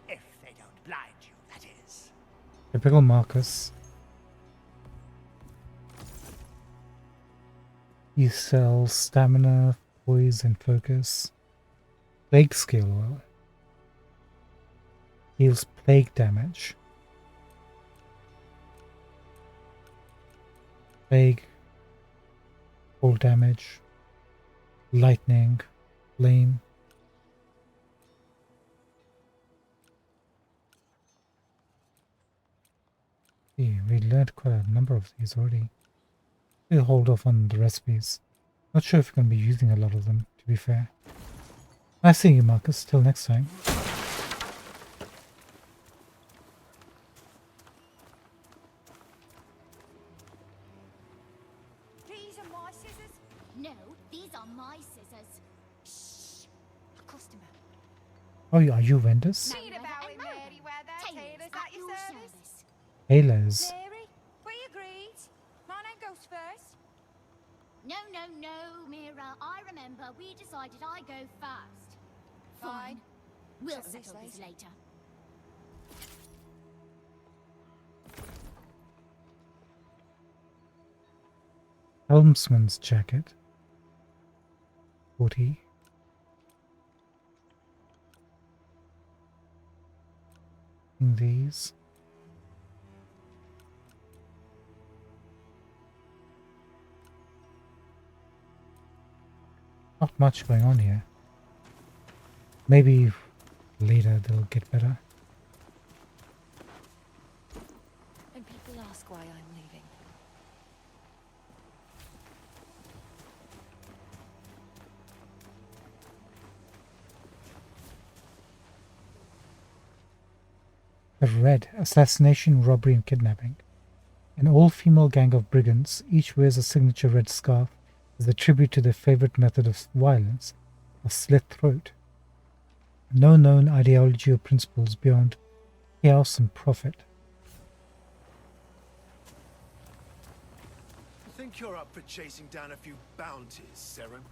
If they don't blind you, that is. Typical Marcus. You sell stamina, poise, and focus. Plague scale oil. Heals plague damage. Plague. Full damage. Lightning. Flame. See, we learned quite a number of these already. We'll hold off on the recipes. Not sure if we're going to be using a lot of them, to be fair. Nice seeing you, Marcus. Till next time. These are my scissors? No, these are my scissors. Shh. A customer. Oh, are you vendors? Read about it, Mary, where they're tailors at your service. Tailors. Mary, we agreed. My name goes first. No, Mira. I remember we decided I go first. Fine. We'll settle this later. Helmsman's jacket. 40. These. Not much going on here. Maybe later they'll get better. And people ask why I'm leaving. The Red. Assassination, robbery and kidnapping. An all-female gang of brigands, each wears a signature red scarf as a tribute to their favorite method of violence, a slit throat. No known ideology or principles beyond chaos and profit. I think you're up for chasing down a few bounties, Serum.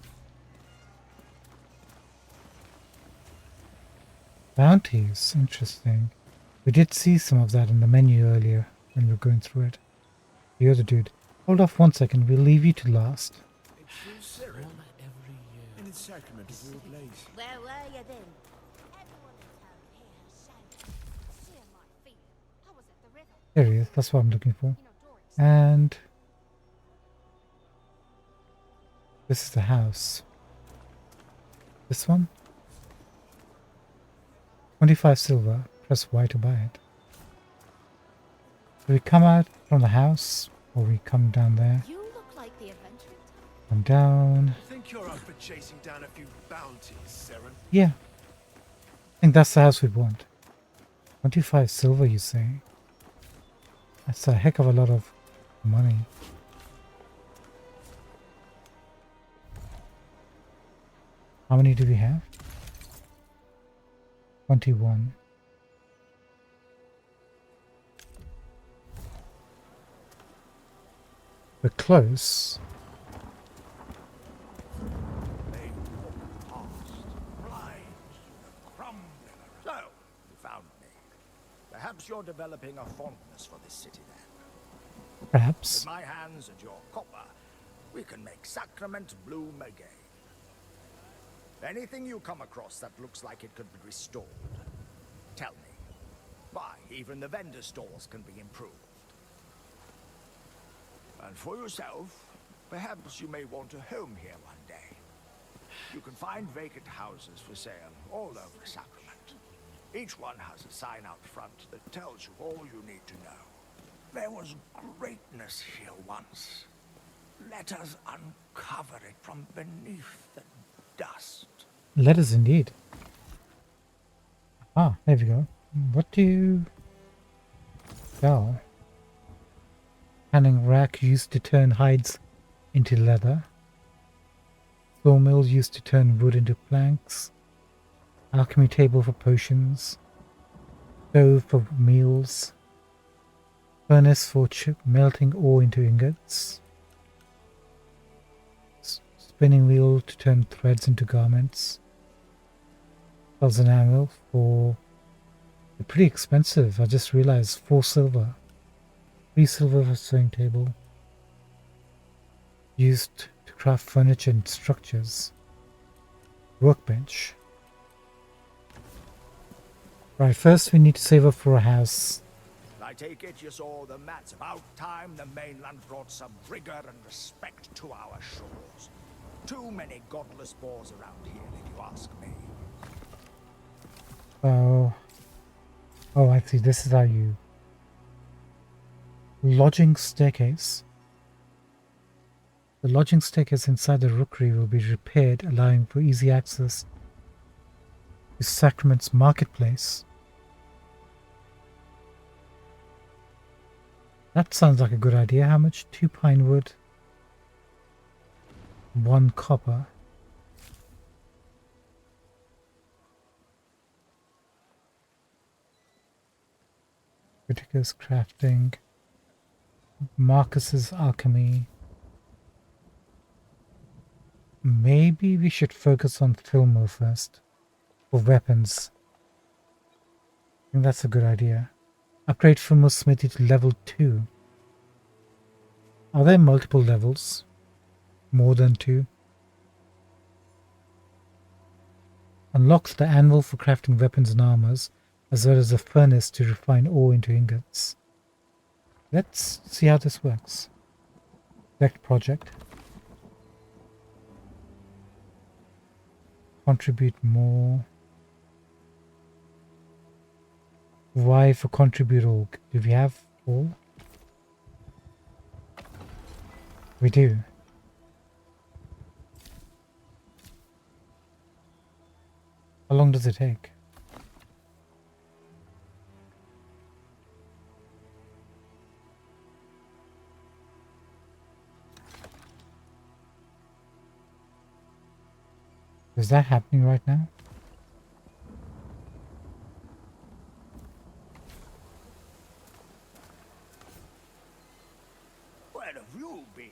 Bounties, interesting. We did see some of that in the menu earlier when we were going through it. The other dude. Hold off 1 second, we'll leave you to last. Serum. In its sacrament of your blaze. Where were you then? There he is, that's what I'm looking for. And this is the house. This one? 25 silver. Press Y to buy it. Do we come out from the house or we come down there? You look like the adventurer. Come down. I think you're up for chasing down a few bounties, Serum. Yeah. I think that's the house we want. 25 silver, you say? That's a heck of a lot of money. How many do we have? 21. We're close. So, you found me. Perhaps you're developing a fondness for this city then. Perhaps. With my hands and your copper, we can make Sacrament bloom again. Anything you come across that looks like it could be restored, tell me. Why, even the vendor stalls can be improved. And for yourself, perhaps you may want a home here one day. You can find vacant houses for sale all over Sacrament. Each one has a sign out front that tells you all you need to know. There was greatness here once. Let us uncover it from beneath the dust. Let us indeed. Ah, there we go. What do you sell? Canning rack used to turn hides into leather. Sawmill used to turn wood into planks. Alchemy table for potions. Stove for meals. Furnace for melting ore into ingots. Spinning wheel to turn threads into garments. Sells an anvil for... They're pretty expensive, I just realized. 4 silver. 3 silver for sewing table. Used to craft furniture and structures. Workbench. Right, first we need to save up for a house. I take it you saw the mats. About time the mainland brought some rigor and respect to our shores. Too many godless boars around here, if you ask me. Oh, I see. This is how you... Lodging staircase. The lodging staircase inside the rookery will be repaired, allowing for easy access to Sacrament's marketplace. That sounds like a good idea. How much? 2 pine wood, 1 copper. Critica's crafting. Marcus's alchemy. Maybe we should focus on Fillmore first. For weapons. I think that's a good idea. Upgrade Fillmore's smithy to level 2. Are there multiple levels? More than 2? Unlocks the anvil for crafting weapons and armors, as well as a furnace to refine ore into ingots. Let's see how this works. Select project. Contribute more. Y for contribute all. Do we have all? We do. How long does it take? Is that happening right now? Where have you been?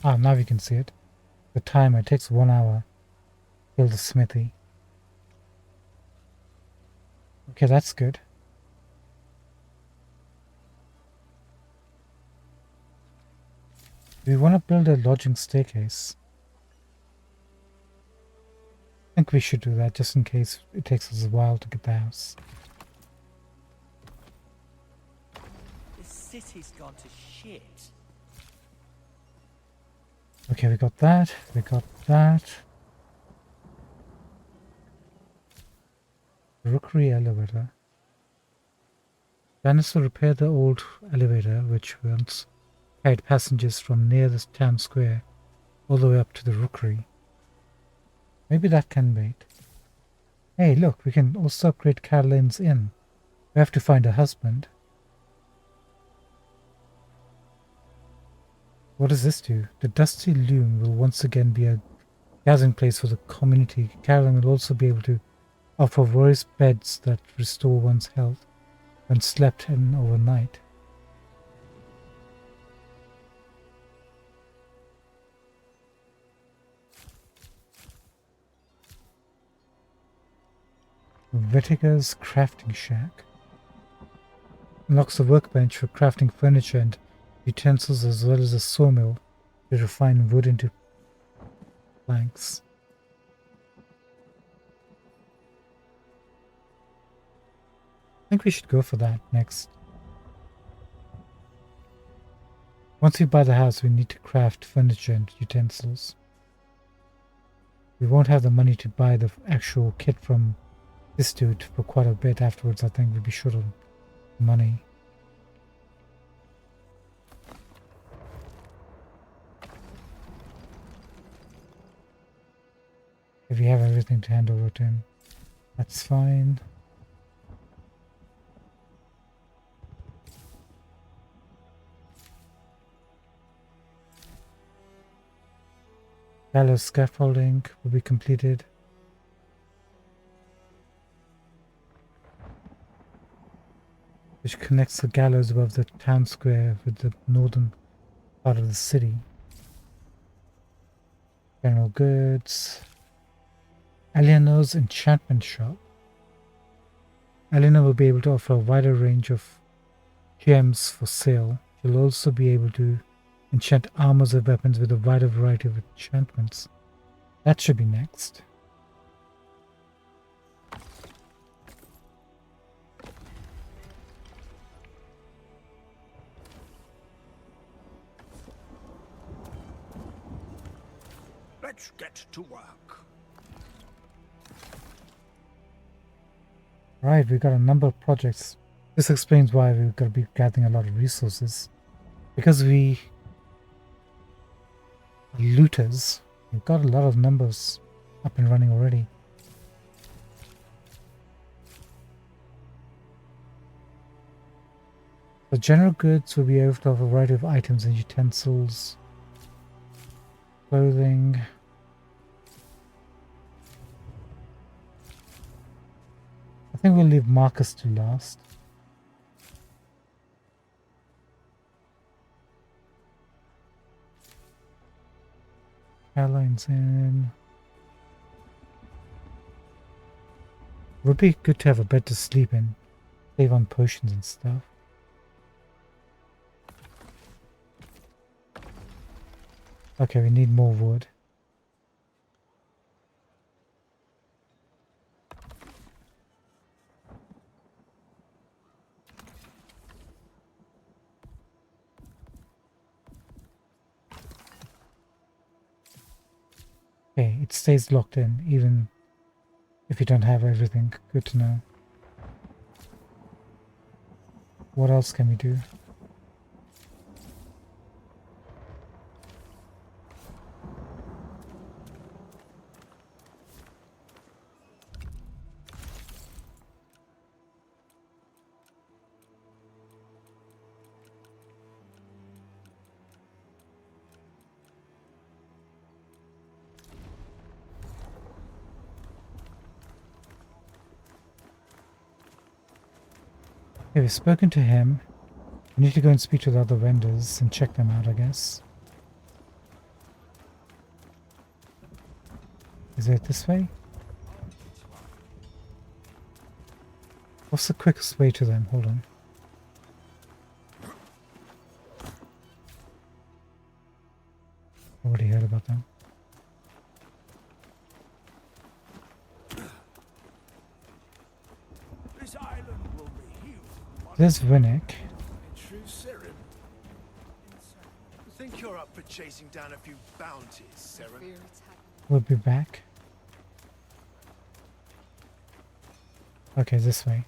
Ah, now we can see it. The timer takes 1 hour. Build the smithy. Okay, that's good. Do we want to build a lodging staircase? I think we should do that just in case it takes us a while to get the house. This city's gone to shit. Okay, we got that. We got that. Rookery elevator. Janice will repair the old elevator, which once carried passengers from near the town square all the way up to the rookery. Maybe that can wait. Hey, look, we can also upgrade Caroline's Inn. We have to find a husband. What does this do? The Dusty Loom will once again be a gathering place for the community. Caroline will also be able to offer various beds that restore one's health when slept in overnight. Vitica's Crafting Shack unlocks a workbench for crafting furniture and utensils, as well as a sawmill to refine wood into planks. I think we should go for that next. Once we buy the house, we need to craft furniture and utensils. We won't have the money to buy the actual kit from this dude for quite a bit afterwards. I think we'll be short of money. If we have everything to hand over to him, that's fine. Gallows scaffolding will be completed. Which connects the gallows above the town square with the northern part of the city. General goods. Eleanor's enchantment shop. Eleanor will be able to offer a wider range of gems for sale. She'll also be able to enchant armors and weapons with a wider variety of enchantments. That should be next. Let's get to work. Right, we've got a number of projects. This explains why we've got to be gathering a lot of resources. Because we are looters, we've got a lot of numbers up and running already. The general goods will be able to offer a variety of items and utensils, clothing. I think we'll leave Marcus to last. Caroline's in. Would be good to have a bed to sleep in. Save on potions and stuff. Okay, we need more wood. Okay, it stays locked in even if you don't have everything. Good to know. What else can we do? Okay, we've spoken to him. We need to go and speak to the other vendors and check them out, I guess. Is it this way? What's the quickest way to them? Hold on. Already heard about them. This island will be healed. There's Winnick. True Serim. Think you're up for chasing down a few bounties, Serim? We'll be back. Okay, this way.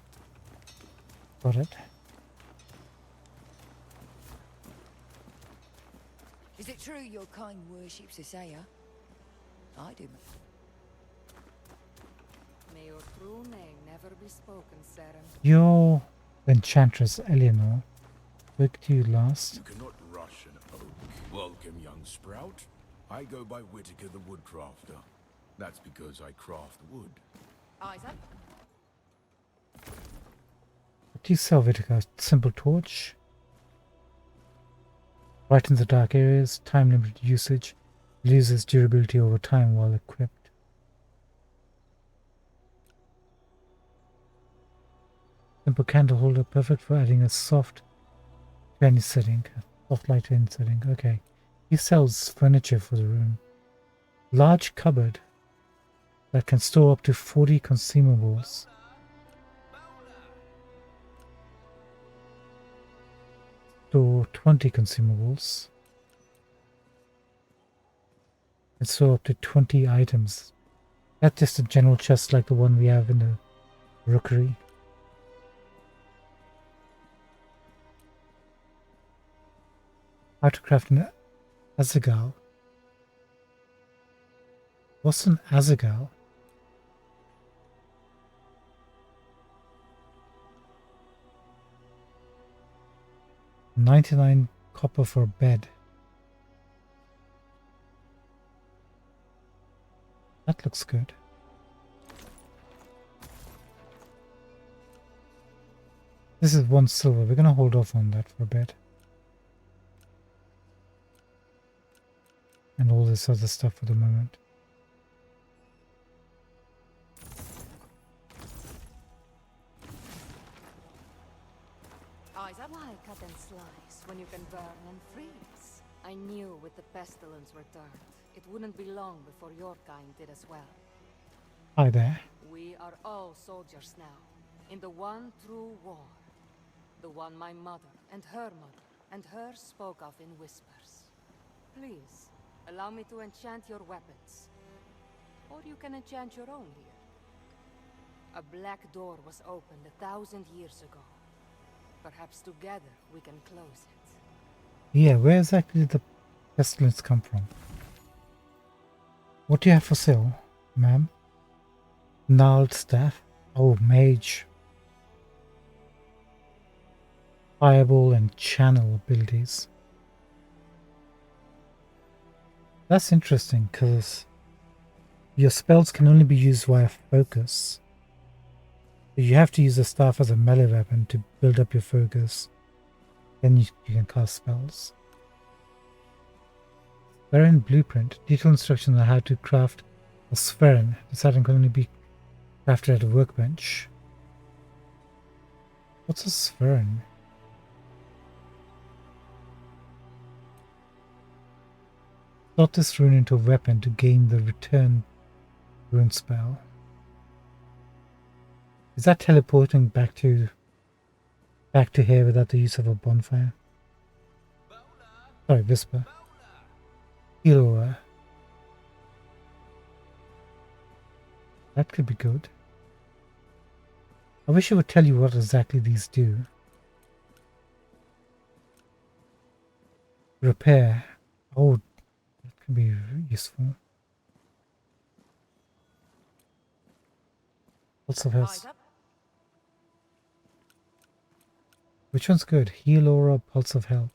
Got it. Is it true your kind worships Isaiah? I do. May your true name never be spoken, Serim. You're the Enchantress Eleanor. Spoke to you last. You cannot rush an oak. Welcome, young sprout. I go by Whitaker the Woodcrafter. That's because I craft wood. Isaac? What do you sell, Whitaker? Simple torch. Brightens the dark areas. Time limited usage. Loses durability over time while equipped. Simple candle holder, perfect for adding a soft to any setting. Soft light to any setting. Okay. He sells furniture for the room. Large cupboard that can store up to 40 consumables. store 20 consumables. And store up to 20 items. That's just a general chest like the one we have in the rookery. How to craft an Azagal. What's an Azagal? $99 copper for a bed. That looks good. This is 1 silver. We're gonna hold off on that for a bit. And all this other stuff for the moment. Why cut and slice when you can burn and freeze? I knew with the pestilence returned, it wouldn't be long before your kind did as well. Hi there. We are all soldiers now, in the one true war. The one my mother and her spoke of in whispers. Please, allow me to enchant your weapons. Or you can enchant your own here. A black door was opened 1,000 years ago. Perhaps together we can close it. Yeah, where exactly did the pestilence come from? What do you have for sale, ma'am? Gnarled staff? Oh, mage. Fireball and channel abilities. That's interesting because your spells can only be used via focus. You have to use the staff as a melee weapon to build up your focus. Then you can cast spells. Spherin blueprint. Detailed instructions on how to craft a Spherin. This item can only be crafted at a workbench. What's a Spherin? Slot this rune into a weapon to gain the return rune spell. Is that teleporting back to here without the use of a bonfire? Sorry, Whisper. Healer. That could be good. I wish it would tell you what exactly these do. Repair. Oh, that could be useful. Lots of health. Which one's good? Heal Aura, Pulse of Help.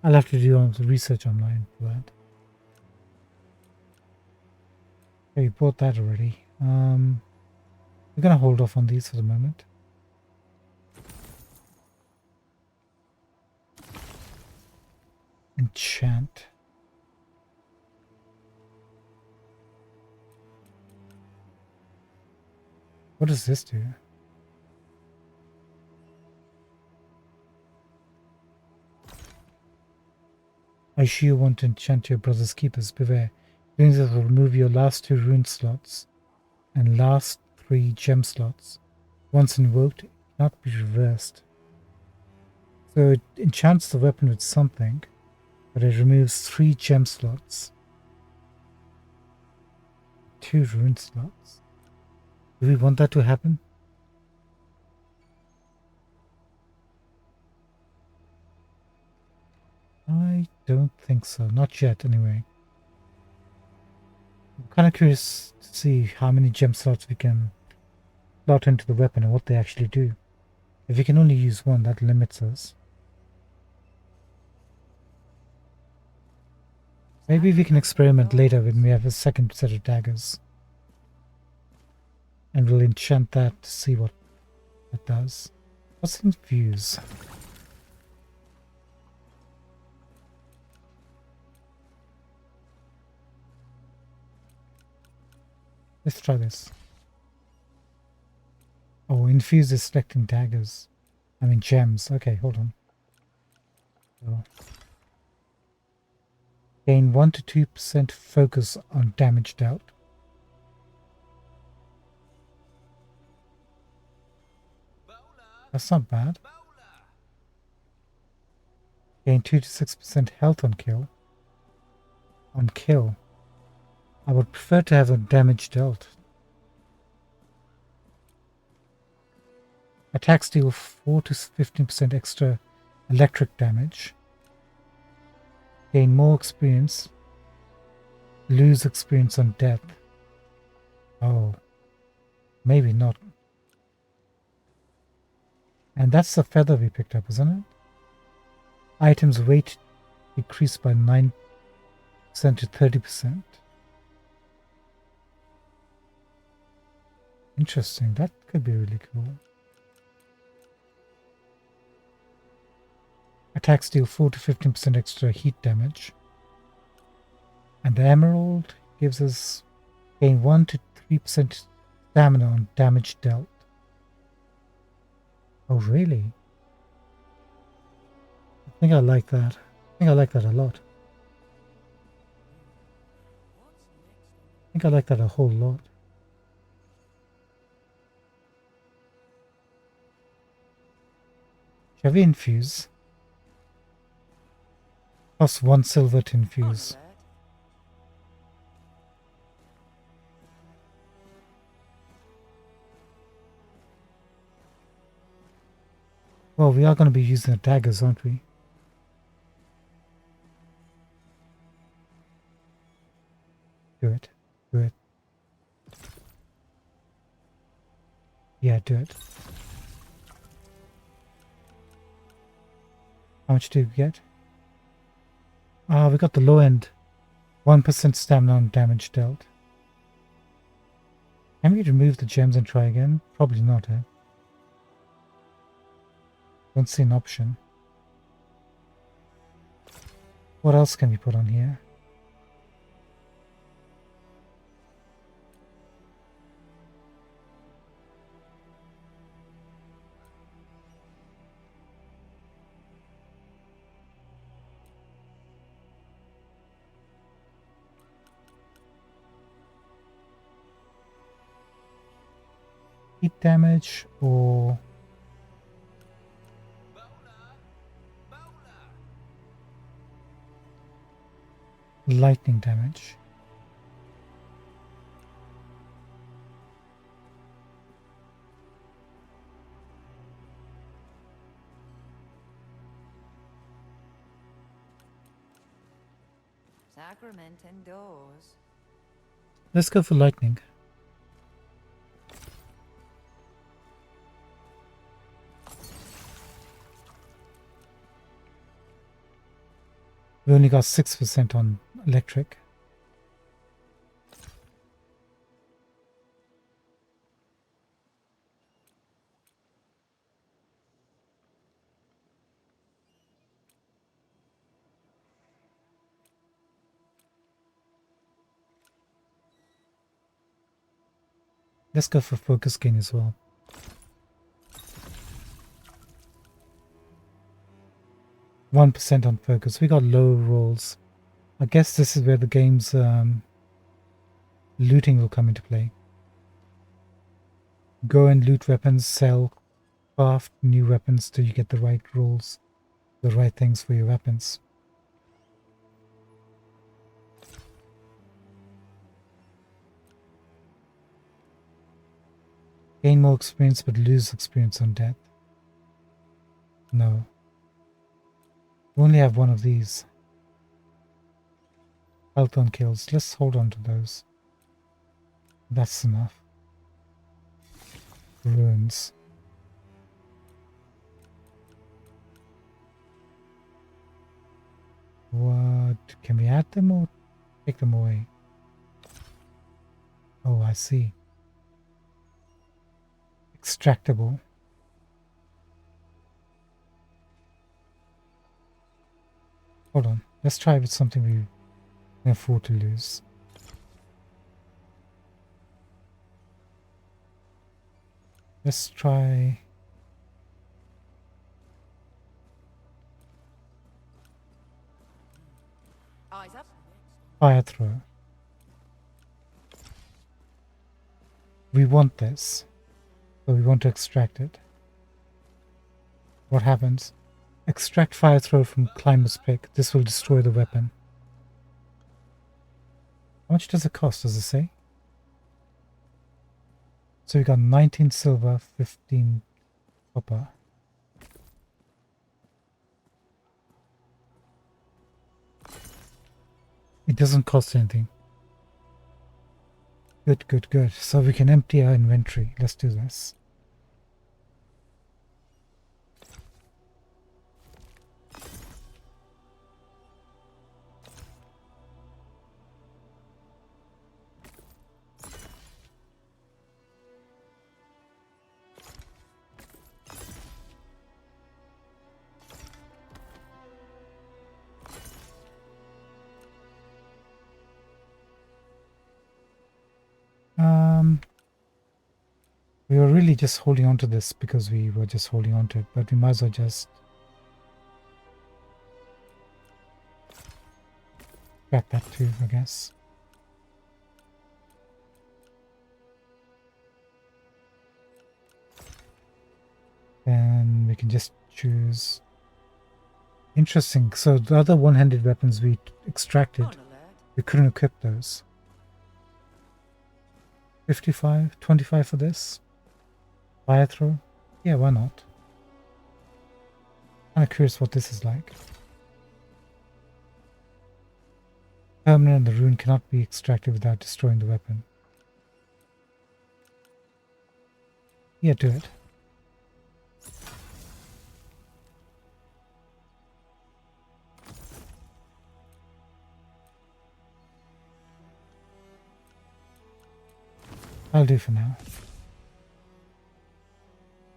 I'll have to do some research online for that. Okay, we bought that already. We're gonna hold off on these for the moment. Enchant. What does this do? I sure you want to enchant your brother's keepers. Beware. Doing this will remove your last 2 rune slots and last 3 gem slots. Once invoked, it cannot be reversed. So it enchants the weapon with something, but it removes 3 gem slots. 2 rune slots. Do we want that to happen? I don't think so. Not yet, anyway. I'm kind of curious to see how many gem slots we can slot into the weapon and what they actually do. If we can only use 1, that limits us. Maybe we can experiment later when we have a second set of daggers. And we'll enchant that to see what it does. What's infuse? Let's try this. Oh, infuse is selecting daggers. I mean gems. Okay, hold on. So, gain 1 to 2% focus on damage dealt. That's not bad. Gain 2 to 6% health on kill. On kill. I would prefer to have a damage dealt. Attacks deal 4 to 15% extra electric damage. Gain more experience. Lose experience on death. Oh. Maybe not. And that's the feather we picked up, isn't it? Items weight decreased by 9% to 30%. Interesting. That could be really cool. Attacks deal 4 to 15% extra heat damage. And the emerald gives us gain 1 to 3% stamina on damage dealt. Oh, really? I think I like that. I think I like that a lot. I think I like that a whole lot. Shall we infuse? Costs 1 silver to infuse. Well, we are going to be using the daggers, aren't we? Do it. Do it. Yeah, do it. How much do we get? Ah, we got the low end. 1% stamina on damage dealt. Can we remove the gems and try again? Probably not, eh? Don't see an option. What else can we put on here? Heat damage or lightning damage. Sacrament indoors. Let's go for lightning. We only got 6% on electric. Let's go for focus gain as well. %1 on focus. We got low rolls. I guess this is where the game's looting will come into play. Go and loot weapons, sell, craft new weapons till you get the right rolls, the right things for your weapons. Gain more experience but lose experience on death. No. We only have one of these. Health on kills. Let's hold on to those. That's enough. Ruins. What? Can we add them or take them away? Oh, I see. Extractable. Hold on. Let's try with something we can afford to lose. Let's try... Eyes up. Fire throw. We want this. So we want to extract it. What happens? Extract fire throw from Climber's Pick. This will destroy the weapon. How much does it cost, does it say? So we got 19 silver, 15 copper. It doesn't cost anything. Good, good, good. So we can empty our inventory. Let's do this. We were really just holding on to this because we were just holding on to it, but we might as well just scrap that too, I guess. Then we can just choose. Interesting. So the other one-handed weapons we extracted, we couldn't equip those. 55, 25 for this. Fire throw? Yeah, why not? Kinda curious what this is like. Permanent and the rune cannot be extracted without destroying the weapon. Yeah, do it. I'll do for now.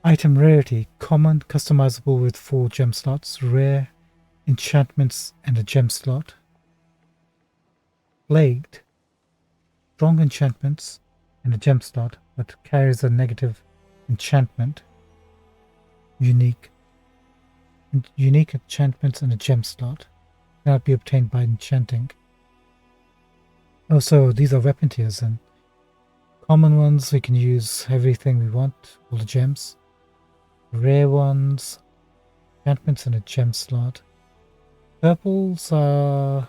Item rarity, common, customizable with 4 gem slots, rare, enchantments and a gem slot. Plagued, strong enchantments and a gem slot, but carries a negative enchantment. Unique enchantments and a gem slot. Cannot be obtained by enchanting. Oh, so these are weapon tiers then. Common ones, we can use everything we want, all the gems. Rare ones, enchantments and a gem slot. Purples are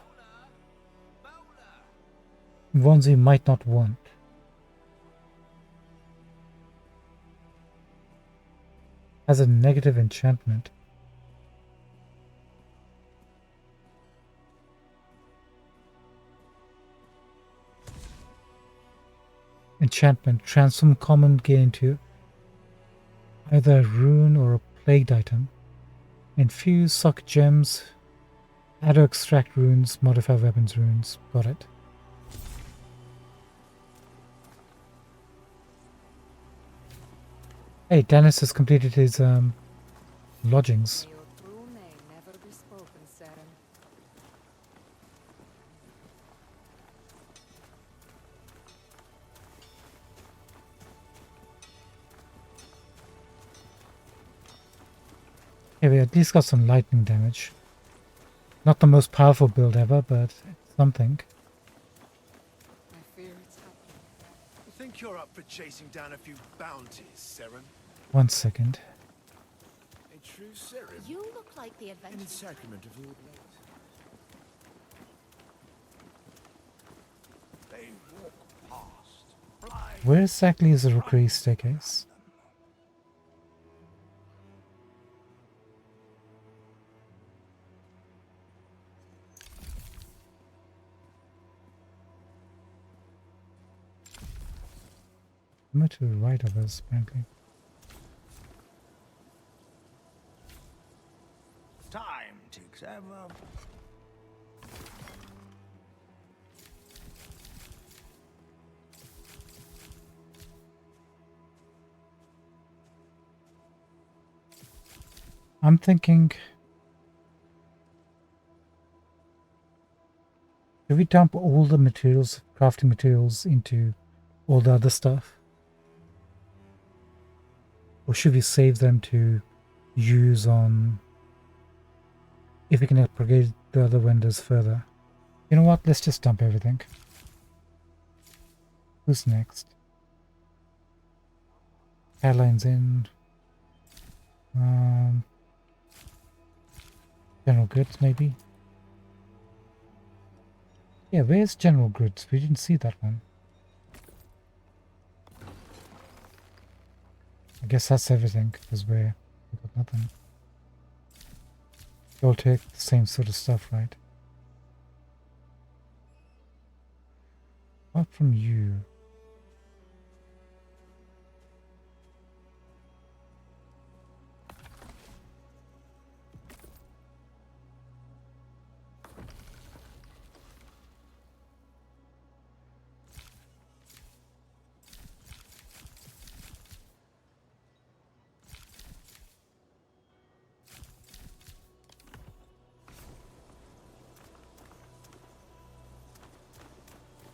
ones we might not want. Has a negative enchantment. Enchantment, transform common gear into either a rune or a plagued item. Infuse, suck gems, add or extract runes, modify weapons runes. Got it. Hey, Dennis has completed his lodgings. Yeah, we at least got some lightning damage. Not the most powerful build ever, but it's something. I think you're up for chasing down a few bounties, Seren. 1 second. A true Seren. You look like the adventurer. In Sacrament of Old Light. They walk past. Where exactly is the Rookery staircase? I'm to the right of us, apparently. Time ticks ever. I'm thinking, do we dump all the materials, crafting materials, into all the other stuff? Or should we save them to use on if we can upgrade the other vendors further? You know what? Let's just dump everything. Who's next? Caroline's in. General goods, maybe? Yeah, where's general goods? We didn't see that one. I guess that's everything, because we got nothing. They all take the same sort of stuff, right? Apart from you.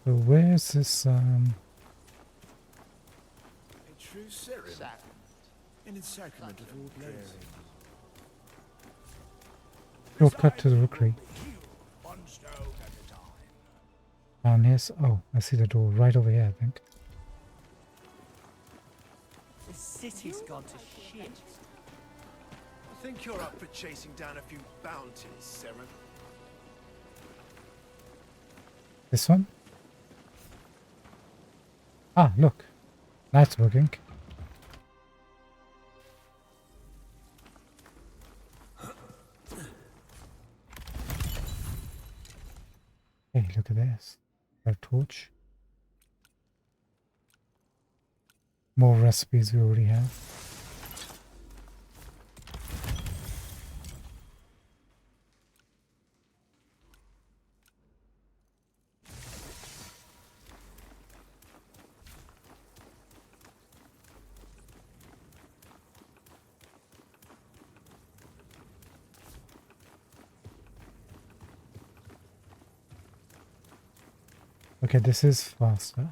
So where's this, A true Siren. In its sacrament of all places. shortcut to the rookery? One stone at a time. Down here. Oh, I see the door right over here, I think. The city's gone to shit. I think you're up for chasing down a few bounties, Siren. This one? Ah, look. That's working. Hey, look at this. Got a torch. More recipes we already have. Okay, this is faster.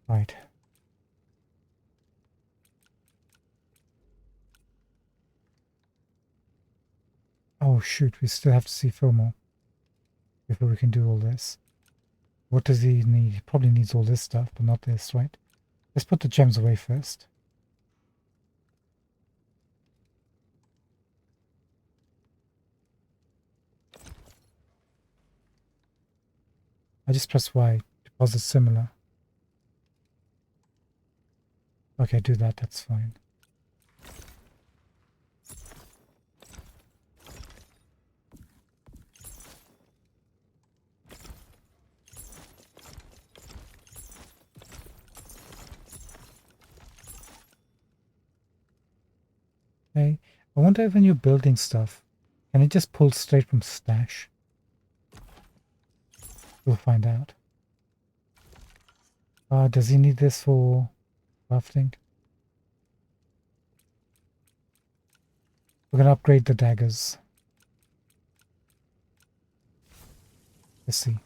Right. Oh shoot, we still have to see Fillmore before we can do all this. What does he need? He probably needs all this stuff, but not this, right? Let's put the gems away first. I just press Y. Deposit similar. Okay, do that. That's fine. Okay. I wonder if when you're building stuff, can it just pull straight from stash? We'll find out. Does he need this for crafting? We're going to upgrade the daggers. Let's see.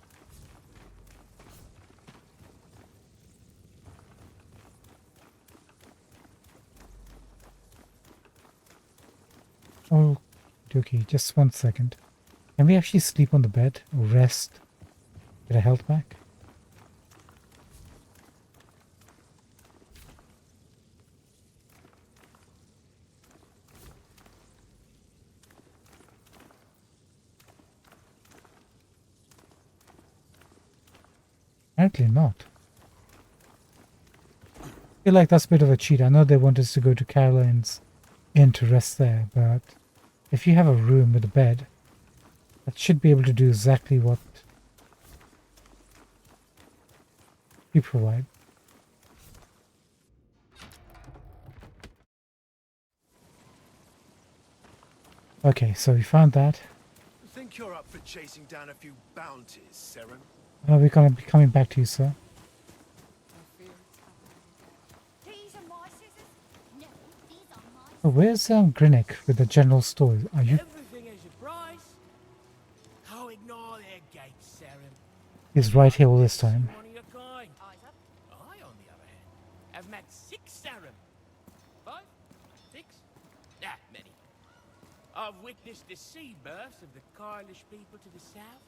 Oh, okay, just 1 second. Can we actually sleep on the bed or rest? Get a health back? Apparently not. I feel like that's a bit of a cheat. I know they want us to go to Caroline's Inn to rest there, but if you have a room with a bed, that should be able to do exactly what you provide. Okay, so we found that. I think you're up for chasing down a few bounties, Siren. We're going to be coming back to you, sir. Oh, where's Grinnick with the general store? Are you? Everything has a price. How ignore their gates, Saren? He's right here all this time. One of your kind. I, on the other hand, have met 6 Saren. 5? 6? Nah, many. I've witnessed the sea births of the Carlish people to the south,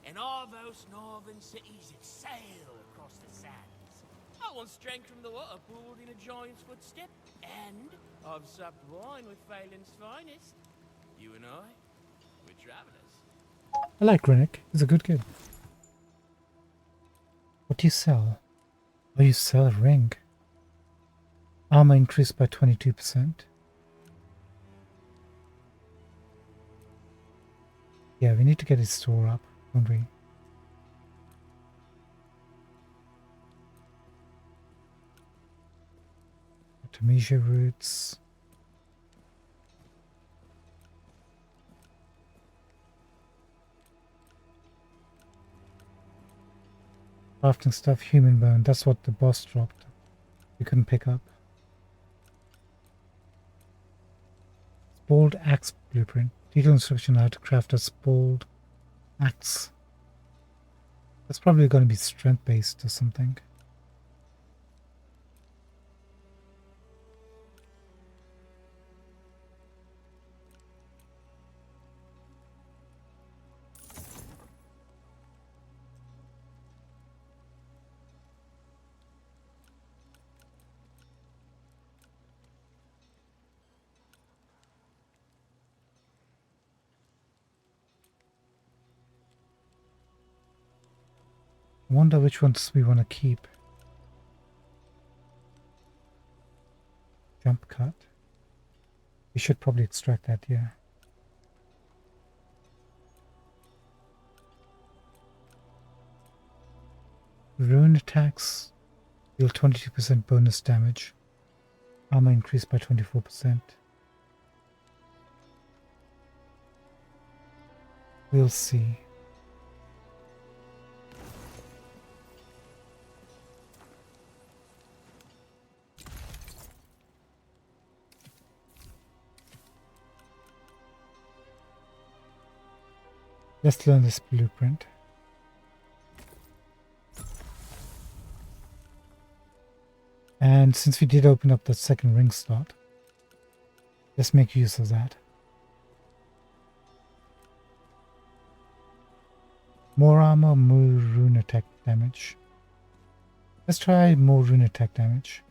and all those northern cities that sail across the sands. that one's drank from the water pooled in a giant's footstep. And I've supped wine with Phelan's finest. You and I, we're travellers. I like Grinnick. He's a good kid. What do you sell? Oh, you sell a ring. Armor increased by 22%. Yeah, we need to get his store up, don't we? Artemisia roots. Crafting stuff, human bone. That's what the boss dropped. We couldn't pick up. Spalled axe blueprint. Detailed instruction on how to craft a spalled axe. That's probably going to be strength based or something. I wonder which ones we want to keep. Jump cut. We should probably extract that, yeah. Rune attacks deal 22% bonus damage. Armor increased by 24%. We'll see. Let's learn this blueprint. And since we did open up that second ring slot, let's make use of that. More armor, more rune attack damage. Let's try more rune attack damage.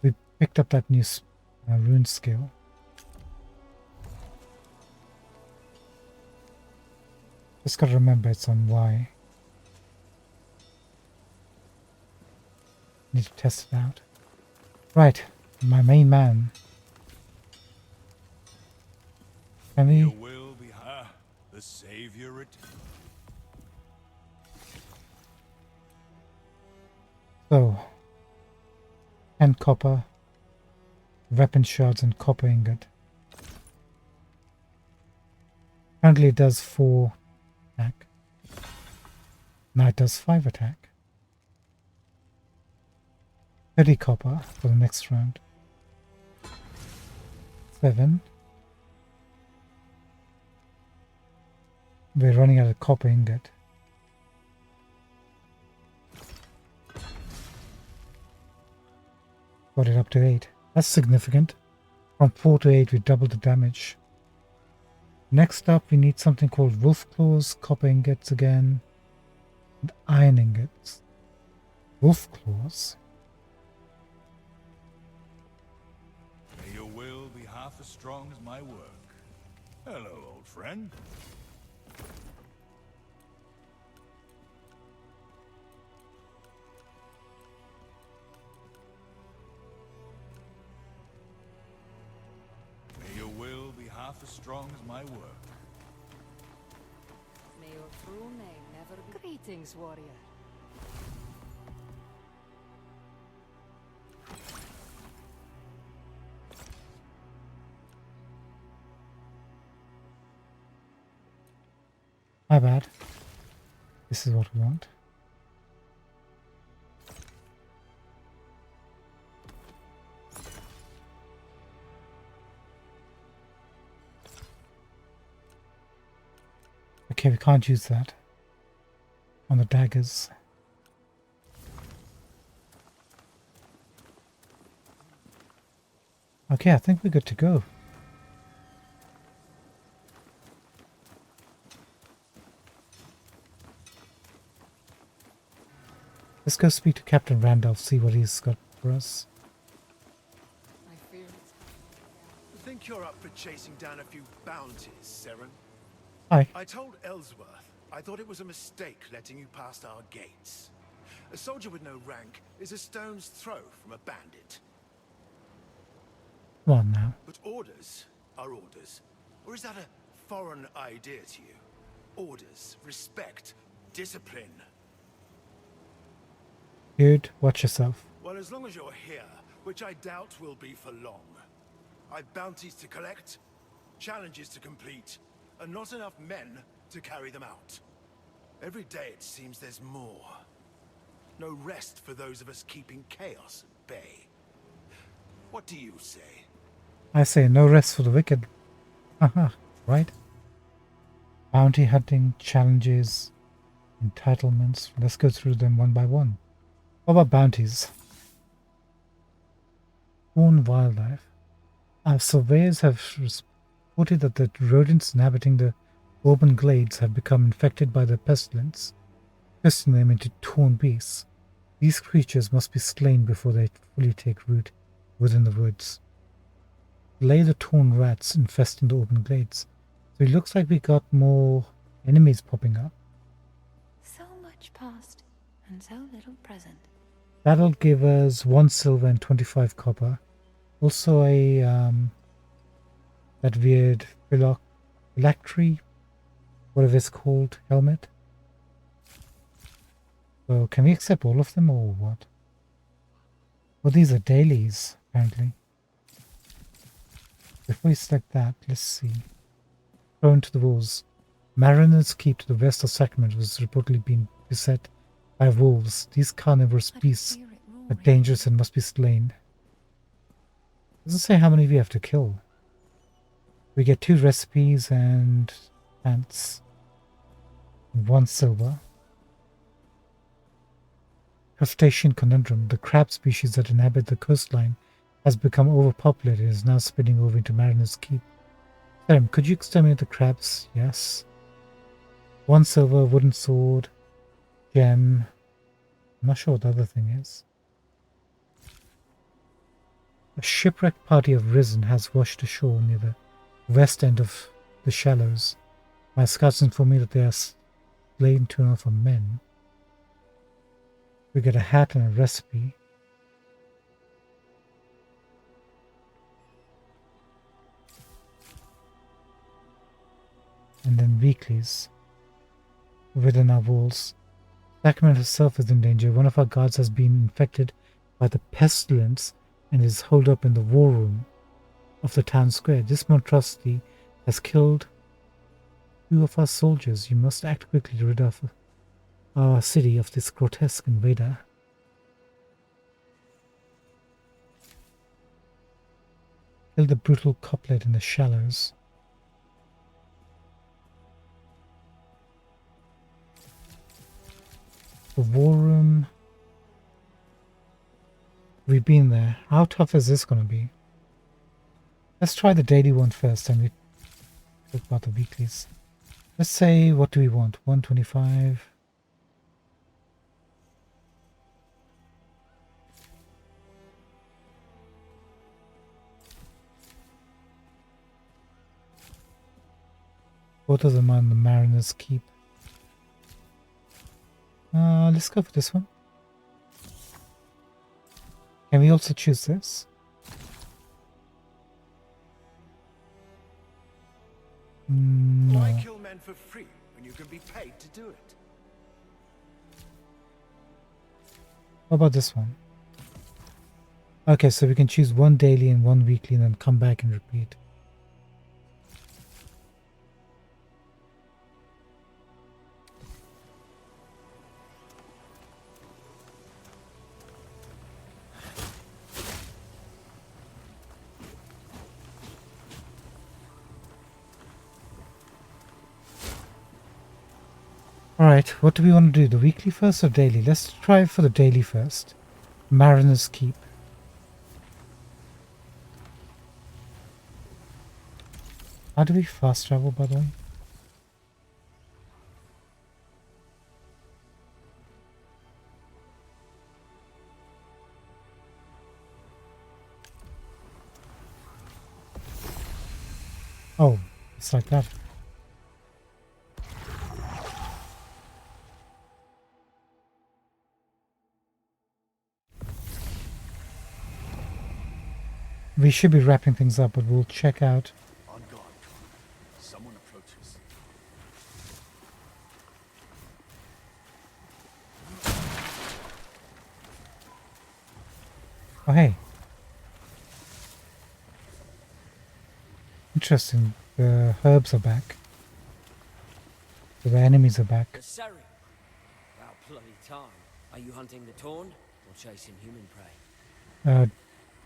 We picked up that new rune skill. Just gotta remember it's on Y. Need to test it out. Right, my main man. Can we? Your will be the savior returns. So, and copper, weapon shards and copper ingot. Currently it does 4 attack. Now it does 5 attack. 30 copper for the next round. 7. We're running out of copper ingot. Got it up to 8. That's significant. From 4 to 8 we doubled the damage. Next up we need something called wolf claws, copper ingots again, and iron ingots. Wolf claws. May your will be half as strong as my work. Hello, old friend. May your will be half as strong as my work. May your true name never be. Greetings, warrior. My bad. This is what we want. Okay, we can't use that on the daggers. Okay, I think we're good to go. Let's go speak to Captain Randolph, see what he's got for us. I think you're up for chasing down a few bounties, Seren. Hi. I told Ellsworth I thought it was a mistake letting you past our gates. A soldier with no rank is a stone's throw from a bandit. Come on now. But orders are orders. Or is that a foreign idea to you? Orders, respect, discipline. Dude, watch yourself. Well, as long as you're here, which I doubt will be for long. I've bounties to collect, challenges to complete, and not enough men to carry them out. Every day it seems there's more. No rest for those of us keeping chaos at bay. What do you say? I say no rest for the wicked. Haha, right? Bounty hunting, challenges, entitlements. Let's go through them one by one. What about bounties? Own wildlife. Our surveyors have reported that the rodents inhabiting the urban glades have become infected by the pestilence, twisting them into torn beasts. These creatures must be slain before they fully take root within the woods. Lay the torn rats infesting the urban glades. So it looks like we got more enemies popping up. So much past, and so little present. That'll give us 1 silver and 25 copper. Also a that weird phylactery, whatever it's called, helmet. So can we accept all of them or what? Well, these are dailies, apparently. Before we select that, let's see. Thrown to the wolves. Mariner's Keep to the west of Sacrament was reportedly being beset by wolves. These carnivorous beasts are dangerous and must be slain. Doesn't say how many we have to kill. We get 2 recipes and pants. 1 silver. Crustacean conundrum. The crab species that inhabit the coastline has become overpopulated and is now spilling over into Mariner's Keep. Sam, could you exterminate the crabs? Yes. 1 silver, wooden sword, gem. I'm not sure what the other thing is. A shipwrecked party of Risen has washed ashore near the west end of the shallows. My scouts inform me that they are slain to enough of men. We get a hat and a recipe. And then weeklies within our walls. Sacrament herself is in danger. One of our guards has been infected by the pestilence and is holed up in the war room of the town square. This monstrosity has killed 2 of our soldiers. You must act quickly to rid our city of this grotesque invader. Kill the brutal couplet in the shallows. The war room. We've been there. How tough is this going to be? Let's try the daily one first and we talk about the weeklies. Let's say, what do we want? 125. Both of them are in the Mariner's Keep. Let's go for this one. Can we also choose this? No. Why kill men for free when you can be paid to do it? What about this one? Okay, so we can choose 1 daily and 1 weekly and then come back and repeat. Alright, what do we want to do? The weekly first or daily? Let's try for the daily first. Mariner's Keep. How do we fast travel, by the way? Oh, it's like that. We should be wrapping things up, but we'll check out. On guard, someone approaches. Oh, hey. Interesting. The herbs are back. So the enemies are back. Sorry. About bloody time. Are you hunting the Torn or chasing human prey?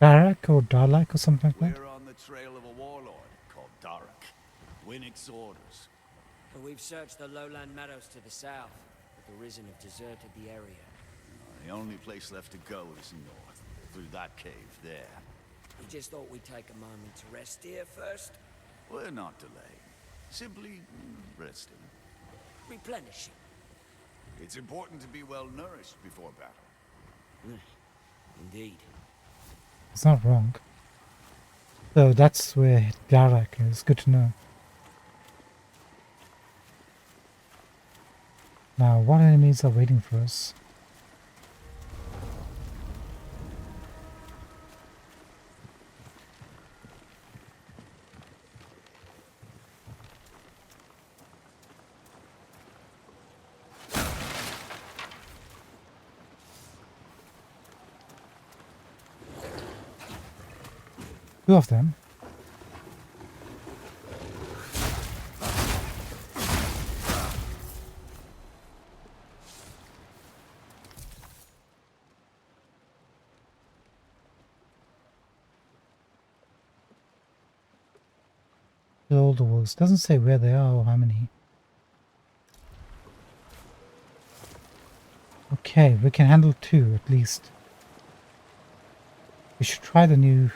Darak or Dalek or something like that? We're on the trail of a warlord called Darak. Winnick's orders. And we've searched the lowland meadows to the south, but the Risen have deserted the area. The only place left to go is north, through that cave there. We just thought we'd take a moment to rest here first. We're not delaying. Simply resting. Replenishing. It's important to be well nourished before battle. Indeed. It's not wrong. So that's where Darak is. Good to know. Now, what enemies are waiting for us? Two of them. All the wolves. Doesn't say where they are or how many. Okay, we can handle two at least. We should try the new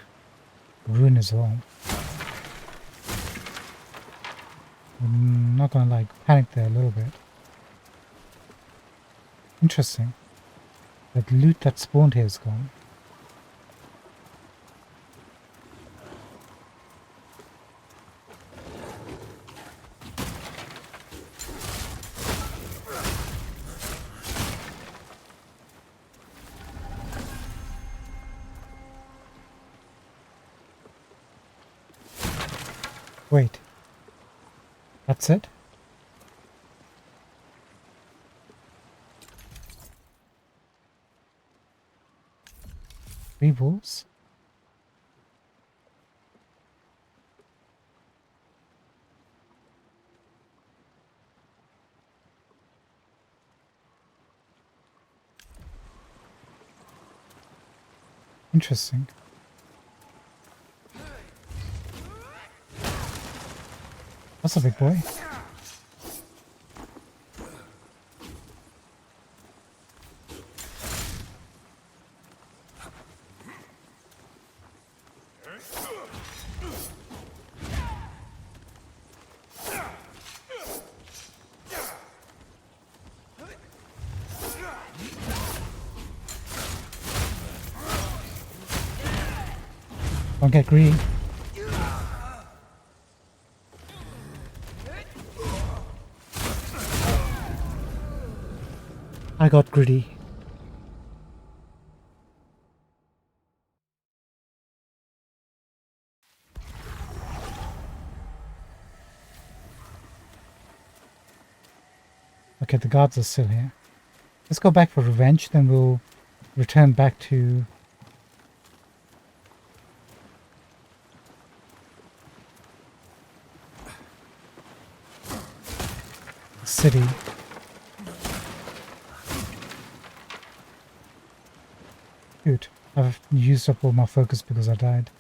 rune as well. I'm not gonna like panic there a little bit. Interesting. That loot that spawned here is gone. Wait. That's it? Three wolves? Interesting. That's a big boy. Don't get greedy. I got greedy. Okay, the guards are still here. Let's go back for revenge, then we'll return back to the city. Good. I've used up all my focus because I died.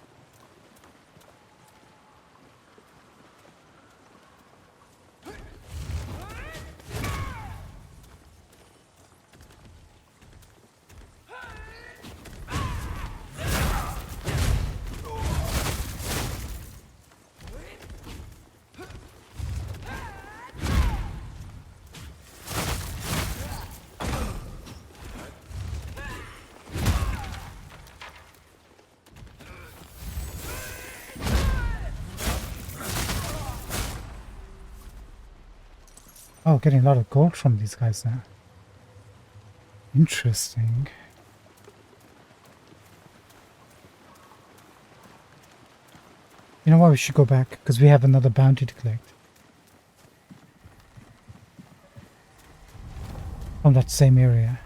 Oh, getting a lot of gold from these guys now. Interesting. You know what? We should go back because we have another bounty to collect. From that same area.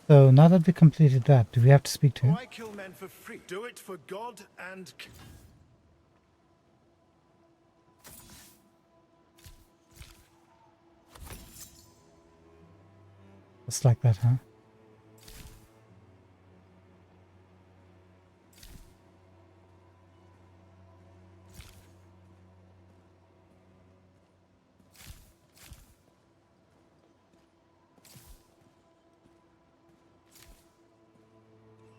So now that we completed that, do we have to speak to him? Why kill men for free? Do it for God and... Just like that, huh?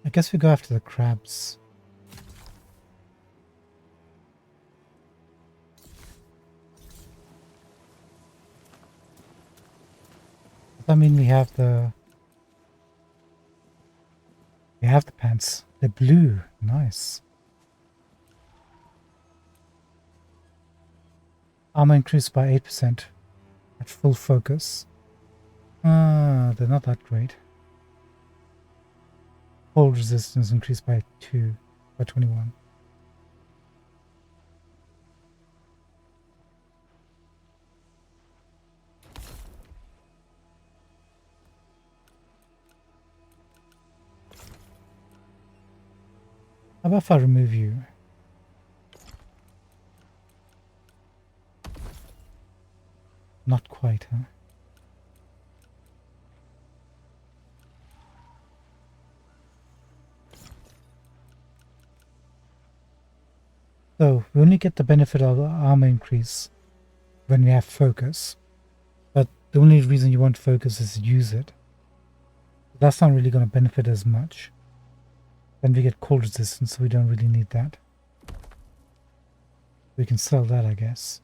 I guess we go after the crabs. Does that mean we have the pants? They're blue. Nice. Armor increased by 8% at full focus. They're not that great. Hold resistance increased by 21. How about if I remove you? Not quite, huh? So, we only get the benefit of the armor increase when we have focus. But the only reason you want focus is to use it. That's not really going to benefit as much. Then we get cold resistance, so we don't really need that. We can sell that, I guess.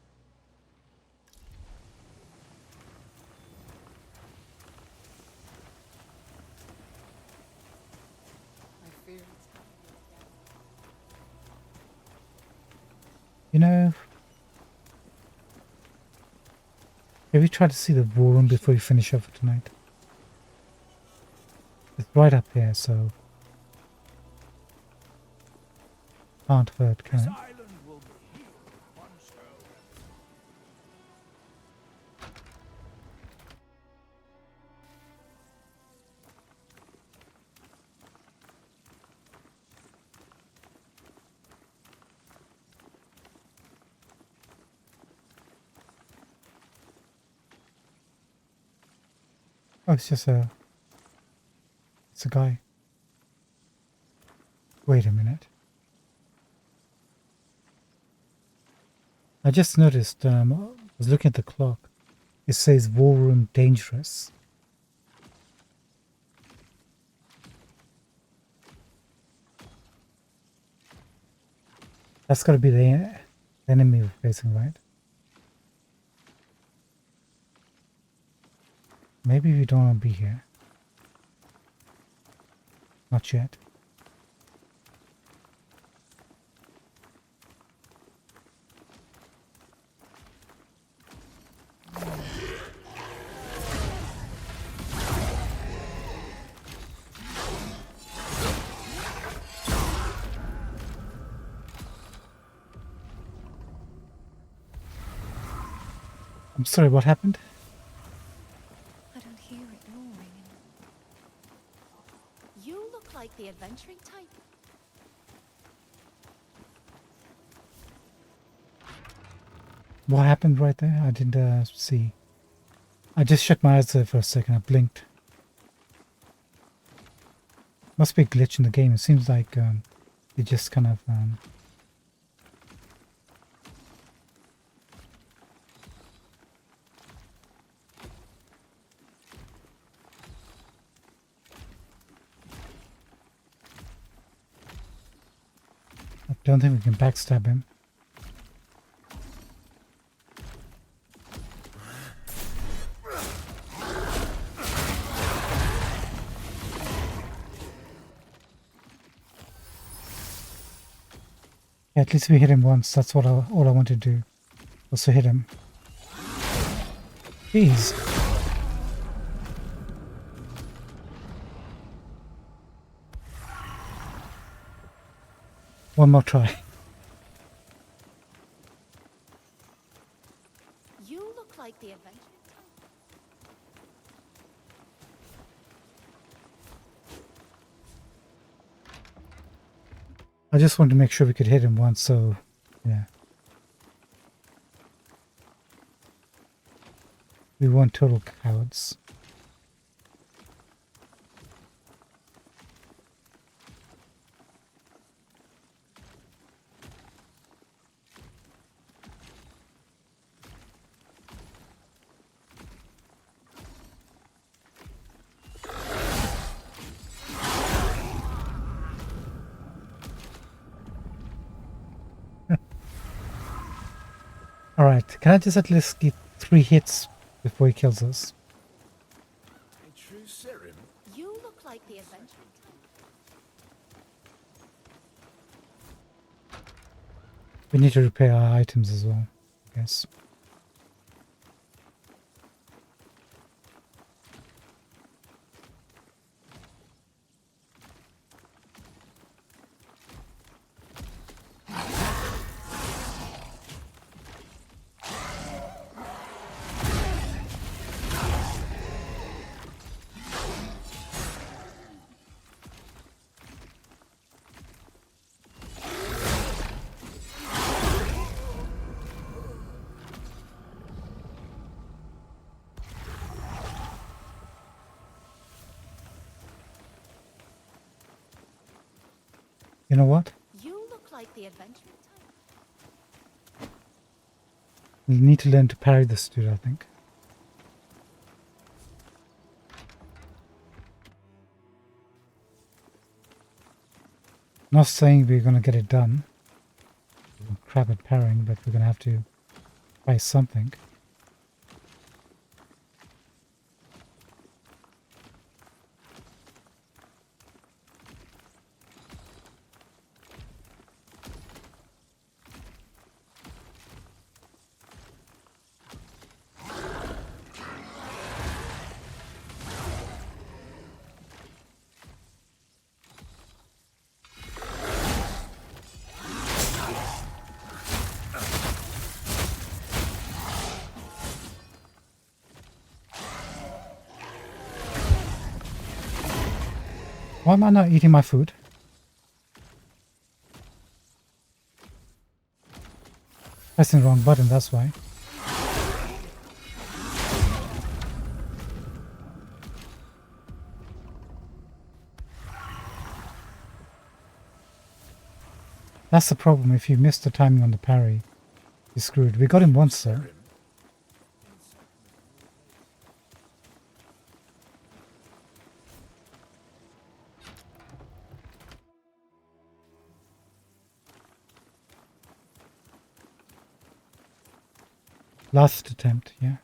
You know, maybe try to see the war room before you finish up for tonight. It's right up here, so can't hurt, can it? Oh, it's a guy. Wait a minute. I just noticed, I was looking at the clock. It says war room dangerous. That's gotta be the enemy we're facing, right? Maybe we don't want to be here. Not yet. I'm sorry, what happened? I don't hear it roaring. You look like the adventuring type. What happened right there? I didn't see. I just shut my eyes there for a second. I blinked. Must be a glitch in the game. It seems like it just kind of I don't think we can backstab him. Yeah, at least we hit him once. That's what all I want to do. Also hit him. Jeez. One more try. You look like the adventure. I just wanted to make sure we could hit him once, so yeah. We weren't total cowards. Alright, can I just at least get 3 hits before he kills us? A true Serim? You look like the adventure. We need to repair our items as well, I guess. You know what? You look like the adventure. We need to learn to parry this dude, I think. Not saying we're gonna get it done. We're crap at parrying, but we're gonna have to try something. Why am I not eating my food? Pressing the wrong button, that's why. That's the problem, if you miss the timing on the parry, you're screwed. We got him once though. Last attempt, yeah.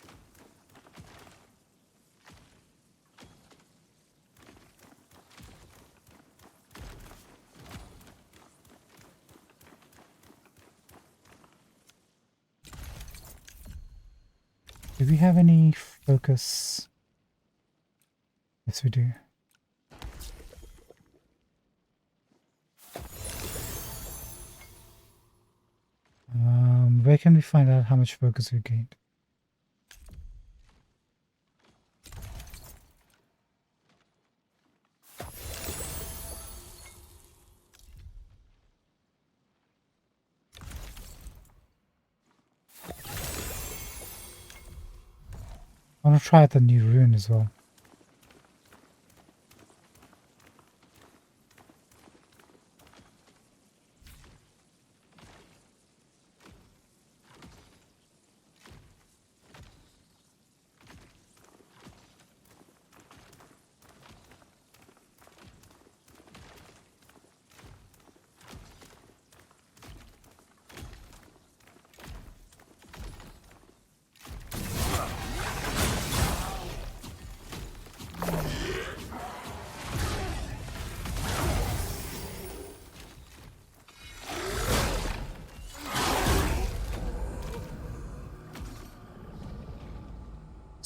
Do we have any focus? Yes, we do. Where can we find out how much focus we gained? I want to try out the new rune as well.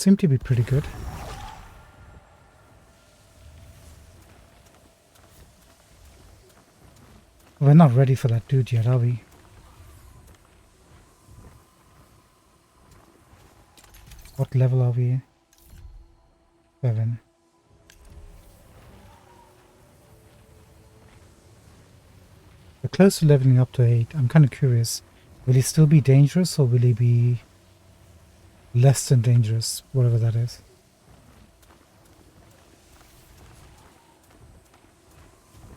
seem to be pretty good. We're not ready for that dude yet, are we? What level are we? 7. We're close to leveling up to 8. I'm kind of curious. Will he still be dangerous or will he be less than dangerous? Whatever that is.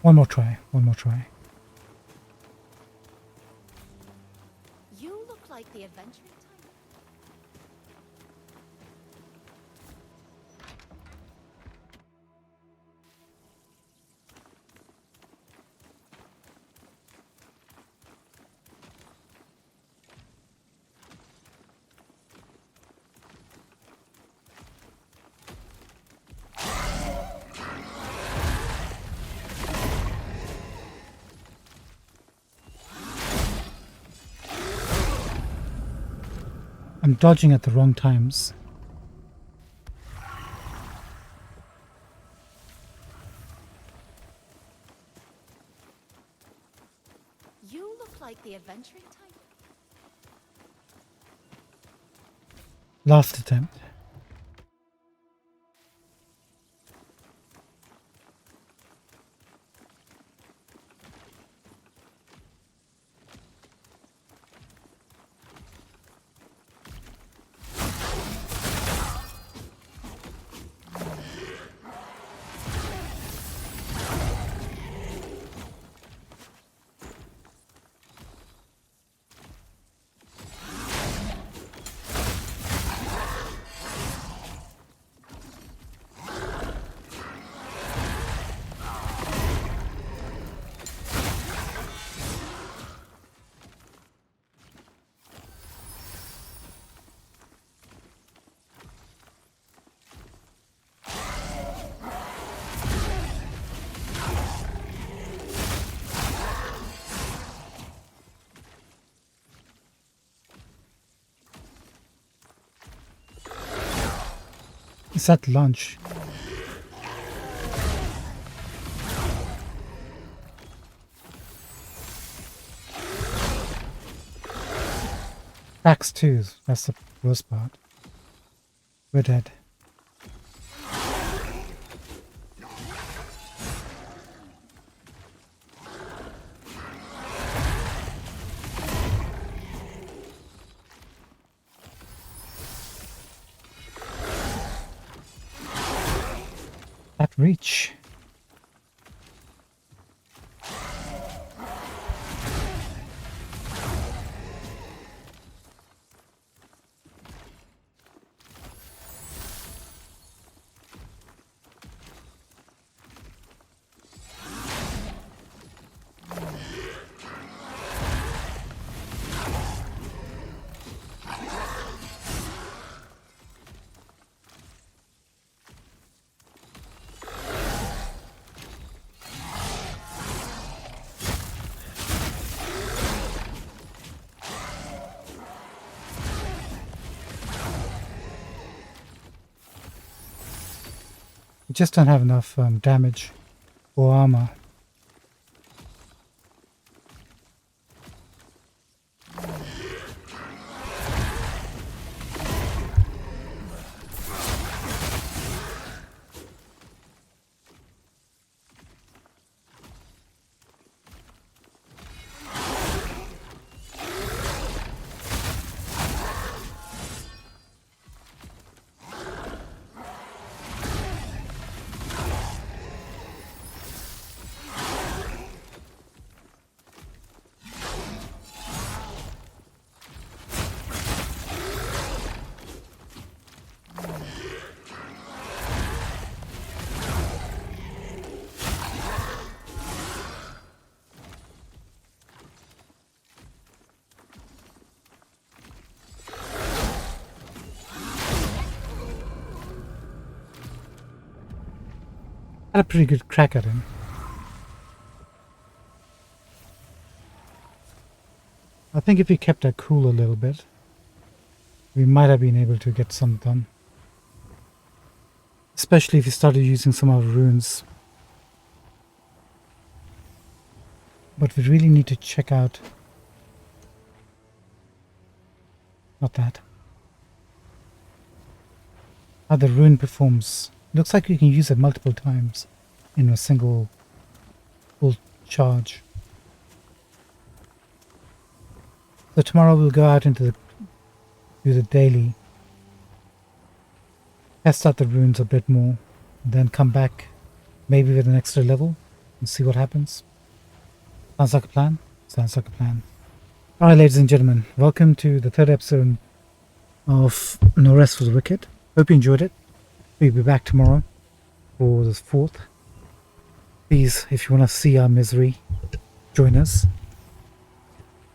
One more try. One more try. You look like the adventuring type. I'm dodging at the wrong times. You look like the adventuring type. Last attempt. It's at lunch. Axe 2, that's the worst part. We're dead. That reach. We just don't have enough damage or armor. Had a pretty good crack at him. I think if we kept our cool a little bit, we might have been able to get some done. Especially if you started using some of the runes. But we really need to check out... Not that. How the rune performs. Looks like you can use it multiple times in a single full charge. So tomorrow we'll go out into do the daily, test out the runes a bit more, and then come back maybe with an extra level and see what happens. Sounds like a plan? Sounds like a plan. Alright, ladies and gentlemen, welcome to the third episode of No Rest for the Wicked. Hope you enjoyed it. We'll be back tomorrow for the 4th. Please, if you want to see our misery, join us.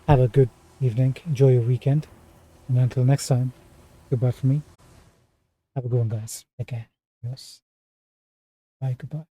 Have a good evening. Enjoy your weekend. And until next time, goodbye from me. Have a good one, guys. Take care. Yes. Bye. Goodbye.